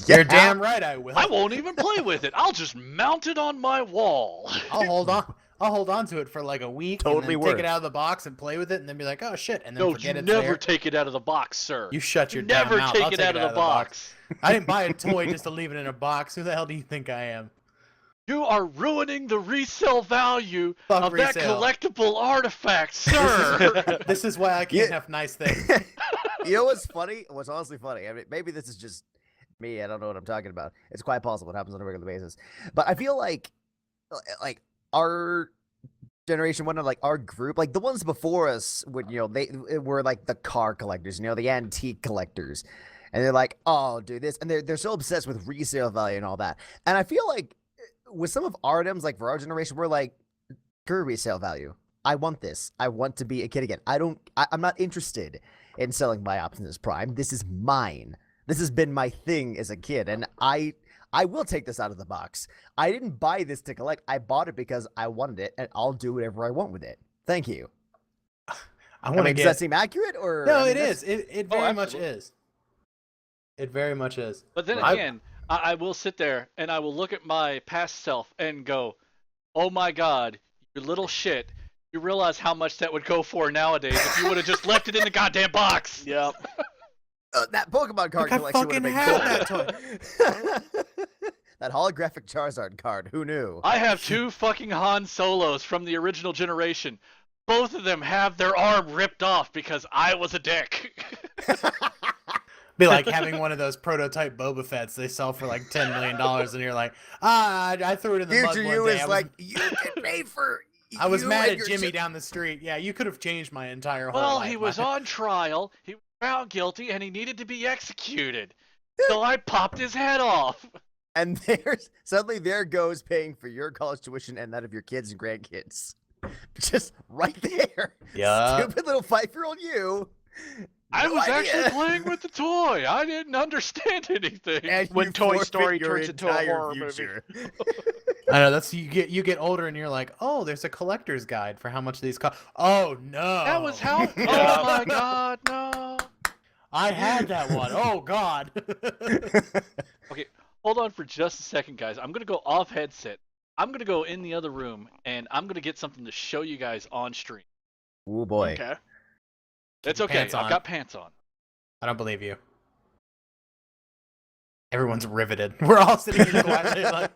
[SPEAKER 3] You're damn right I will.
[SPEAKER 1] I won't even play with it. I'll just mount it on my wall.
[SPEAKER 3] I'll hold on to it for like a week.
[SPEAKER 4] Totally
[SPEAKER 3] and then take it
[SPEAKER 4] works.
[SPEAKER 3] out of the box and play with it, and then be like, oh shit, and then
[SPEAKER 1] No,
[SPEAKER 3] forget
[SPEAKER 1] you
[SPEAKER 3] it's
[SPEAKER 1] never
[SPEAKER 3] there.
[SPEAKER 1] take it out of the box, sir.
[SPEAKER 3] You shut your
[SPEAKER 1] You
[SPEAKER 3] damn
[SPEAKER 1] never
[SPEAKER 3] mouth.
[SPEAKER 1] take
[SPEAKER 3] I'll
[SPEAKER 1] it out of the box.
[SPEAKER 3] I didn't buy a toy just to leave it in a box. Who the hell do you think I am?
[SPEAKER 1] You are ruining the resale value
[SPEAKER 3] Fuck
[SPEAKER 1] of that
[SPEAKER 3] resale.
[SPEAKER 1] collectible artifact, sir.
[SPEAKER 3] This is why I can't have nice things.
[SPEAKER 4] You know what's funny? What's honestly funny? I mean, maybe this is just me. I don't know what I'm talking about. It's quite possible it happens on a regular basis. But I feel like our generation, like our group, like the ones before us, would they were like the car collectors, the antique collectors, and they're like, oh, do this, and they're so obsessed with resale value and all that. And I feel like with some of our items, like for our generation, we're like, screw resale value. I want this. I want to be a kid again. I'm not interested in selling my Optimus Prime. This is mine. This has been my thing as a kid, and I will take this out of the box. I didn't buy this to collect. I bought it because I wanted it, and I'll do whatever I want with it. Thank you. Does that seem accurate? Or
[SPEAKER 3] No, it is. It very much
[SPEAKER 1] absolutely.
[SPEAKER 3] is. It very much is.
[SPEAKER 1] But then again, I will sit there and I will look at my past self and go, oh my god, you little shit. You realize how much that would go for nowadays if you would have just left it in the goddamn box.
[SPEAKER 2] Yep.
[SPEAKER 4] That Pokemon card
[SPEAKER 3] Look, I
[SPEAKER 4] collection would have
[SPEAKER 3] fucking
[SPEAKER 4] been
[SPEAKER 3] had
[SPEAKER 4] cool. That holographic Charizard card. Who knew?
[SPEAKER 1] I have 2 fucking Han Solos from the original generation. Both of them have their arm ripped off because I was a dick.
[SPEAKER 3] Be like having one of those prototype Boba Fett's they sell for like $10 million, and you're like, I threw it in the mud
[SPEAKER 4] Future
[SPEAKER 3] one
[SPEAKER 4] you
[SPEAKER 3] day.
[SPEAKER 4] is like, you can pay for.
[SPEAKER 3] I was
[SPEAKER 4] you
[SPEAKER 3] mad
[SPEAKER 4] and
[SPEAKER 3] at
[SPEAKER 4] your
[SPEAKER 3] Jimmy down the street. Yeah, you could have changed my entire whole
[SPEAKER 1] Well,
[SPEAKER 3] life.
[SPEAKER 1] he was on trial, he was found guilty, and he needed to be executed. So I popped his head off.
[SPEAKER 4] And suddenly there goes paying for your college tuition and that of your kids and grandkids. Just right there.
[SPEAKER 3] Yeah.
[SPEAKER 4] Stupid little 5-year-old you.
[SPEAKER 1] I
[SPEAKER 4] No
[SPEAKER 1] was
[SPEAKER 4] idea.
[SPEAKER 1] actually playing with the toy. I didn't understand anything.
[SPEAKER 4] And
[SPEAKER 2] When
[SPEAKER 4] you
[SPEAKER 2] Toy
[SPEAKER 4] forfeit
[SPEAKER 2] Story
[SPEAKER 4] your
[SPEAKER 2] turns into a
[SPEAKER 4] entire
[SPEAKER 2] horror movie.
[SPEAKER 4] future.
[SPEAKER 3] I know that's you get older and you're like, oh, there's a collector's guide for how much these cost. Oh no.
[SPEAKER 1] That was how. Oh my god, no.
[SPEAKER 3] I had that one. Oh god.
[SPEAKER 1] Okay, hold on for just a second, guys. I'm gonna go off headset. I'm gonna go in the other room and I'm gonna get something to show you guys on stream.
[SPEAKER 4] Oh boy.
[SPEAKER 2] Okay.
[SPEAKER 1] It's okay.
[SPEAKER 3] Pants
[SPEAKER 1] I've
[SPEAKER 3] on.
[SPEAKER 1] got pants on.
[SPEAKER 3] I don't believe you. Everyone's riveted. We're all sitting here quietly like,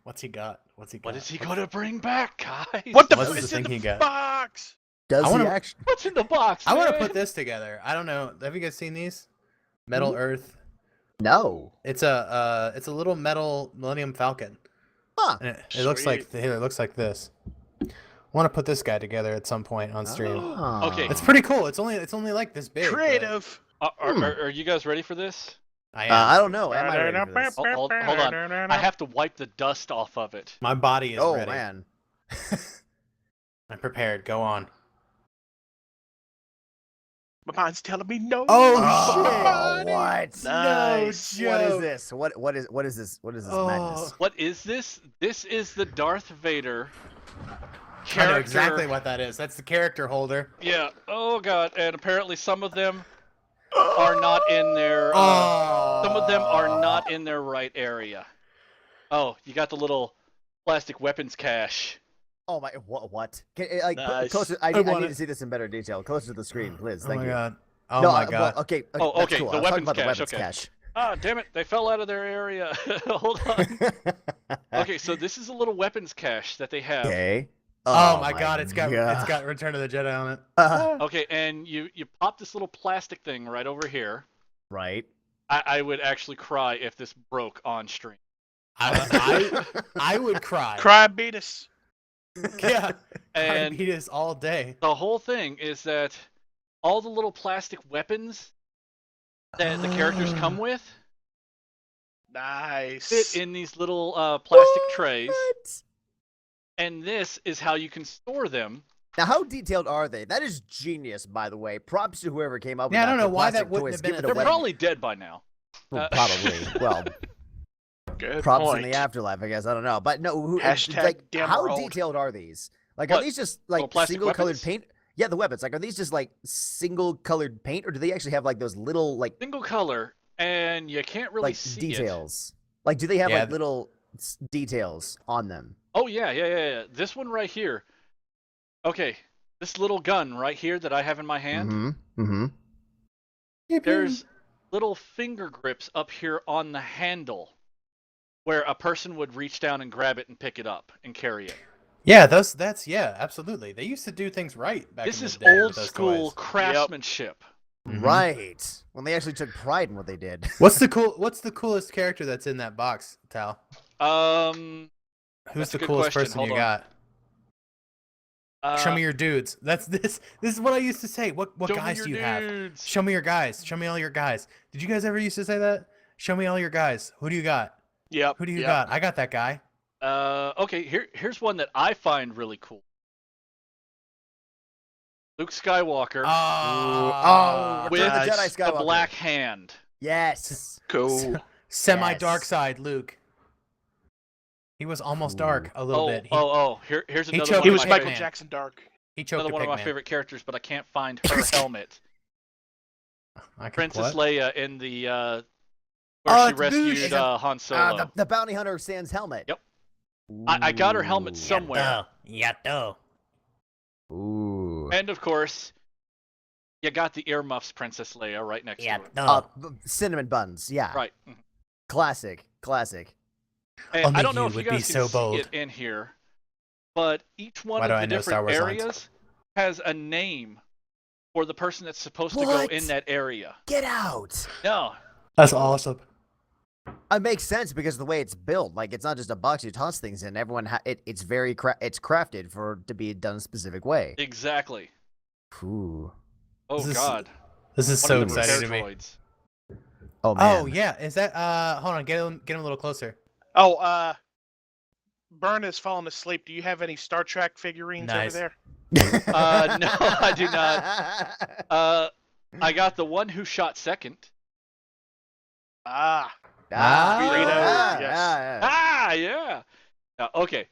[SPEAKER 3] what's he got? What's he got?
[SPEAKER 1] What is he gonna bring back, guys?
[SPEAKER 2] What the
[SPEAKER 3] What's
[SPEAKER 2] f-
[SPEAKER 3] the
[SPEAKER 2] is in
[SPEAKER 3] thing he
[SPEAKER 2] the
[SPEAKER 3] got?
[SPEAKER 2] box?
[SPEAKER 4] Does
[SPEAKER 3] I
[SPEAKER 4] he
[SPEAKER 3] wanna-
[SPEAKER 4] actually?
[SPEAKER 1] What's in the box?
[SPEAKER 3] I want to
[SPEAKER 1] man?
[SPEAKER 3] put this together. I don't know. Have you guys seen these? Metal Earth.
[SPEAKER 4] No.
[SPEAKER 3] It's a little metal Millennium Falcon.
[SPEAKER 4] Huh.
[SPEAKER 3] And it looks like
[SPEAKER 2] Sweet.
[SPEAKER 3] here. It looks like this. I want to put this guy together at some point on stream.
[SPEAKER 4] Oh.
[SPEAKER 1] Okay.
[SPEAKER 3] It's pretty cool. It's only like this big. but
[SPEAKER 2] Creative.
[SPEAKER 1] Are you guys ready for this?
[SPEAKER 3] I am.
[SPEAKER 4] I don't know. Am I ready for this?
[SPEAKER 1] Hold on. I have to wipe the dust off of it.
[SPEAKER 3] My body is
[SPEAKER 4] Oh
[SPEAKER 3] ready.
[SPEAKER 4] man.
[SPEAKER 3] I'm prepared. Go on.
[SPEAKER 2] My mind's telling me no.
[SPEAKER 3] Oh, shit.
[SPEAKER 4] What?
[SPEAKER 2] Nice.
[SPEAKER 3] No
[SPEAKER 4] What is
[SPEAKER 3] joke.
[SPEAKER 4] this? What is this? What is this
[SPEAKER 3] Oh.
[SPEAKER 4] madness?
[SPEAKER 1] What is this? This is the Darth Vader
[SPEAKER 3] I
[SPEAKER 1] character.
[SPEAKER 3] know exactly what that is. That's the character holder.
[SPEAKER 1] Yeah. Oh god. And apparently some of them are not in their. Some of them are not in their right area. Oh, you got the little plastic weapons cache.
[SPEAKER 4] Oh my! What? Like
[SPEAKER 2] Nice.
[SPEAKER 4] closer.
[SPEAKER 3] I
[SPEAKER 4] I
[SPEAKER 3] want
[SPEAKER 4] need
[SPEAKER 3] it.
[SPEAKER 4] to see this in better detail. Closer to the screen, please.
[SPEAKER 3] Oh
[SPEAKER 4] Thank
[SPEAKER 3] my
[SPEAKER 4] you.
[SPEAKER 3] god. Oh
[SPEAKER 4] No,
[SPEAKER 3] my
[SPEAKER 4] well,
[SPEAKER 3] god.
[SPEAKER 4] okay.
[SPEAKER 1] Oh,
[SPEAKER 4] that's
[SPEAKER 1] okay,
[SPEAKER 4] Cool.
[SPEAKER 1] the
[SPEAKER 4] I was talking
[SPEAKER 1] weapons
[SPEAKER 4] about the
[SPEAKER 1] cache,
[SPEAKER 4] weapons
[SPEAKER 1] okay.
[SPEAKER 4] cache.
[SPEAKER 1] Ah, damn it! They fell out of their area. Hold on. Okay, so this is a little weapons cache that they have.
[SPEAKER 4] Okay.
[SPEAKER 3] Oh, my god, it's got Return of the Jedi on it.
[SPEAKER 1] Okay, and you pop this little plastic thing right over here.
[SPEAKER 4] Right.
[SPEAKER 1] I would actually cry if this broke on stream.
[SPEAKER 3] I would cry.
[SPEAKER 2] Cry beat us.
[SPEAKER 3] Yeah.
[SPEAKER 1] And
[SPEAKER 3] I'd beat us all day.
[SPEAKER 1] the whole thing is that all the little plastic weapons that the characters come with
[SPEAKER 2] Nice.
[SPEAKER 1] fit in these little plastic trays,
[SPEAKER 4] What?
[SPEAKER 1] and this is how you can store them.
[SPEAKER 4] Now, how detailed are they? That is genius, by the way. Props to whoever came up with
[SPEAKER 3] Yeah, I
[SPEAKER 4] that.
[SPEAKER 3] don't know
[SPEAKER 4] for
[SPEAKER 3] why that
[SPEAKER 4] plastic
[SPEAKER 3] wouldn't
[SPEAKER 4] toys.
[SPEAKER 3] have been
[SPEAKER 4] Give
[SPEAKER 3] a
[SPEAKER 4] it
[SPEAKER 1] They're
[SPEAKER 4] away.
[SPEAKER 1] probably dead by now.
[SPEAKER 4] Well, probably. Well,
[SPEAKER 2] Good
[SPEAKER 4] props
[SPEAKER 2] point.
[SPEAKER 4] in the afterlife, I guess. I don't know. But no,
[SPEAKER 2] Hashtag
[SPEAKER 4] like,
[SPEAKER 2] damn
[SPEAKER 4] how
[SPEAKER 2] rolled.
[SPEAKER 4] detailed are these? Like,
[SPEAKER 1] What?
[SPEAKER 4] are these just
[SPEAKER 1] Little
[SPEAKER 4] like
[SPEAKER 1] plastic
[SPEAKER 4] single-colored
[SPEAKER 1] weapons?
[SPEAKER 4] paint? Yeah, the weapons. Like, are these just like single-colored paint, or do they actually have like those little like
[SPEAKER 1] Single color, and you can't really
[SPEAKER 4] like
[SPEAKER 1] see it.
[SPEAKER 4] details? Like, do they have
[SPEAKER 3] Yeah,
[SPEAKER 4] like little details on them?
[SPEAKER 1] Oh yeah. This one right here. Okay, this little gun right here that I have in my hand.
[SPEAKER 4] Mm-hmm. Mm-hmm.
[SPEAKER 1] There's little finger grips up here on the handle where a person would reach down and grab it and pick it up and carry it.
[SPEAKER 3] Yeah, that's absolutely. They used to do things right back
[SPEAKER 1] This
[SPEAKER 3] in the
[SPEAKER 1] is
[SPEAKER 3] day with
[SPEAKER 1] old
[SPEAKER 3] those
[SPEAKER 1] school
[SPEAKER 3] toys.
[SPEAKER 1] craftsmanship.
[SPEAKER 3] Mhm.
[SPEAKER 4] Right. When they actually took pride in what they did.
[SPEAKER 3] What's the coolest character that's in that box, Tal?
[SPEAKER 1] Um,
[SPEAKER 3] Who's
[SPEAKER 1] That's a
[SPEAKER 3] the
[SPEAKER 1] good
[SPEAKER 3] coolest
[SPEAKER 1] question.
[SPEAKER 3] person
[SPEAKER 1] Hold
[SPEAKER 3] you
[SPEAKER 1] on.
[SPEAKER 3] got? Show me your dudes. That's this is what I used to say. What
[SPEAKER 1] show me
[SPEAKER 3] guys
[SPEAKER 1] your
[SPEAKER 3] do you have?
[SPEAKER 1] dudes.
[SPEAKER 3] Show me your guys. Show me all your guys. Did you guys ever used to say that? Show me all your guys. Who do you got?
[SPEAKER 2] Yep.
[SPEAKER 3] Who do you
[SPEAKER 2] yep.
[SPEAKER 3] got? I got that guy.
[SPEAKER 1] Okay, here's one that I find really cool. Luke Skywalker
[SPEAKER 4] Oh,
[SPEAKER 1] with
[SPEAKER 4] Return of the Jedi
[SPEAKER 1] a
[SPEAKER 4] Skywalker.
[SPEAKER 1] black hand.
[SPEAKER 4] Yes.
[SPEAKER 2] Cool.
[SPEAKER 3] Semi-dark
[SPEAKER 4] Yes.
[SPEAKER 3] side Luke. He was almost dark a little bit.
[SPEAKER 1] Here's
[SPEAKER 3] he
[SPEAKER 1] another
[SPEAKER 3] choked
[SPEAKER 1] one
[SPEAKER 2] He
[SPEAKER 1] of
[SPEAKER 2] was
[SPEAKER 1] my
[SPEAKER 2] Michael
[SPEAKER 1] favorite,
[SPEAKER 2] Jackson Dark.
[SPEAKER 3] He choked
[SPEAKER 1] another
[SPEAKER 3] a
[SPEAKER 1] one of my
[SPEAKER 3] pigman.
[SPEAKER 1] favorite characters, but I can't find her helmet.
[SPEAKER 3] I could-
[SPEAKER 1] Princess
[SPEAKER 3] what?
[SPEAKER 1] Leia in the where
[SPEAKER 3] Oh,
[SPEAKER 1] she
[SPEAKER 3] it's
[SPEAKER 1] rescued
[SPEAKER 3] Boosh.
[SPEAKER 1] Han Solo.
[SPEAKER 4] The bounty hunter Sans helmet.
[SPEAKER 1] Yep. I got her helmet
[SPEAKER 4] Ooh.
[SPEAKER 1] somewhere.
[SPEAKER 3] Yato.
[SPEAKER 4] Ooh.
[SPEAKER 1] And of course, you got the earmuffs, Princess Leia, right next to it.
[SPEAKER 4] Cinnamon buns. Yeah.
[SPEAKER 1] Right.
[SPEAKER 4] Classic. Classic.
[SPEAKER 1] And
[SPEAKER 3] Only
[SPEAKER 1] I don't know
[SPEAKER 3] you
[SPEAKER 1] if you
[SPEAKER 3] would be
[SPEAKER 1] guys
[SPEAKER 3] so
[SPEAKER 1] can see
[SPEAKER 3] bold.
[SPEAKER 1] it in here, but each one
[SPEAKER 3] Why do
[SPEAKER 1] of
[SPEAKER 3] I
[SPEAKER 1] the
[SPEAKER 3] know Star
[SPEAKER 1] different
[SPEAKER 3] Wars lines?
[SPEAKER 1] areas has a name for the person that's supposed to
[SPEAKER 4] What?
[SPEAKER 1] go in that area.
[SPEAKER 4] Get out.
[SPEAKER 1] No.
[SPEAKER 3] That's awesome.
[SPEAKER 4] It makes sense because of the way it's built. Like, it's not just a box you toss things in. Everyone, it's very it's crafted to be done a specific way.
[SPEAKER 1] Exactly.
[SPEAKER 4] Ooh.
[SPEAKER 1] Oh
[SPEAKER 3] This is-
[SPEAKER 1] God.
[SPEAKER 3] This is
[SPEAKER 1] One
[SPEAKER 3] so
[SPEAKER 1] of them
[SPEAKER 3] exciting to me.
[SPEAKER 1] droids.
[SPEAKER 4] Oh man.
[SPEAKER 3] Oh yeah, is that hold on, get him a little closer.
[SPEAKER 2] Oh, Burn is falling asleep. Do you have any Star Trek figurines
[SPEAKER 3] Nice.
[SPEAKER 2] over there?
[SPEAKER 1] No, I do not. I got the one who shot second.
[SPEAKER 2] Ah.
[SPEAKER 4] Ah,
[SPEAKER 2] yes.
[SPEAKER 4] yeah.
[SPEAKER 1] Ah, yeah. Okay.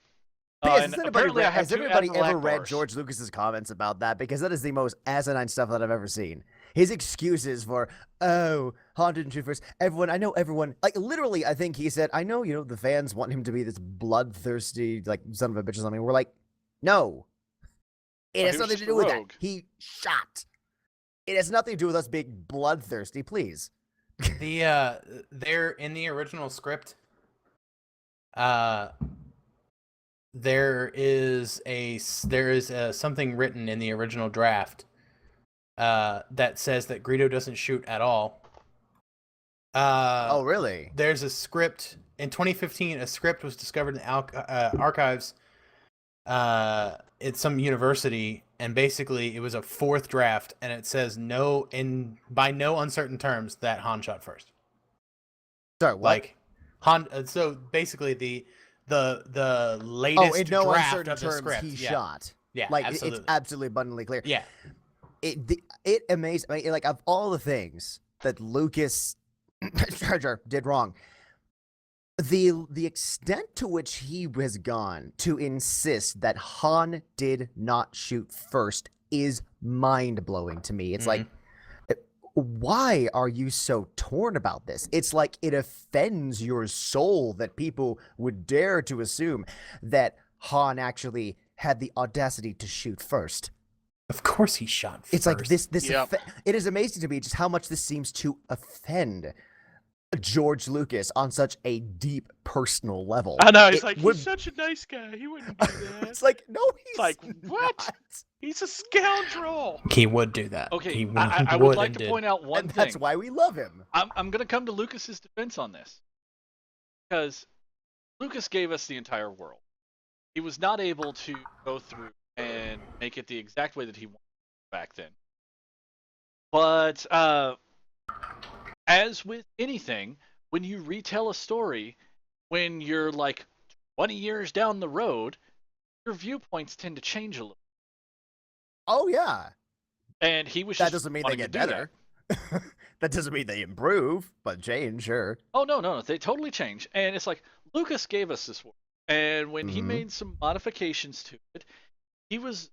[SPEAKER 4] Because
[SPEAKER 1] And
[SPEAKER 4] has
[SPEAKER 1] apparently I have
[SPEAKER 4] has
[SPEAKER 1] two
[SPEAKER 4] everybody
[SPEAKER 1] Admiral
[SPEAKER 4] ever read
[SPEAKER 1] Akbars.
[SPEAKER 4] George Lucas's comments about that? Because that is the most asinine stuff that I've ever seen. His excuses for, oh, Han didn't shoot first. I know everyone, like literally, I think he said, I know, the fans want him to be this bloodthirsty, like son of a bitch or something. We're like, no, it
[SPEAKER 1] Oh,
[SPEAKER 4] has
[SPEAKER 1] he was
[SPEAKER 4] nothing
[SPEAKER 1] just
[SPEAKER 4] to
[SPEAKER 1] a
[SPEAKER 4] do with that.
[SPEAKER 1] rogue.
[SPEAKER 4] He shot. It has nothing to do with us being bloodthirsty, please.
[SPEAKER 3] There in the original script, there is something written in the original draft that says that Greedo doesn't shoot at all.
[SPEAKER 4] Oh, really?
[SPEAKER 3] There's a script in 2015. A script was discovered in archives at some university, and basically it was a fourth draft, and it says by no uncertain terms that Han shot first.
[SPEAKER 4] Sorry, what?
[SPEAKER 3] Like Han. So basically the latest
[SPEAKER 4] in no
[SPEAKER 3] draft
[SPEAKER 4] uncertain
[SPEAKER 3] of the
[SPEAKER 4] terms,
[SPEAKER 3] script.
[SPEAKER 4] he shot.
[SPEAKER 3] Yeah,
[SPEAKER 4] Like
[SPEAKER 3] absolutely.
[SPEAKER 4] it's absolutely abundantly clear.
[SPEAKER 3] Yeah.
[SPEAKER 4] It amazed me. Like, of all the things that Lucas Jar Jar did wrong, the extent to which he has gone to insist that Han did not shoot first is mind blowing to me. It's like, why are you so torn about this? It's like it offends your soul that people would dare to assume that Han actually had the audacity to shoot first.
[SPEAKER 3] Of course he shot first.
[SPEAKER 4] It's like this
[SPEAKER 2] Yep.
[SPEAKER 4] it is amazing to me just how much this seems to offend George Lucas on such a deep personal level.
[SPEAKER 2] I know. He's
[SPEAKER 4] It
[SPEAKER 2] like,
[SPEAKER 4] would-
[SPEAKER 2] he's such a nice guy. He wouldn't do that.
[SPEAKER 4] It's like, no, he's
[SPEAKER 2] like, what?
[SPEAKER 4] not.
[SPEAKER 2] He's a scoundrel.
[SPEAKER 3] He would do that.
[SPEAKER 1] Okay,
[SPEAKER 3] He
[SPEAKER 1] I
[SPEAKER 3] would
[SPEAKER 1] would like
[SPEAKER 3] and
[SPEAKER 1] to
[SPEAKER 3] did.
[SPEAKER 1] point out one
[SPEAKER 4] And
[SPEAKER 1] thing.
[SPEAKER 4] that's why we love him.
[SPEAKER 1] I'm going to come to Lucas's defense on this. Because Lucas gave us the entire world. He was not able to go through and make it the exact way that he wanted back then. But as with anything, when you retell a story, when you're like 20 years down the road, your viewpoints tend to change a little.
[SPEAKER 4] Oh yeah.
[SPEAKER 1] And he was
[SPEAKER 4] That
[SPEAKER 1] just
[SPEAKER 4] doesn't mean they
[SPEAKER 1] wanting to
[SPEAKER 4] get
[SPEAKER 1] do
[SPEAKER 4] better. That doesn't mean they improve, but change, sure.
[SPEAKER 1] Oh no, they totally change. And it's like Lucas gave us this world, and when he
[SPEAKER 4] Mhm.
[SPEAKER 1] made some modifications to it, he was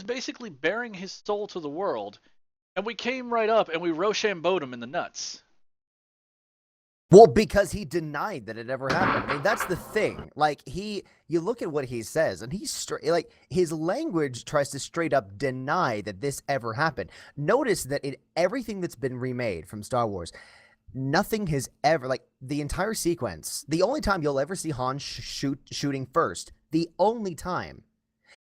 [SPEAKER 1] basically bearing his soul to the world, and we came right up and we Rochambeaued him in the nuts.
[SPEAKER 4] Well, because he denied that it ever happened. I mean, that's the thing. Like, you look at what he says, and he's like, his language tries to straight up deny that this ever happened. Notice that in everything that's been remade from Star Wars, nothing has ever, like, the entire sequence, the only time you'll ever see Han shooting first, the only time,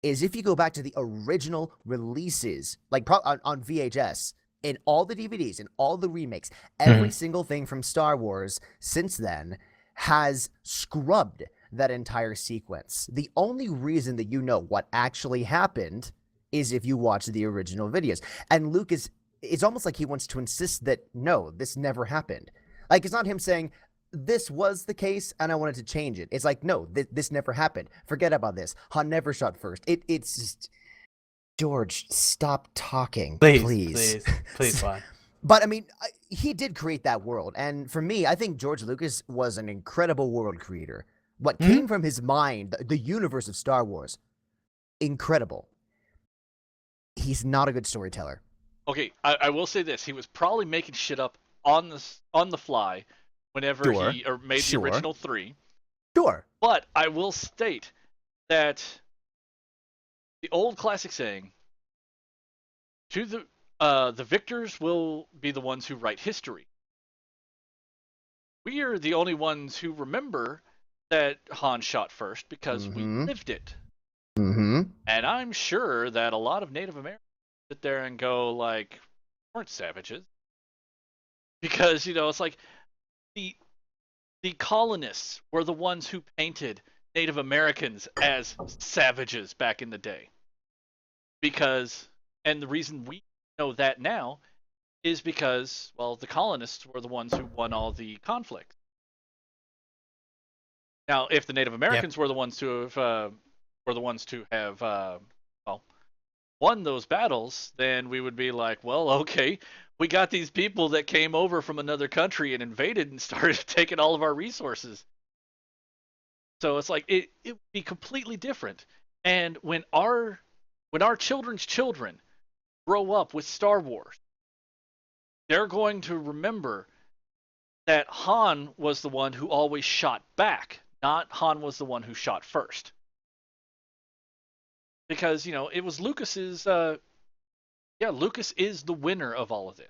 [SPEAKER 4] is if you go back to the original releases, like on VHS, in all the DVDs, in all the remakes, every single thing from Star Wars since then has scrubbed that entire sequence. The only reason that you know what actually happened is if you watch the original videos. And Lucas, it's almost like he wants to insist that, no, this never happened. Like, it's not him saying, this was the case and I wanted to change it. It's like, no, this never happened. Forget about this. Han never shot first. It's just... George, stop talking, please.
[SPEAKER 3] Please, why?
[SPEAKER 4] But I mean, he did create that world, and for me, I think George Lucas was an incredible world creator. What came from his mind, the universe of Star Wars, incredible. He's not a good storyteller.
[SPEAKER 1] Okay, I will say this: he was probably making shit up on the fly whenever
[SPEAKER 4] Sure,
[SPEAKER 1] he made
[SPEAKER 4] sure.
[SPEAKER 1] the original 3.
[SPEAKER 4] Sure.
[SPEAKER 1] But I will state that the old classic saying, to the victors will be the ones who write history. We are the only ones who remember that Han shot first because we lived it.
[SPEAKER 4] Mm-hmm.
[SPEAKER 1] And I'm sure that a lot of Native Americans sit there and go like, weren't savages. Because, it's like the colonists were the ones who painted Native Americans as savages back in the day. And the reason we know that now is because, well, the colonists were the ones who won all the conflict. Now, if the Native Americans were the ones to have won those battles, then we would be like, well, okay, we got these people that came over from another country and invaded and started taking all of our resources. So it's like it would be completely different. And when our children's children grow up with Star Wars, they're going to remember that Han was the one who always shot back, not Han was the one who shot first. Because, it was Lucas's. Lucas is the winner of all of this.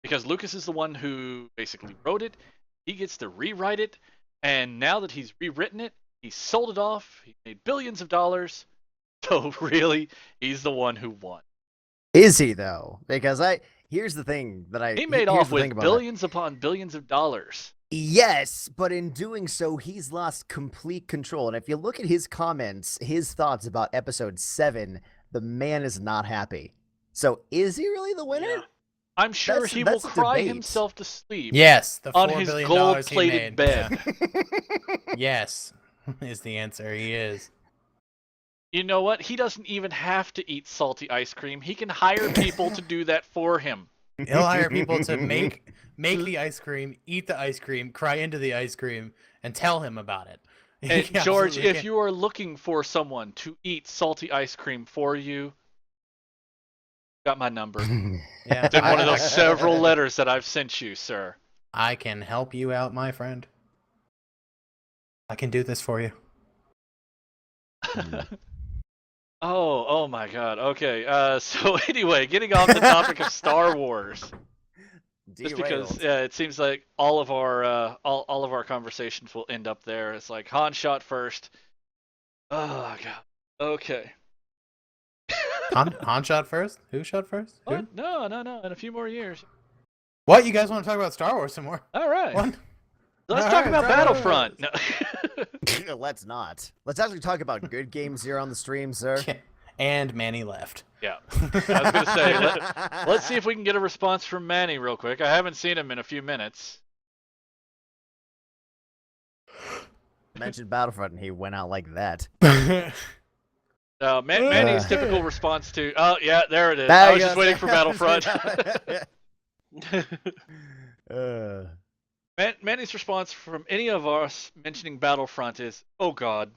[SPEAKER 1] Because Lucas is the one who basically wrote it. He gets to rewrite it. And now that he's rewritten it, he sold it off. He made billions of dollars. So really, he's the one who won.
[SPEAKER 4] Is he though? Because here's the thing that
[SPEAKER 1] he made off with billions upon billions of dollars.
[SPEAKER 4] Yes, but in doing so, he's lost complete control. And if you look at his comments, his thoughts about episode 7, the man is not happy. So is he really the winner?
[SPEAKER 1] Yeah. I'm sure he will cry himself to sleep.
[SPEAKER 3] Yes, the
[SPEAKER 1] on
[SPEAKER 3] $4
[SPEAKER 1] his
[SPEAKER 3] billion
[SPEAKER 1] gold-plated bed.
[SPEAKER 3] Yeah. Yes, is the answer. He is.
[SPEAKER 1] You know what? He doesn't even have to eat salty ice cream. He can hire people to do that for him.
[SPEAKER 3] He'll hire people to make the ice cream, eat the ice cream, cry into the ice cream, and tell him about it.
[SPEAKER 1] And George, if you are looking for someone to eat salty ice cream for you, got my number.
[SPEAKER 3] Yeah,
[SPEAKER 1] It's in one of those several letters that I've sent you, sir.
[SPEAKER 3] I can help you out, my friend. I can do this for you.
[SPEAKER 1] Oh my God. Okay. So anyway, getting off the topic of Star Wars, just because it seems like all of our conversations will end up there. It's like Han shot first. Oh God. Okay.
[SPEAKER 3] Han shot first? Who shot first? Who?
[SPEAKER 1] What? No. In a few more years.
[SPEAKER 3] What? You guys want to talk about Star Wars some more?
[SPEAKER 1] All right.
[SPEAKER 3] What?
[SPEAKER 1] Let's talk about Battlefront. No.
[SPEAKER 4] Let's not. Let's actually talk about good games here on the stream, sir.
[SPEAKER 3] And Manny left.
[SPEAKER 1] Yeah. I was going to say, let's see if we can get a response from Manny real quick. I haven't seen him in a few minutes.
[SPEAKER 4] Mentioned Battlefront and he went out like that.
[SPEAKER 1] Manny's typical response to, oh, yeah, there it is. I was just waiting for Battlefront. Manny's response from any of us mentioning Battlefront is, oh God.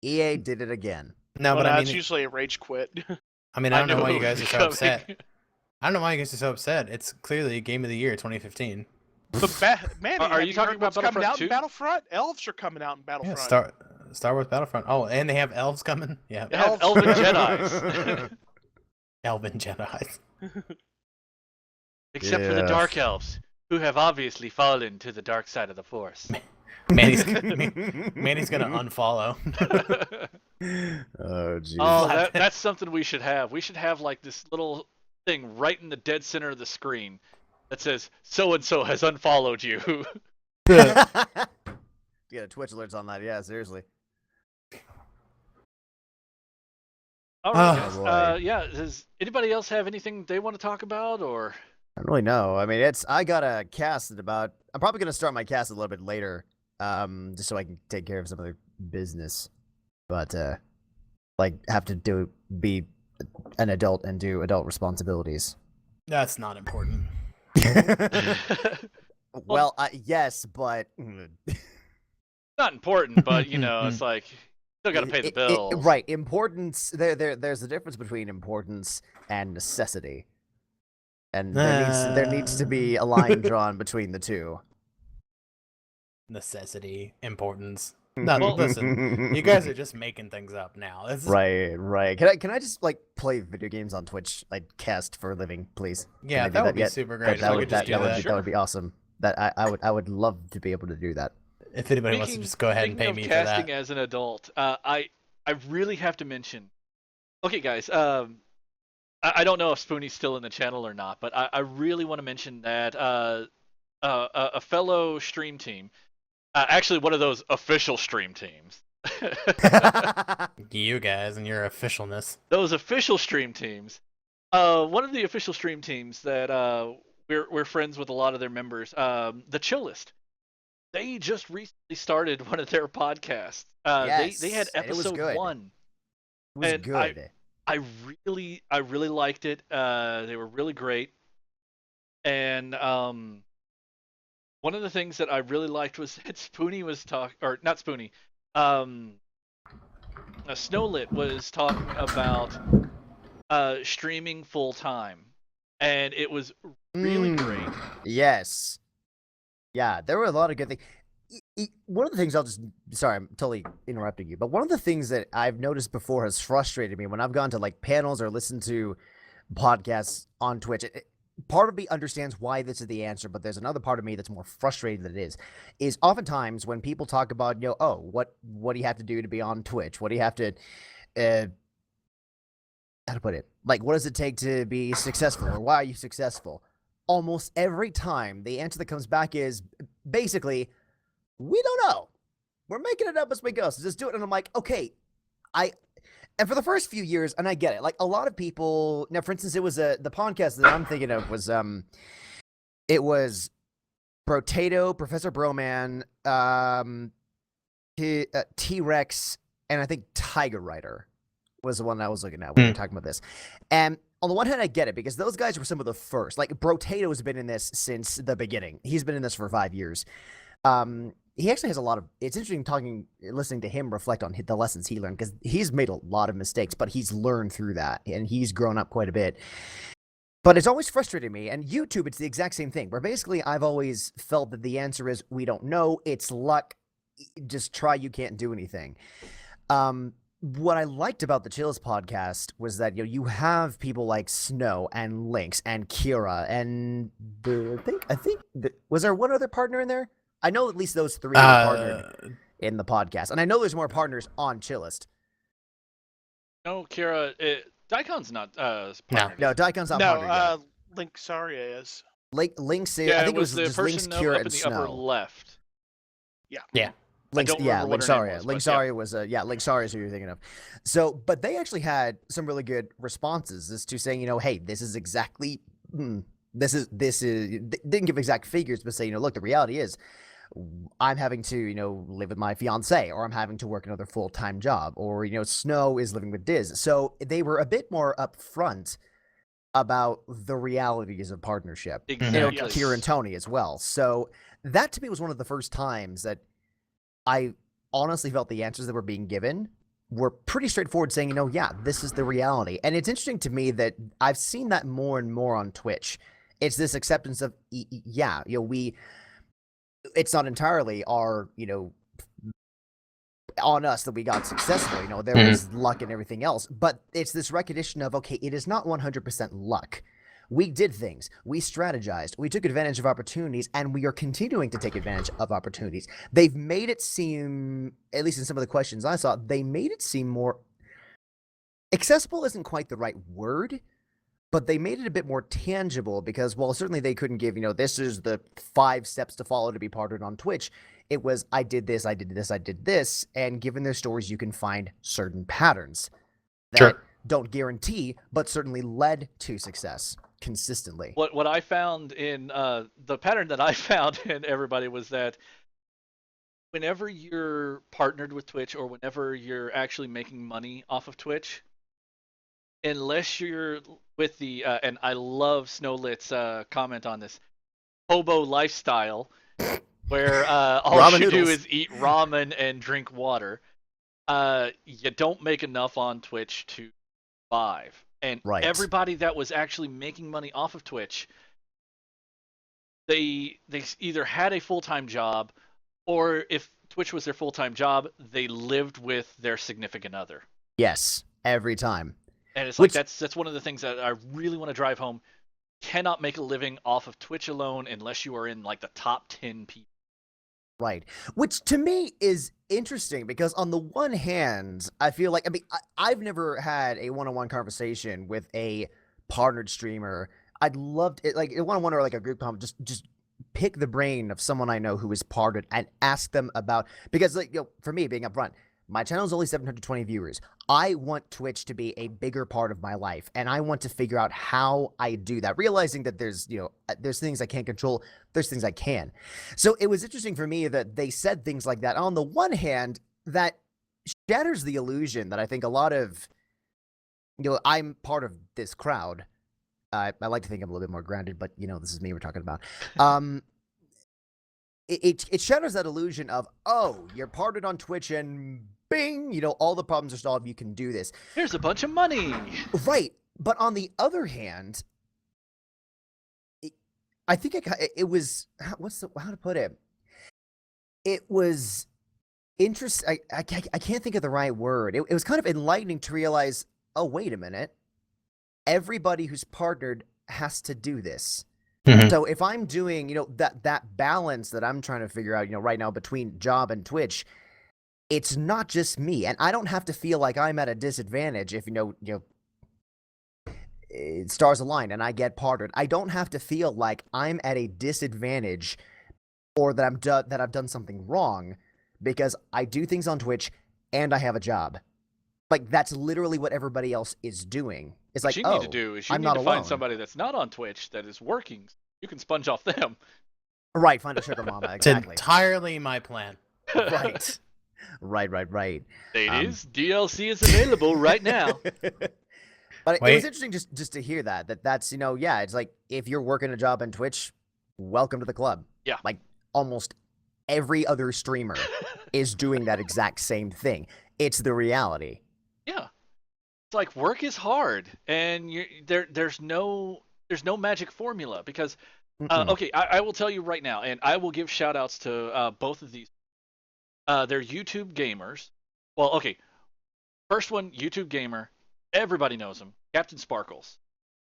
[SPEAKER 4] EA did it again.
[SPEAKER 3] No, but I mean,
[SPEAKER 2] it's usually a rage quit.
[SPEAKER 3] I mean, I don't know why you guys are so upset. I don't know why you guys are so upset. It's clearly Game of the Year 2015.
[SPEAKER 2] But Manny,
[SPEAKER 1] are you talking about
[SPEAKER 2] coming out
[SPEAKER 1] 2?
[SPEAKER 2] in Battlefront? Elves are coming out in Battlefront.
[SPEAKER 3] Yeah, Star Wars Battlefront. Oh, and they have elves coming? Yeah.
[SPEAKER 1] They have elven Jedis.
[SPEAKER 3] Elven Jedis.
[SPEAKER 1] Except for the Dark Elves, who have obviously fallen to the dark side of the Force.
[SPEAKER 3] Manny's gonna unfollow.
[SPEAKER 4] Oh, jeez.
[SPEAKER 1] Oh, that's something we should have. We should have like this little thing right in the dead center of the screen that says, so-and-so has unfollowed you.
[SPEAKER 4] Yeah, Twitch alerts on that. Yeah, seriously.
[SPEAKER 1] All right, guys. Yeah, does anybody else have anything they want to talk about, or?
[SPEAKER 4] I don't really know. I mean, I got a cast at about. I'm probably gonna start my cast a little bit later, just so I can take care of some other business. But like, have to be an adult and do adult responsibilities.
[SPEAKER 3] That's not important.
[SPEAKER 4] Well, yes, but
[SPEAKER 1] not important. But it's like still got to pay the bills.
[SPEAKER 4] Right, importance. There's a difference between importance and necessity. And there needs to be a line drawn between the two.
[SPEAKER 3] Necessity, importance. No, listen, you guys are just making things up now.
[SPEAKER 4] Right. Can I just like play video games on Twitch, like cast for a living, please?
[SPEAKER 3] Yeah, that would be super great.
[SPEAKER 4] That would be awesome. That I would love to be able to do that.
[SPEAKER 3] If anybody wants to just go ahead and pay me for that.
[SPEAKER 1] Casting as an adult, I really have to mention. Okay, guys. I don't know if Spoonie's still in the channel or not, but I really want to mention that a fellow stream team, actually one of those official stream teams.
[SPEAKER 3] You guys and your officialness.
[SPEAKER 1] Those official stream teams. One of the official stream teams that we're friends with a lot of their members, the Chillest. They just recently started one of their podcasts.
[SPEAKER 4] Yes,
[SPEAKER 1] they had episode 1.
[SPEAKER 4] It was good.
[SPEAKER 1] I really liked it. They were really great. And one of the things that I really liked was that Spoonie was not Spoonie. Snowlit was talking about streaming full time. and it was really great.
[SPEAKER 4] Yes. Yeah, there were a lot of good things. One of the things sorry, I'm totally interrupting you, but one of the things that I've noticed before has frustrated me when I've gone to like panels or listened to podcasts on Twitch. Part of me understands why this is the answer, but there's another part of me that's more frustrated than it is oftentimes when people talk about, what do you have to do to be on Twitch? What do you have to, how to put it? Like, what does it take to be successful, or why are you successful? Almost every time, the answer that comes back is basically, we don't know. We're making it up as we go. So just do it. And I'm like, okay, and for the first few years, and I get it. Like a lot of people, now, for instance, it was the podcast that I'm thinking of was it was Brotato, Professor Broman, T-Rex, and I think Tiger Rider was the one I was looking at when we were talking about this. And on the one hand, I get it because those guys were some of the first. Like Brotato has been in this since the beginning. He's been in this for 5 years. He actually has a lot of. It's interesting listening to him reflect on the lessons he learned because he's made a lot of mistakes, but he's learned through that and he's grown up quite a bit. But it's always frustrated me. And YouTube, it's the exact same thing. Where basically, I've always felt that the answer is we don't know. It's luck. Just try. You can't do anything. What I liked about the Chills podcast was that you have people like Snow and Lynx and Kira and I think was there one other partner in there? I know at least those three are partnered in the podcast, and I know there's more partners on Chillist.
[SPEAKER 1] No, Kira, Daikon's not partnered.
[SPEAKER 4] No, Daikon's not partnered yet.
[SPEAKER 2] Link Saria is.
[SPEAKER 4] Lynx,
[SPEAKER 1] Yeah,
[SPEAKER 4] I think it was
[SPEAKER 1] the
[SPEAKER 4] just
[SPEAKER 1] person
[SPEAKER 4] Lynx, Kira,
[SPEAKER 1] up
[SPEAKER 4] and
[SPEAKER 1] in the
[SPEAKER 4] Snow.
[SPEAKER 1] upper left.
[SPEAKER 2] Yeah.
[SPEAKER 4] Lynx,
[SPEAKER 1] don't remember what her name was,
[SPEAKER 4] Lynx
[SPEAKER 1] but
[SPEAKER 4] Saria was Lynx Saria is who you're thinking of. So, but they actually had some really good responses as to saying, hey, this is exactly this is didn't give exact figures, but say, look, the reality is I'm having to, live with my fiance, or I'm having to work another full-time job, or, Snow is living with Diz. So they were a bit more upfront about the realities of partnership.
[SPEAKER 1] Exactly.
[SPEAKER 4] Kira and Tony as well. So that to me was one of the first times that I honestly felt the answers that were being given were pretty straightforward, saying, yeah, this is the reality. And it's interesting to me that I've seen that more and more on Twitch. It's this acceptance of, it's not entirely our, on us that we got successful. There was luck and everything else, but it's this recognition of, okay, it is not 100% luck. We did things, we strategized, we took advantage of opportunities, and we are continuing to take advantage of opportunities. They've made it seem, at least in some of the questions I saw, they made it seem more accessible isn't quite the right word, but they made it a bit more tangible because, well, certainly they couldn't give, this is the 5 steps to follow to be partnered on Twitch. It was, I did this, I did this, I did this. And given their stories, you can find certain patterns that don't guarantee, but certainly led to success consistently.
[SPEAKER 1] What I found in the pattern that I found in everybody was that whenever you're partnered with Twitch or whenever you're actually making money off of Twitch, unless you're with the and I love Snowlit's comment on this hobo lifestyle, where all
[SPEAKER 4] Ramen
[SPEAKER 1] you
[SPEAKER 4] noodles.
[SPEAKER 1] do is eat ramen and drink water. You don't make enough on Twitch to survive. And everybody that was actually making money off of Twitch, they either had a full-time job, or if Twitch was their full-time job, they lived with their significant other.
[SPEAKER 4] Yes, every time.
[SPEAKER 1] And it's like that's one of the things that I really want to drive home. Cannot make a living off of Twitch alone unless you are in like the top 10 people.
[SPEAKER 4] Right. Which to me is interesting because on the one hand, I feel like, I've never had a one-on-one conversation with a partnered streamer. I'd love to, like a one-on-one or like a group comment, just pick the brain of someone I know who is partnered and ask them about, because for me, being upfront, my channel is only 720 viewers. I want Twitch to be a bigger part of my life, and I want to figure out how I do that, realizing that there's things I can't control, there's things I can. So it was interesting for me that they said things like that. On the one hand, that shatters the illusion that I think a lot of, I'm part of this crowd. I like to think I'm a little bit more grounded, but this is me we're talking about. It shatters that illusion of, oh, you're partnered on Twitch and bing, all the problems are solved, you can do this.
[SPEAKER 1] Here's a bunch of money.
[SPEAKER 4] Right. But on the other hand, I think it was how to put it. It was interesting. I can't think of the right word. It was kind of enlightening to realize. Oh, wait a minute. Everybody who's partnered has to do this. So if I'm doing, that balance that I'm trying to figure out, right now between job and Twitch, it's not just me, and I don't have to feel like I'm at a disadvantage if stars align and I get partnered. I don't have to feel like I'm at a disadvantage or that I've done something wrong because I do things on Twitch and I have a job. Like that's literally what everybody else is doing. It's
[SPEAKER 1] What
[SPEAKER 4] like,
[SPEAKER 1] you need to do is you
[SPEAKER 4] I'm
[SPEAKER 1] need
[SPEAKER 4] not
[SPEAKER 1] to
[SPEAKER 4] alone.
[SPEAKER 1] find somebody that's not on Twitch that is working. You can sponge off them.
[SPEAKER 4] Right, find a sugar mama.
[SPEAKER 3] It's
[SPEAKER 4] Exactly.
[SPEAKER 3] entirely my plan.
[SPEAKER 4] Right. Right.
[SPEAKER 1] Ladies, DLC is available right now.
[SPEAKER 4] But it was interesting just to hear that's, it's like if you're working a job on Twitch, welcome to the club.
[SPEAKER 1] Yeah.
[SPEAKER 4] Like almost every other streamer is doing that exact same thing. It's the reality.
[SPEAKER 1] Yeah. It's like work is hard and there's no magic formula because okay, I will tell you right now, and I will give shout outs to both of these. They're YouTube gamers. Well, okay. First one, YouTube gamer. Everybody knows him. Captain Sparkles.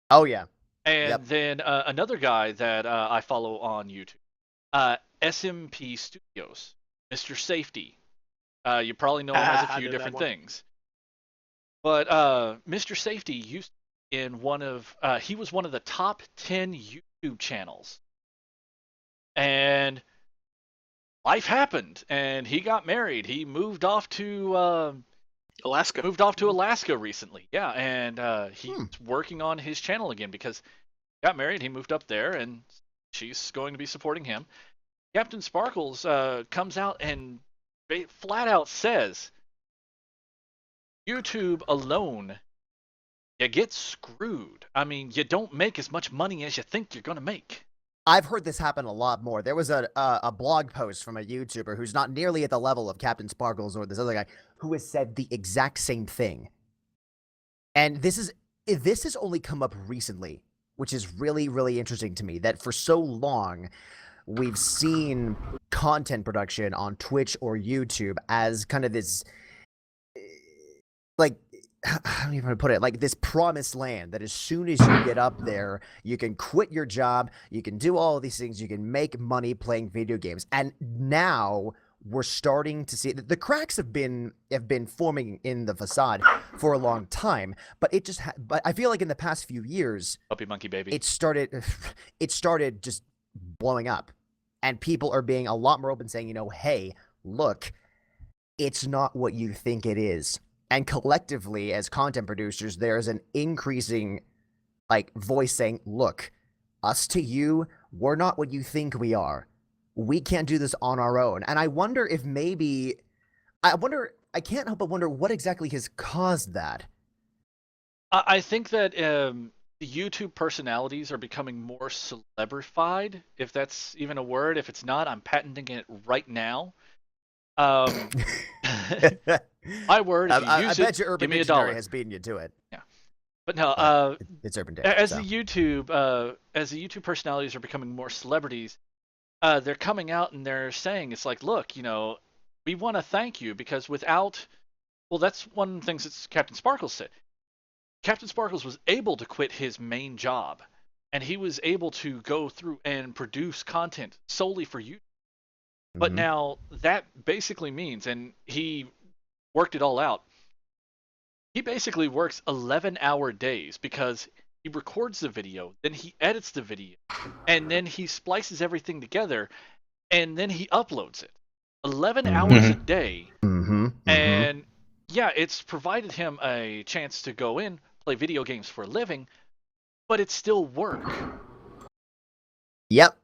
[SPEAKER 4] Oh, yeah.
[SPEAKER 1] And then another guy that I follow on YouTube. SMP Studios. Mr. Safety. You probably know him as a few different things. But Mr. Safety used in he was one of the top 10 YouTube channels. And life happened, and he got married. He moved off to
[SPEAKER 2] Alaska.
[SPEAKER 1] Moved off to Alaska recently. Yeah, and he's working on his channel again because he got married. He moved up there, and she's going to be supporting him. Captain Sparkles comes out and flat out says, YouTube alone, you get screwed. I mean, you don't make as much money as you think you're going to make.
[SPEAKER 4] I've heard this happen a lot more. There was a blog post from a YouTuber who's not nearly at the level of Captain Sparkles or this other guy who has said the exact same thing. And this has only come up recently, which is really, really interesting to me, that for so long we've seen content production on Twitch or YouTube as kind of this, like, I don't even know how to put it, like this promised land that as soon as you get up there, you can quit your job, you can do all of these things, you can make money playing video games. And now we're starting to see the cracks have been forming in the facade for a long time, but but I feel like in the past few years,
[SPEAKER 1] Puppy monkey baby,
[SPEAKER 4] it started just blowing up, and people are being a lot more open, saying, hey, look, it's not what you think it is. And collectively, as content producers, there's an increasing voice saying, look, us to you, we're not what you think we are. We can't do this on our own. And I wonder if I can't help but wonder what exactly has caused that.
[SPEAKER 1] I think that the YouTube personalities are becoming more celebrified, if that's even a word. If it's not, I'm patenting it right now. My word, if you use
[SPEAKER 4] I bet your Urban
[SPEAKER 1] give me
[SPEAKER 4] Dictionary
[SPEAKER 1] $1
[SPEAKER 4] has beaten you to it.
[SPEAKER 1] Yeah, but no.
[SPEAKER 4] It's Urban Dictionary.
[SPEAKER 1] As the YouTube personalities are becoming more celebrities, they're coming out and they're saying, it's like, look, we want to thank you because that's one of the things that Captain Sparkles said. Captain Sparkles was able to quit his main job, and he was able to go through and produce content solely for YouTube. But now that basically means, and he worked it all out, he basically works 11-hour days because he records the video, then he edits the video, and then he splices everything together, and then he uploads it. 11 hours a day. And yeah, it's provided him a chance to go in, play video games for a living, but it's still work.
[SPEAKER 4] Yep.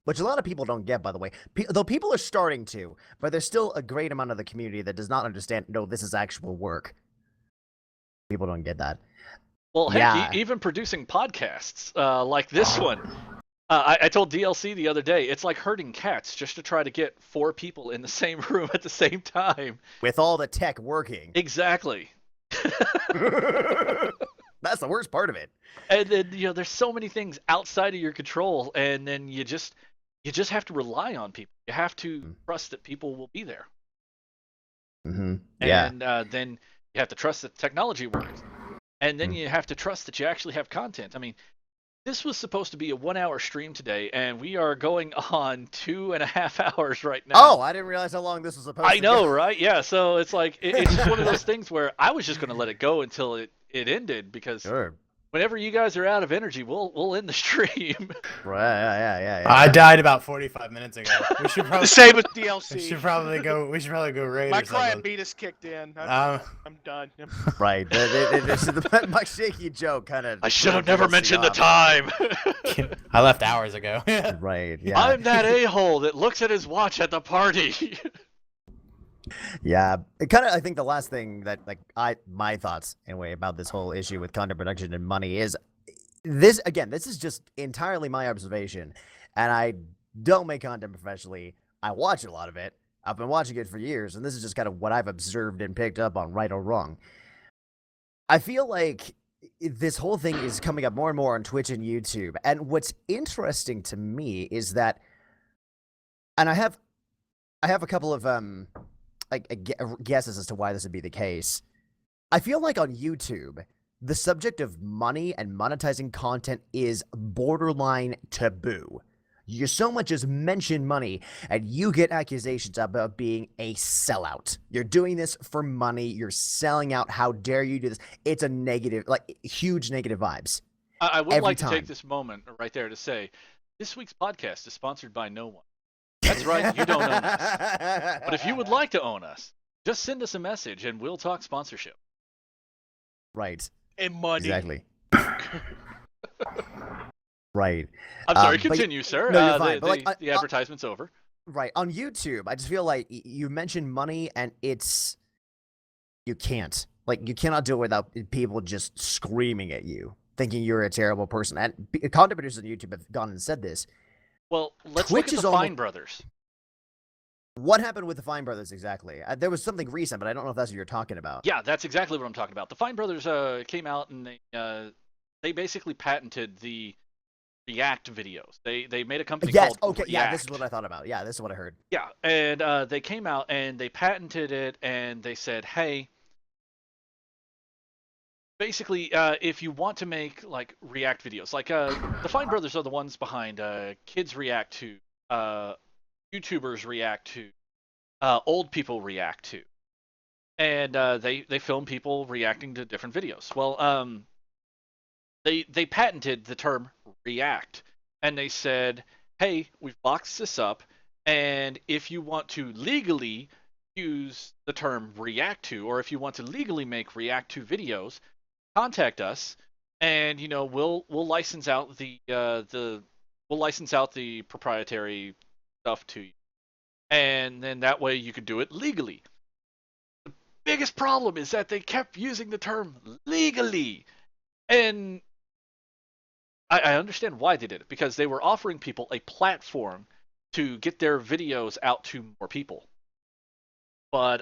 [SPEAKER 4] Which a lot of people don't get, by the way. Though people are starting to, but there's still a great amount of the community that does not understand, no, this is actual work. People don't get that.
[SPEAKER 1] Well, heck, even producing podcasts like this one. I told DLC the other day, it's like herding cats just to try to get 4 people in the same room at the same time.
[SPEAKER 4] With all the tech working.
[SPEAKER 1] Exactly.
[SPEAKER 4] That's the worst part of it.
[SPEAKER 1] And then there's so many things outside of your control, and then you just have to rely on people. You have to trust that people will be there.
[SPEAKER 4] Mm-hmm. Yeah.
[SPEAKER 1] And then you have to trust that technology works. And then you have to trust that you actually have content. I mean, this was supposed to be a 1-hour stream today, and we are going on 2.5 hours right now.
[SPEAKER 4] Oh, I didn't realize how long this was supposed to
[SPEAKER 1] I know,
[SPEAKER 4] go.
[SPEAKER 1] right? Yeah, so it's like, it's just one of those things where I was just going to let it go until it ended, because
[SPEAKER 4] Sure.
[SPEAKER 1] whenever you guys are out of energy, we'll end the stream.
[SPEAKER 4] Right, yeah.
[SPEAKER 3] I died about 45 minutes ago. We should probably
[SPEAKER 2] Same with DLC.
[SPEAKER 3] We should probably go raid
[SPEAKER 2] My
[SPEAKER 3] or something.
[SPEAKER 2] diabetes kicked in.
[SPEAKER 3] Um,
[SPEAKER 2] I'm done.
[SPEAKER 4] Right. My shaky joke kind of.
[SPEAKER 1] I should have never mentioned the time.
[SPEAKER 3] I left hours ago.
[SPEAKER 4] Right. Yeah.
[SPEAKER 1] I'm that a-hole that looks at his watch at the party.
[SPEAKER 4] Yeah, it kind of. I think the last thing that, my thoughts anyway about this whole issue with content production and money is this. Again, this is just entirely my observation, and I don't make content professionally. I watch a lot of it. I've been watching it for years, and this is just kind of what I've observed and picked up on, right or wrong. I feel like this whole thing is coming up more and more on Twitch and YouTube, and what's interesting to me is that, and I have a couple of guesses as to why this would be the case. I feel like on YouTube, the subject of money and monetizing content is borderline taboo. You so much as mention money, and you get accusations about being a sellout. You're doing this for money. You're selling out. How dare you do this? It's a negative, huge negative vibes.
[SPEAKER 1] I would
[SPEAKER 4] every
[SPEAKER 1] like to
[SPEAKER 4] time.
[SPEAKER 1] take this moment right there to say, this week's podcast is sponsored by no one. That's right, you don't own us. But if you would like to own us, just send us a message and we'll talk sponsorship.
[SPEAKER 4] Right.
[SPEAKER 2] And money.
[SPEAKER 4] Exactly. Right.
[SPEAKER 1] I'm sorry,
[SPEAKER 4] but
[SPEAKER 1] continue, sir.
[SPEAKER 4] no, you're fine, but,
[SPEAKER 1] the advertisement's over.
[SPEAKER 4] Right. On YouTube, I just feel like you mention money and you can't. You cannot do it without people just screaming at you, thinking you're a terrible person. And content producers on YouTube have gone and said this.
[SPEAKER 1] Well, let's
[SPEAKER 4] Twitch
[SPEAKER 1] look at the Fine Brothers.
[SPEAKER 4] What happened with the Fine Brothers exactly? There was something recent, but I don't know if that's what you're talking about.
[SPEAKER 1] Yeah, that's exactly what I'm talking about. The Fine Brothers came out and they basically patented the React videos. They made a company called
[SPEAKER 4] okay,
[SPEAKER 1] React.
[SPEAKER 4] yeah, this is what I thought about. Yeah, this is what I heard.
[SPEAKER 1] Yeah, and they came out and they patented it, and they said, hey, basically, if you want to make React videos, the Fine Brothers are the ones behind Kids React to, YouTubers React to, Old People React to, and they film people reacting to different videos. Well, they patented the term React, and they said, hey, we've boxed this up, and if you want to legally use the term React to, or if you want to legally make React to videos, contact us, and we'll license out the proprietary stuff to you, and then that way you could do it legally. The biggest problem is that they kept using the term legally, and I understand why they did it, because they were offering people a platform to get their videos out to more people. But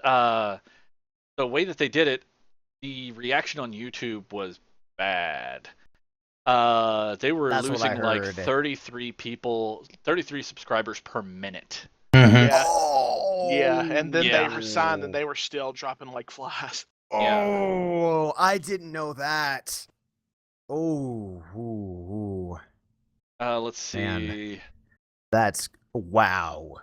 [SPEAKER 1] the way that they did it, the reaction on YouTube was bad. They were losing 33 subscribers per minute.
[SPEAKER 2] Yeah.
[SPEAKER 4] Oh,
[SPEAKER 2] Yeah, and then
[SPEAKER 1] Yeah.
[SPEAKER 2] they resigned, and they were still dropping like flies.
[SPEAKER 4] Oh, I didn't know that. Oh, ooh.
[SPEAKER 1] Let's see.
[SPEAKER 4] Man. That's wow.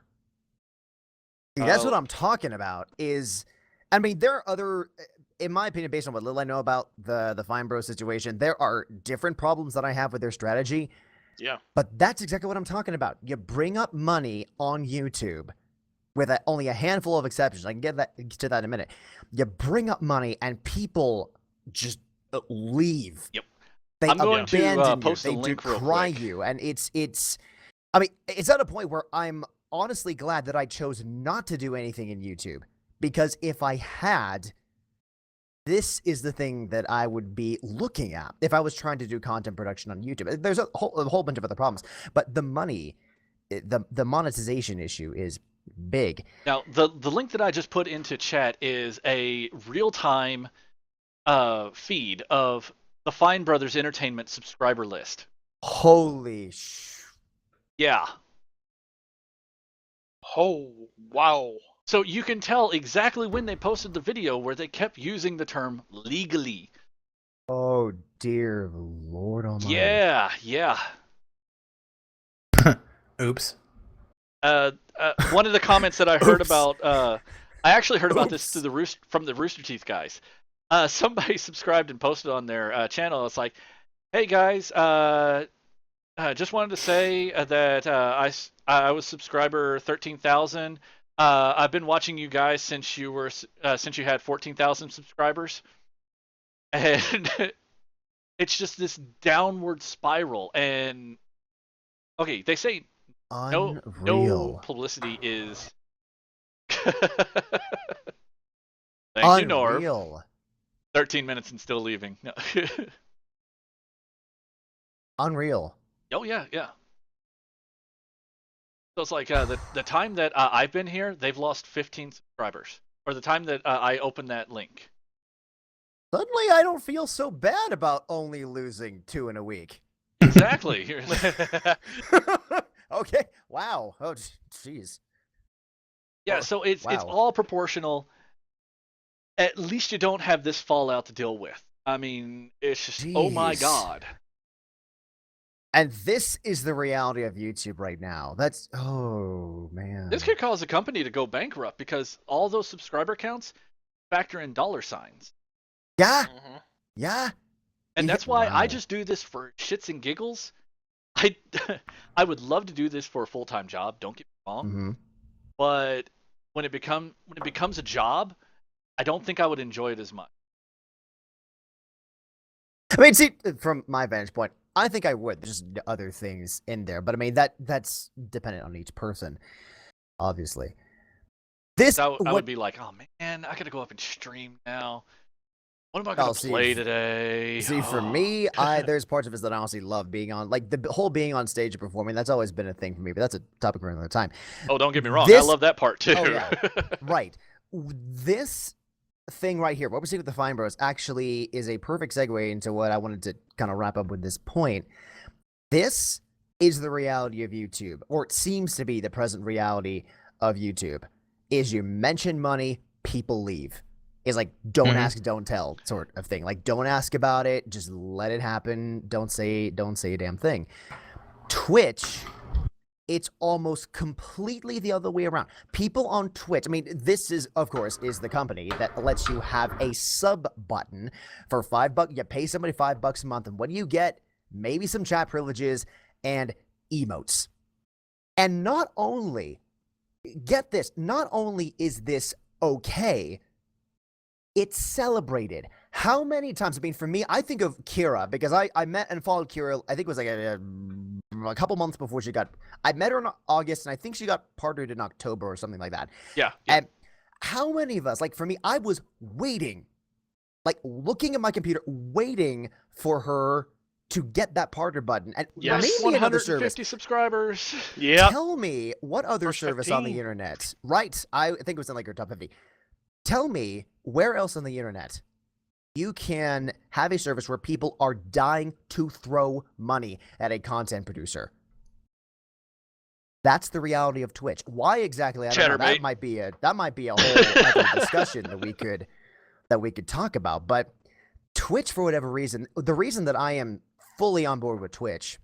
[SPEAKER 4] See, that's what I'm talking about. I mean, there are other, in my opinion, based on what little I know about the Fine Bro situation, there are different problems that I have with their strategy.
[SPEAKER 2] Yeah.
[SPEAKER 4] But that's exactly what I'm talking about. You bring up money on YouTube, with only a handful of exceptions. I can get to that in a minute. You bring up money, and people just leave.
[SPEAKER 1] Yep.
[SPEAKER 4] They
[SPEAKER 1] I'm going to
[SPEAKER 4] abandon
[SPEAKER 1] post
[SPEAKER 4] you.
[SPEAKER 1] a
[SPEAKER 4] They
[SPEAKER 1] link real
[SPEAKER 4] decry
[SPEAKER 1] quick.
[SPEAKER 4] you, and it's. I mean, it's at a point where I'm honestly glad that I chose not to do anything in YouTube, because if I had, this is the thing that I would be looking at if I was trying to do content production on YouTube. There's a whole bunch of other problems, but the money, the monetization issue is big.
[SPEAKER 1] Now, the link that I just put into chat is a real-time feed of the Fine Brothers Entertainment subscriber list.
[SPEAKER 4] Holy
[SPEAKER 1] Yeah.
[SPEAKER 2] Oh, wow.
[SPEAKER 1] So you can tell exactly when they posted the video where they kept using the term legally.
[SPEAKER 4] Oh dear Lord Almighty.
[SPEAKER 1] Yeah.
[SPEAKER 3] Oops.
[SPEAKER 1] One of the comments that I heard
[SPEAKER 4] Oops.
[SPEAKER 1] about, I actually heard about this
[SPEAKER 4] Oops.
[SPEAKER 1] through from the Rooster Teeth guys. Somebody subscribed and posted on their channel. It's like, hey guys, just wanted to say that I was subscriber 13,000. I've been watching you guys since you had 14,000 subscribers, and it's just this downward spiral. And okay, they say no
[SPEAKER 4] Unreal.
[SPEAKER 1] publicity is. Thank you, Norv.
[SPEAKER 4] Unreal.
[SPEAKER 1] 13 minutes and still leaving. No.
[SPEAKER 4] Unreal.
[SPEAKER 1] Oh yeah. So it's like the time that I've been here, they've lost 15 subscribers. Or the time that I opened that link.
[SPEAKER 4] Suddenly, I don't feel so bad about only losing 2 in a week.
[SPEAKER 1] Exactly.
[SPEAKER 4] Okay. Wow. Oh, jeez.
[SPEAKER 1] Yeah. So it's all proportional. At least you don't have this fallout to deal with. I mean, it's just oh my
[SPEAKER 4] Jeez.
[SPEAKER 1] god.
[SPEAKER 4] And this is the reality of YouTube right now. That's oh man.
[SPEAKER 1] This could cause a company to go bankrupt because all those subscriber counts factor in dollar signs.
[SPEAKER 4] Yeah.
[SPEAKER 2] Mhm.
[SPEAKER 4] Yeah.
[SPEAKER 1] And that's why I
[SPEAKER 4] Wow.
[SPEAKER 1] just do this for shits and giggles. I would love to do this for a full-time job, don't get me wrong.
[SPEAKER 4] Mm-hmm.
[SPEAKER 1] But when it becomes a job, I don't think I would enjoy it as much.
[SPEAKER 4] I mean, see, from my vantage point, I think I would. There's just other things in there, but I mean that's dependent on each person, obviously. This
[SPEAKER 1] I would be like, oh man, I gotta go up and stream now. What am I gonna play today?
[SPEAKER 4] See, for me, there's parts of this that I honestly love being on, like the whole being on stage and performing. That's always been a thing for me, but that's a topic for another time.
[SPEAKER 1] Oh, don't get me wrong, I love that part too.
[SPEAKER 4] Oh, yeah. Right. This thing right here, what we're seeing with the Fine Bros, actually is a perfect segue into what I wanted to kind of wrap up with this point. This is the reality of YouTube, or it seems to be the present reality of YouTube, is you mention money, people leave. It's like, don't ask, don't tell sort of thing. Like, don't ask about it, just let it happen. Don't say a damn thing. Twitch, it's almost completely the other way around. People on Twitch, I mean, this is, of course, is the company that lets you have a sub button for $5. You pay somebody $5 a month, and what do you get? Maybe some chat privileges and emotes. And not only, get this, not only is this okay, it's celebrated. How many times? I mean, for me, I think of Kira because I met and followed Kira. I think it was like a couple months before she got. I met her in August, and I think she got partnered in October or something like that.
[SPEAKER 1] Yeah.
[SPEAKER 4] And how many of us, like for me, I was waiting, like looking at my computer, waiting for her to get that partner button. And
[SPEAKER 2] Yes.
[SPEAKER 4] maybe another
[SPEAKER 1] 150
[SPEAKER 4] service.
[SPEAKER 1] subscribers.
[SPEAKER 2] Yeah.
[SPEAKER 4] Tell me what other
[SPEAKER 2] First
[SPEAKER 4] service on the
[SPEAKER 2] 15.
[SPEAKER 4] internet? Right. I think it was in like your top 50. Tell me where else on the internet you can have a service where people are dying to throw money at a content producer. That's the reality of Twitch. Why exactly? I don't know. That might be a whole other discussion that we could talk about. But Twitch, for whatever reason, the reason that I am fully on board with Twitch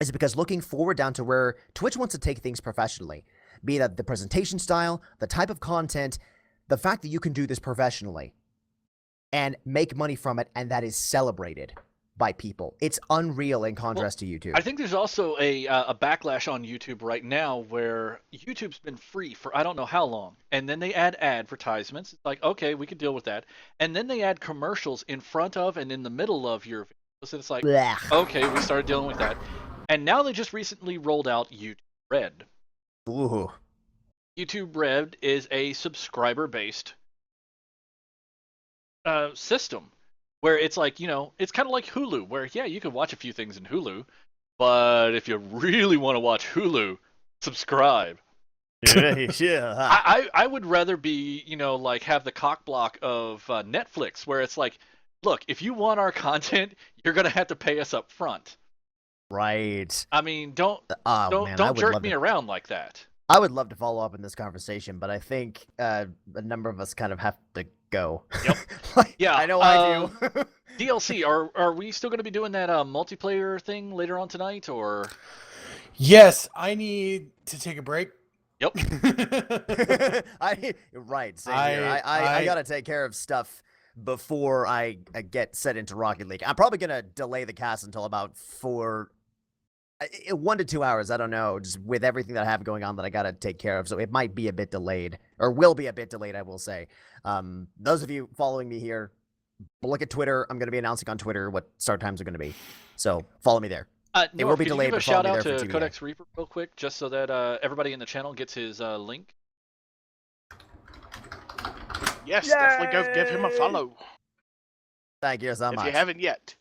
[SPEAKER 4] is because looking forward down to where Twitch wants to take things professionally, be that the presentation style, the type of content, the fact that you can do this professionally and make money from it, and that is celebrated by people. It's unreal in contrast to YouTube.
[SPEAKER 1] I think there's also a backlash on YouTube right now where YouTube's been free for I don't know how long, and then they add advertisements. It's like, okay, we can deal with that. And then they add commercials in front of and in the middle of your videos. And it's like,
[SPEAKER 4] Blech.
[SPEAKER 1] okay, we started dealing with that. And now they just recently rolled out YouTube Red.
[SPEAKER 4] Ooh.
[SPEAKER 1] YouTube Red is a subscriber-based system where it's like, you know, it's kind of like Hulu, where, yeah, you can watch a few things in Hulu, but if you really want to watch Hulu, subscribe.
[SPEAKER 4] Yeah.
[SPEAKER 1] I would rather be, you know, like have the cock block of Netflix, where it's like, look, if you want our content, you're gonna have to pay us up front.
[SPEAKER 4] Right.
[SPEAKER 1] I mean, don't
[SPEAKER 4] Oh man, I would
[SPEAKER 1] jerk
[SPEAKER 4] love
[SPEAKER 1] me
[SPEAKER 4] to.
[SPEAKER 1] around like that.
[SPEAKER 4] I would love to follow up in this conversation, but I think a number of us kind of have to go.
[SPEAKER 1] Yep.
[SPEAKER 4] Like,
[SPEAKER 1] Yeah,
[SPEAKER 4] I know I do.
[SPEAKER 1] DLC, are we still going to be doing that multiplayer thing later on tonight, or?
[SPEAKER 3] Yes, I need to take a break.
[SPEAKER 1] Yep.
[SPEAKER 4] Right, same here. I
[SPEAKER 3] I-
[SPEAKER 4] gotta take care of stuff before I get set into Rocket League. I'm probably gonna delay the cast until about 1 to 2 hours. I don't know, just with everything that I have going on that I gotta take care of. So it might be a bit delayed, or will be a bit delayed, I will say. Those of you following me here, look at Twitter. I'm gonna be announcing on Twitter what start times are gonna be. So follow me there.
[SPEAKER 1] It
[SPEAKER 4] will be
[SPEAKER 1] could
[SPEAKER 4] delayed,
[SPEAKER 1] you give a
[SPEAKER 4] but follow
[SPEAKER 1] shout
[SPEAKER 4] me
[SPEAKER 1] out
[SPEAKER 4] there for
[SPEAKER 1] to
[SPEAKER 4] TVA.
[SPEAKER 1] Codex Reaper real quick, just so that everybody in the channel gets his link?
[SPEAKER 2] Yes, definitely go give him a
[SPEAKER 4] Yay!
[SPEAKER 2] follow
[SPEAKER 4] Thank you so
[SPEAKER 2] if
[SPEAKER 4] much.
[SPEAKER 2] you haven't yet.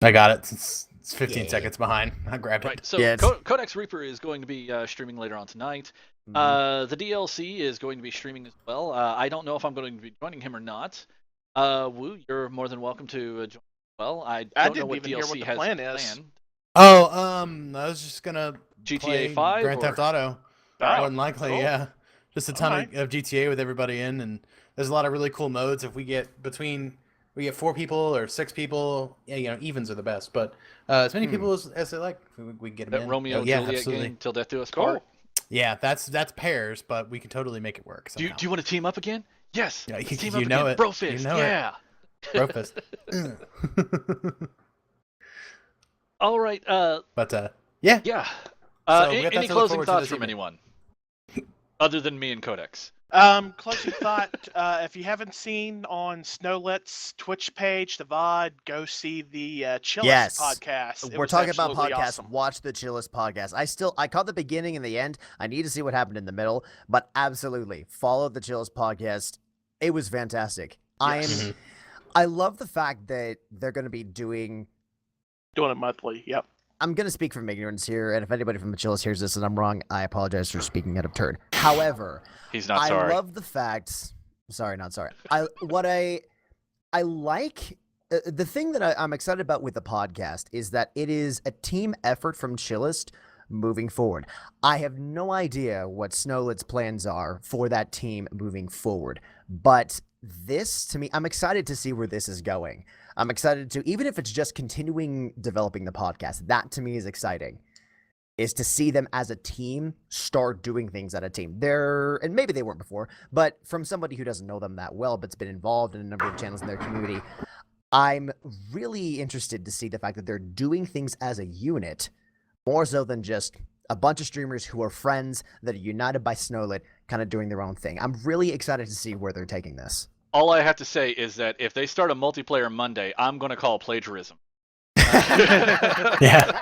[SPEAKER 3] I got it. It's 15
[SPEAKER 4] Yeah.
[SPEAKER 3] seconds behind. I grabbed it.
[SPEAKER 1] Right. So
[SPEAKER 4] Yeah, it's-
[SPEAKER 1] Codex Reaper is going to be streaming later on tonight.
[SPEAKER 4] Mhm.
[SPEAKER 1] The DLC is going to be streaming as well. I don't know if I'm going to be joining him or not. Woo, you're more than welcome to join as well. I don't know
[SPEAKER 2] didn't
[SPEAKER 1] what
[SPEAKER 2] even
[SPEAKER 1] DLC
[SPEAKER 2] hear what the
[SPEAKER 1] has
[SPEAKER 2] plan is.
[SPEAKER 1] planned.
[SPEAKER 3] Oh, I was just gonna
[SPEAKER 1] GTA
[SPEAKER 3] play
[SPEAKER 1] 5
[SPEAKER 3] Grand Theft Auto.
[SPEAKER 2] Oh,
[SPEAKER 3] More than likely,
[SPEAKER 2] cool.
[SPEAKER 3] yeah. Just a ton
[SPEAKER 2] Alright.
[SPEAKER 3] of GTA with everybody in, and there's a lot of really cool modes. If we get 4 people or 6 people, yeah, evens are the best. But as many people as they like, we get them
[SPEAKER 1] That
[SPEAKER 3] in.
[SPEAKER 1] Romeo
[SPEAKER 3] yeah,
[SPEAKER 1] Juliet
[SPEAKER 3] absolutely.
[SPEAKER 1] game, Till Death Do Us
[SPEAKER 2] Cool.
[SPEAKER 1] Part.
[SPEAKER 3] Yeah, that's pairs, but we can totally make it work.
[SPEAKER 1] Do you
[SPEAKER 3] Somehow.
[SPEAKER 1] want to team up again? Yes.
[SPEAKER 3] Yeah,
[SPEAKER 1] let's
[SPEAKER 3] you-
[SPEAKER 1] team
[SPEAKER 3] you
[SPEAKER 1] up
[SPEAKER 3] know
[SPEAKER 1] again.
[SPEAKER 3] it.
[SPEAKER 1] Bro
[SPEAKER 3] You
[SPEAKER 1] fist.
[SPEAKER 3] know it.
[SPEAKER 1] Yeah.
[SPEAKER 3] Brofist.
[SPEAKER 1] All right.
[SPEAKER 3] But yeah.
[SPEAKER 1] Yeah.
[SPEAKER 3] So we got that
[SPEAKER 1] Any
[SPEAKER 3] to look
[SPEAKER 1] closing
[SPEAKER 3] forward to
[SPEAKER 1] thoughts
[SPEAKER 3] this
[SPEAKER 1] from
[SPEAKER 3] evening.
[SPEAKER 1] anyone, other than me and Codex?
[SPEAKER 2] Closing thought, if you haven't seen on Snowlet's Twitch page, the VOD, go see the Chillest
[SPEAKER 4] Yes.
[SPEAKER 2] podcast. It
[SPEAKER 4] We're
[SPEAKER 2] was
[SPEAKER 4] talking about
[SPEAKER 2] absolutely
[SPEAKER 4] podcasts.
[SPEAKER 2] awesome.
[SPEAKER 4] Watch the Chillest podcast. I caught the beginning and the end. I need to see what happened in the middle, but absolutely follow the Chillest podcast. It was fantastic.
[SPEAKER 1] Yes.
[SPEAKER 4] I love the fact that they're going to be doing.
[SPEAKER 2] Doing it monthly. Yep.
[SPEAKER 4] I'm going to speak from ignorance here, and if anybody from the Chillest hears this and I'm wrong, I apologize for speaking out of turn. However,
[SPEAKER 1] He's not
[SPEAKER 4] I
[SPEAKER 1] sorry.
[SPEAKER 4] love the fact. Sorry, not sorry. I like the thing that I'm excited about with the podcast is that it is a team effort from Chillest moving forward. I have no idea what Snowlet's plans are for that team moving forward, but this to me, I'm excited to see where this is going. I'm excited to, even if it's just continuing developing the podcast, that to me is exciting. Is to see them as a team start doing things as a team. And maybe they weren't before, but from somebody who doesn't know them that well, but's been involved in a number of channels in their community, I'm really interested to see the fact that they're doing things as a unit, more so than just a bunch of streamers who are friends that are united by Snowlet, kind of doing their own thing. I'm really excited to see where they're taking this.
[SPEAKER 1] All I have to say is that if they start a multiplayer Monday, I'm going to call plagiarism.
[SPEAKER 3] Yeah.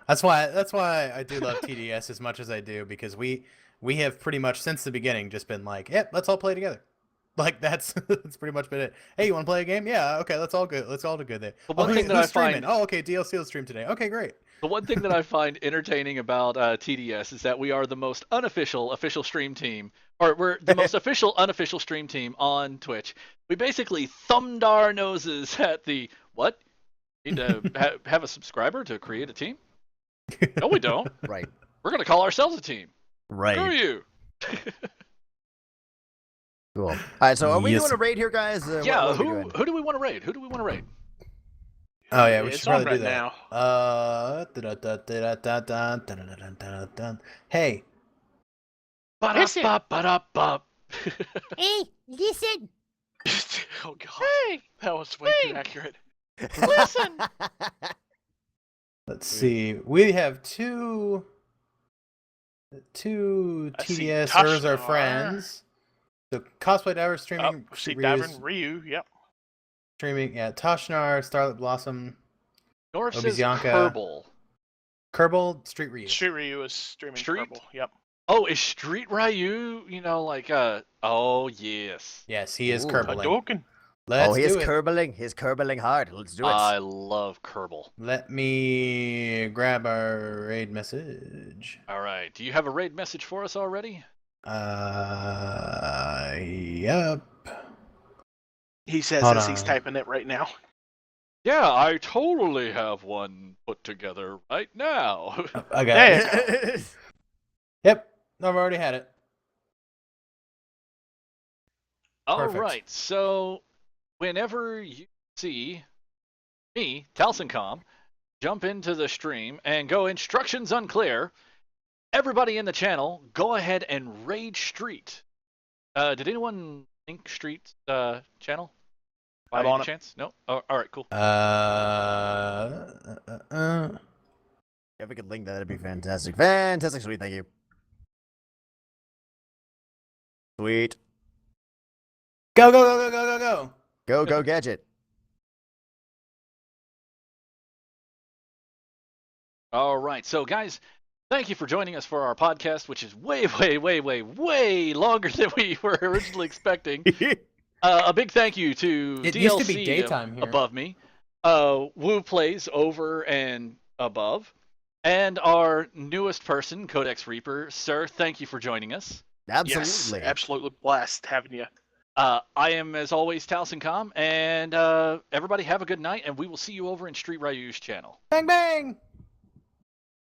[SPEAKER 3] That's why I do love TDS as much as I do, because we have pretty much since the beginning just been like, yeah, let's all play together. Like that's pretty much been it. Hey, you want to play a game? Yeah, okay, let's all do good there.
[SPEAKER 1] The one
[SPEAKER 3] oh,
[SPEAKER 1] thing that
[SPEAKER 3] who's
[SPEAKER 1] I
[SPEAKER 3] streaming?
[SPEAKER 1] find-
[SPEAKER 3] Oh, okay, DLC will stream today. Okay, great.
[SPEAKER 1] The one thing that I find entertaining about TDS is that we are the most unofficial official stream team, or we're the most official unofficial stream team on Twitch. We basically thumbed our noses at the what? Need to have a subscriber to create a team? No, we don't.
[SPEAKER 4] Right.
[SPEAKER 1] We're gonna call ourselves a team. Screw
[SPEAKER 4] Right.
[SPEAKER 1] you.
[SPEAKER 4] Cool. All right, so are we
[SPEAKER 3] Yes.
[SPEAKER 4] doing a raid here, guys?
[SPEAKER 1] Yeah.
[SPEAKER 4] What are we doing?
[SPEAKER 1] Who do we want to raid? Who do we want to raid?
[SPEAKER 3] Oh yeah, we
[SPEAKER 2] It's
[SPEAKER 3] should
[SPEAKER 2] on
[SPEAKER 3] probably do
[SPEAKER 2] right
[SPEAKER 3] that.
[SPEAKER 2] now.
[SPEAKER 3] Hey,
[SPEAKER 2] Listen.
[SPEAKER 1] Ba-da-ba-ba-da-ba.
[SPEAKER 5] Hey, listen.
[SPEAKER 2] Oh god,
[SPEAKER 1] Hey,
[SPEAKER 2] that was way too
[SPEAKER 1] hey.
[SPEAKER 2] accurate.
[SPEAKER 1] listen.
[SPEAKER 3] let's see. We have two
[SPEAKER 2] I see
[SPEAKER 3] TDSers are
[SPEAKER 2] Toshnar.
[SPEAKER 3] friends. So cosplay diver
[SPEAKER 2] Oh,
[SPEAKER 3] streaming.
[SPEAKER 2] see,
[SPEAKER 3] Ryu's
[SPEAKER 2] Davin Ryu. Yep.
[SPEAKER 3] streaming. Yeah, Toshnar, Starlit Blossom,
[SPEAKER 1] North says
[SPEAKER 3] Obizianka.
[SPEAKER 1] Kerbal.
[SPEAKER 3] Kerbal, Street Ryu.
[SPEAKER 2] Street Ryu is streaming
[SPEAKER 1] Street?
[SPEAKER 2] Kerbal. Yep.
[SPEAKER 1] Oh, is Street Ryu? Oh yes.
[SPEAKER 3] Yes, he is
[SPEAKER 4] Ooh.
[SPEAKER 3] Kerbaling.
[SPEAKER 2] Hadouken.
[SPEAKER 3] Let's
[SPEAKER 4] he is
[SPEAKER 3] do it.
[SPEAKER 4] Kerbling. He's Kerbling hard. Let's do it.
[SPEAKER 1] I love Kerbal.
[SPEAKER 3] Let me grab our raid message.
[SPEAKER 1] All right. Do you have a raid message for us already?
[SPEAKER 3] Yep.
[SPEAKER 2] He says
[SPEAKER 3] Hold
[SPEAKER 2] as he's
[SPEAKER 3] on.
[SPEAKER 2] typing it right now.
[SPEAKER 1] Yeah, I totally have one put together right now.
[SPEAKER 3] I got
[SPEAKER 2] There
[SPEAKER 3] it.
[SPEAKER 2] you go.
[SPEAKER 3] Yep. No, I've already had it.
[SPEAKER 1] All
[SPEAKER 3] Perfect.
[SPEAKER 1] right, so whenever you see me, Talsincom, jump into the stream and go instructions unclear, everybody in the channel, go ahead and raid Street. Did anyone link Street's channel? By
[SPEAKER 2] I'm
[SPEAKER 1] any
[SPEAKER 2] on it.
[SPEAKER 1] chance? No? Oh, all right, cool.
[SPEAKER 4] If we could link that, that'd be fantastic. Fantastic, sweet, thank you. Sweet.
[SPEAKER 3] Go, go, go, go, go, go, go.
[SPEAKER 4] Go, gadget.
[SPEAKER 1] All right, so guys, thank you for joining us for our podcast, which is way, way, way, way, way longer than we were originally expecting. A big thank you to
[SPEAKER 3] It
[SPEAKER 1] DLC
[SPEAKER 3] used to be daytime here.
[SPEAKER 1] above me, Woo Plays over and above, and our newest person, Codex Reaper. Sir, thank you for joining us.
[SPEAKER 4] Absolutely.
[SPEAKER 2] Yes, absolutely blessed having you.
[SPEAKER 1] I am, as always, Talsincom, and everybody have a good night, and we will see you over in Street Ryu's channel.
[SPEAKER 3] Bang, bang.